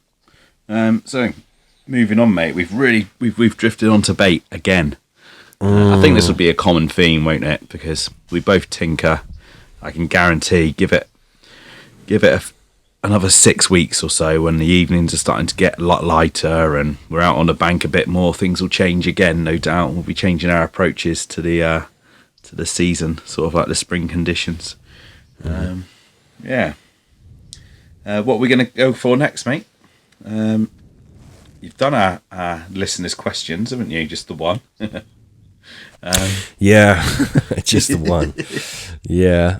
So moving on, mate. We've drifted onto bait again. I think this will be a common theme, won't it? Because we both tinker. I can guarantee, give it another 6 weeks or so, when the evenings are starting to get a lot lighter and we're out on the bank a bit more, things will change again, no doubt. We'll be changing our approaches to the season, sort of like the spring conditions. Yeah. What are we going to go for next, mate? You've done our listeners' questions, haven't you? Just the one. Yeah, just the one. Yeah.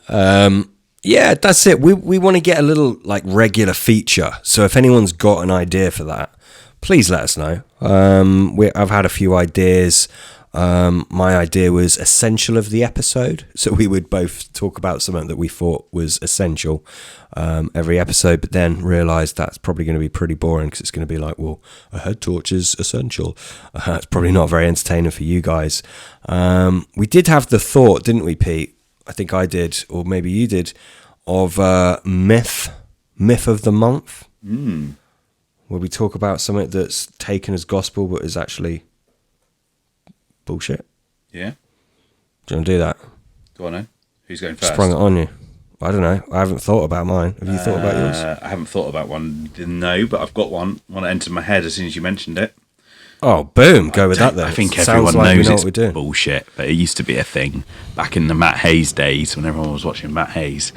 Yeah, that's it. We want to get a little like regular feature. So if anyone's got an idea for that, please let us know. I've had a few ideas. My idea was essential of the episode. So we would both talk about something that we thought was essential every episode, but then realised that's probably going to be pretty boring, because it's going to be like, well, a head torch is essential. It's probably not very entertaining for you guys. We did have the thought, didn't we, Pete? I think I did, or maybe you did, of myth of the month, where we talk about something that's taken as gospel but is actually bullshit. Yeah. Do you want to do that? Go on then. Who's going first? Sprung it on you. I don't know. I haven't thought about mine. Have you thought about yours? I haven't thought about one. No, but I've got one. One that entered my head as soon as you mentioned it. Oh, boom. Go with that then. I think Sounds everyone like we knows know it's what we're doing. bullshit, but it used to be a thing back in the Matt Hayes days when everyone was watching Matt Hayes.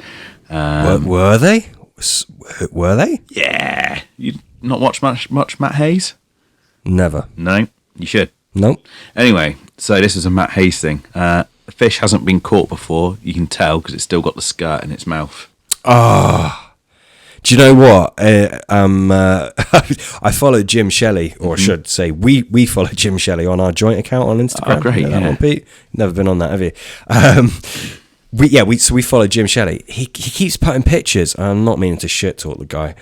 Were they? Were they? Yeah. You not watch much Matt Hayes? Never. No, you should. Nope. Anyway, so this is a Matt Hayes thing. The fish hasn't been caught before. You can tell because it's still got the skirt in its mouth. Do you know what? I follow Jim Shelley, or I should say, we follow Jim Shelley on our joint account on Instagram. Oh, great! That yeah. one, Pete? Never been on that, have you? We follow Jim Shelley. He keeps putting pictures. I'm not meaning to shit talk the guy.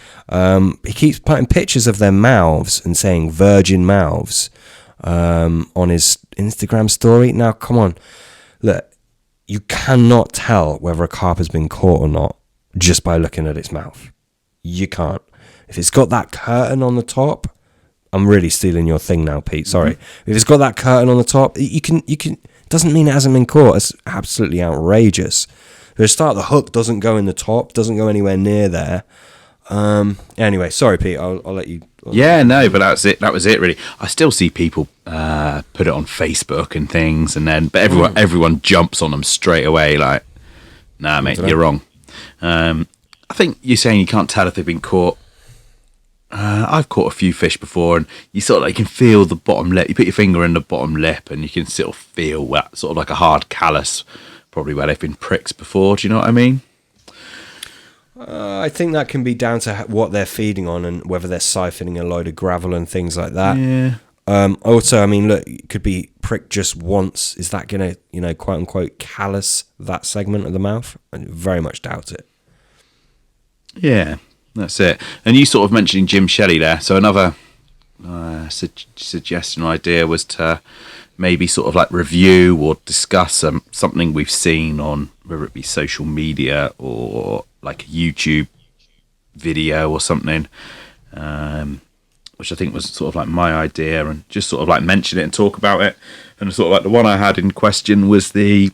He keeps putting pictures of their mouths and saying virgin mouths on his Instagram story. Now, come on, look, you cannot tell whether a carp has been caught or not just by looking at its mouth. You can't. If it's got that curtain on the top, I'm really stealing your thing now, Pete. Sorry. If it's got that curtain on the top, you can. Doesn't mean it hasn't been caught. It's absolutely outrageous. For a start, the hook doesn't go in the top, doesn't go anywhere near there. Anyway, sorry, Pete. I'll let you. Yeah, no, but that's it. That was it, really. I still see people put it on Facebook and things, but everyone jumps on them straight away. Like, nah, mate, you're wrong. I think you're saying you can't tell if they've been caught. I've caught a few fish before, and you sort of like, you can feel the bottom lip. You put your finger in the bottom lip, and you can sort of feel that sort of like a hard callus, probably where they've been pricked before. Do you know what I mean? I think that can be down to what they're feeding on and whether they're siphoning a load of gravel and things like that. Yeah. Also, I mean, look, it could be pricked just once. Is that going to, quote unquote, callus that segment of the mouth? I very much doubt it. Yeah, that's it. And you sort of mentioned Jim Shelley there. So another suggestion or idea was to maybe sort of like review or discuss something we've seen on, whether it be social media or like a YouTube video or something, which I think was sort of like my idea, and just sort of like mention it and talk about it. And sort of like the one I had in question was it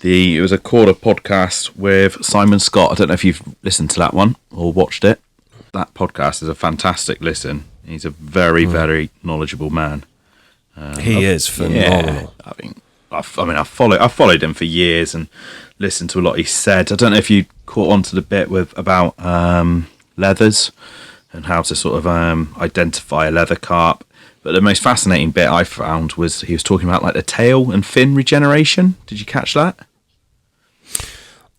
was a quarter podcast with Simon Scott. I don't know if you've listened to that one or watched it. That podcast is a fantastic listen. He's a very, very knowledgeable man. He is phenomenal. Yeah, I've followed him for years and listened to a lot he said. I don't know if you caught on to the bit about leathers and how to sort of identify a leather carp. But the most fascinating bit I found was he was talking about like the tail and fin regeneration. Did you catch that?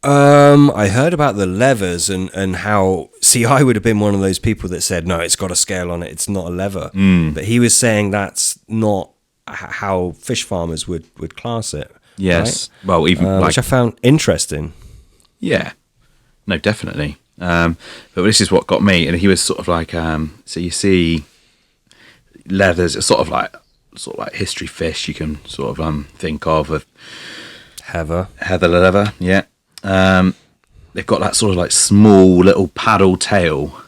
I heard about the levers and how. See, I would have been one of those people that said, no, it's got a scale on it. It's not a lever. But he was saying that's not how fish farmers would class it. Yes. Right? Well, even which I found interesting. Yeah. No, definitely. But this is what got me, and he was sort of like, so you see leathers, it's sort of like history fish you can sort of think of with Heather leather, yeah. They've got that sort of like small little paddle tail,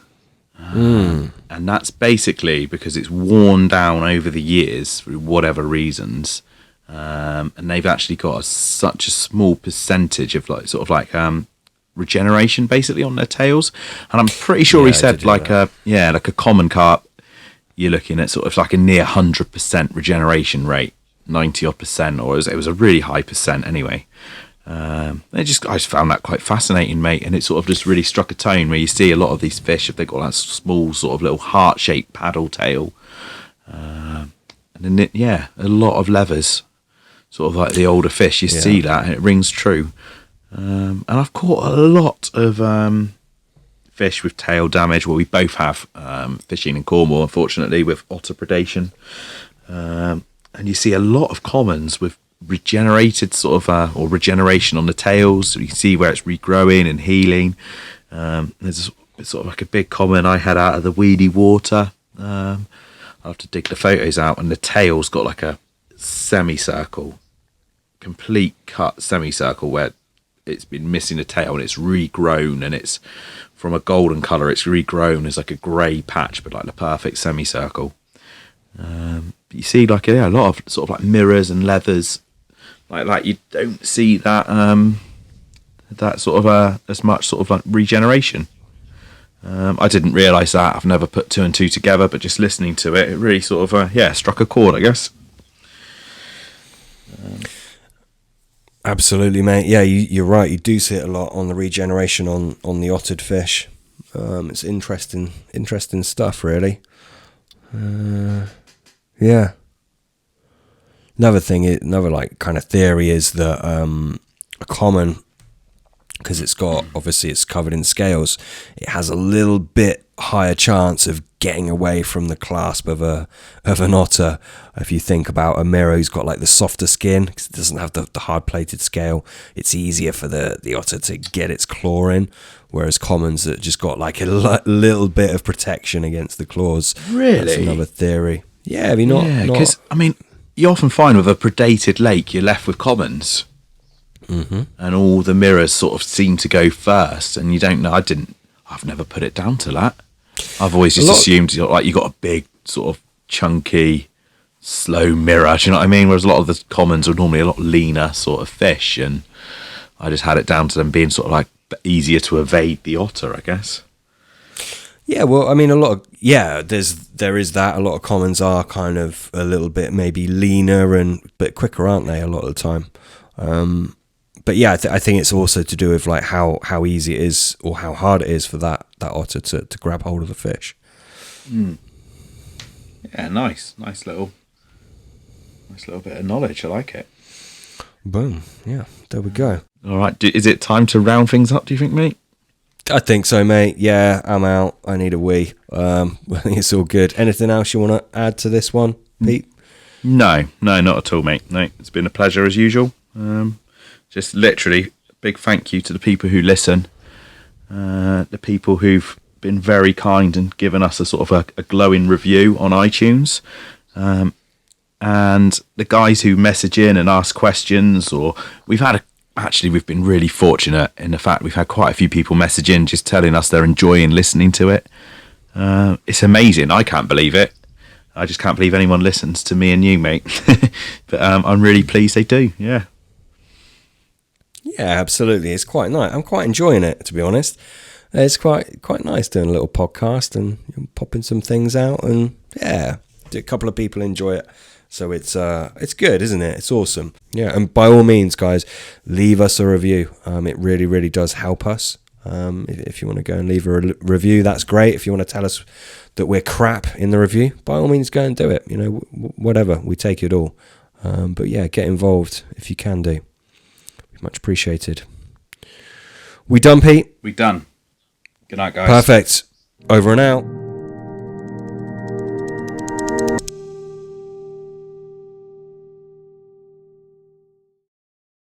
and that's basically because it's worn down over the years for whatever reasons, and they've actually got such a small percentage of like sort of like regeneration basically on their tails, and I'm pretty sure he said like like a common carp, you're looking at sort of like a near 100% regeneration rate, 90 odd percent, or it was a really high percent anyway. I just found that quite fascinating, mate, and it sort of just really struck a tone where you see a lot of these fish, if they've got that small sort of little heart-shaped paddle tail, and then a lot of levers, sort of like the older fish, you see that, and it rings true. And I've caught a lot of fish with tail damage. Well, we both have fishing in Cornwall, unfortunately, with otter predation, and you see a lot of commons with regenerated sort of or regeneration on the tails, so you can see where it's regrowing and healing. There's sort of like a big common I had out of the weedy water. I'll have to dig the photos out, and the tail's got like a semicircle, complete cut semicircle where it's been missing a tail and it's regrown, and it's from a golden colour, it's regrown as like a grey patch, but like the perfect semicircle. You see like a lot of sort of like mirrors and leathers like you don't see that that sort of as much sort of like regeneration. I didn't realise that. I've never put two and two together, but just listening to it, it really sort of struck a chord, I guess. Absolutely, mate. Yeah, you're right. You do see it a lot on the regeneration on the ottered fish. It's interesting stuff, really. Yeah. Another like kind of theory is that a common, because it's covered in scales, it has a little bit higher chance of getting away from the clasp of an otter. If you think about a mirror who's got like the softer skin, because it doesn't have the hard plated scale, it's easier for the otter to get its claw in, whereas commons that just got like a little bit of protection against the claws. Really? That's another theory. Yeah, have you not? Yeah, because I mean, you often find with a predated lake, you're left with commons. Mm-hmm. And all the mirrors sort of seem to go first, and you don't know. I've never put it down to that. I've always just assumed like you got a big sort of chunky, slow mirror. Do you know what I mean? Whereas a lot of the commons are normally a lot leaner sort of fish, and I just had it down to them being sort of like easier to evade the otter, I guess. Yeah, well, I mean, there is that. A lot of commons are kind of a little bit maybe leaner and a bit quicker, aren't they? A lot of the time. But yeah, I think it's also to do with like how easy it is or how hard it is for that otter to grab hold of the fish. Mm. Yeah, nice little bit of knowledge. I like it. Boom. Yeah, there we go. All right, is it time to round things up, do you think, mate? I think so, mate. Yeah, I'm out. I need a wee. I think it's all good. Anything else you want to add to this one, Pete? No, not at all, mate. No, it's been a pleasure as usual. Just literally big thank you to the people who listen, the people who've been very kind and given us a sort of a glowing review on iTunes, and the guys who message in and ask questions. Or we've been really fortunate in the fact we've had quite a few people message in just telling us they're enjoying listening to it. It's amazing. I can't believe it. I just can't believe anyone listens to me and you, mate. But I'm really pleased they do. Yeah. Yeah, absolutely. It's quite nice. I'm quite enjoying it, to be honest. It's quite nice doing a little podcast and popping some things out, and yeah, a couple of people enjoy it. So it's good, isn't it? It's awesome. Yeah, and by all means, guys, leave us a review. It really, really does help us. If you want to go and leave a review, that's great. If you want to tell us that we're crap in the review, by all means, go and do it. Whatever, we take it all. But yeah, get involved if you can do. Much appreciated. We done, Pete? We done. Good night, guys. Perfect. Over and out.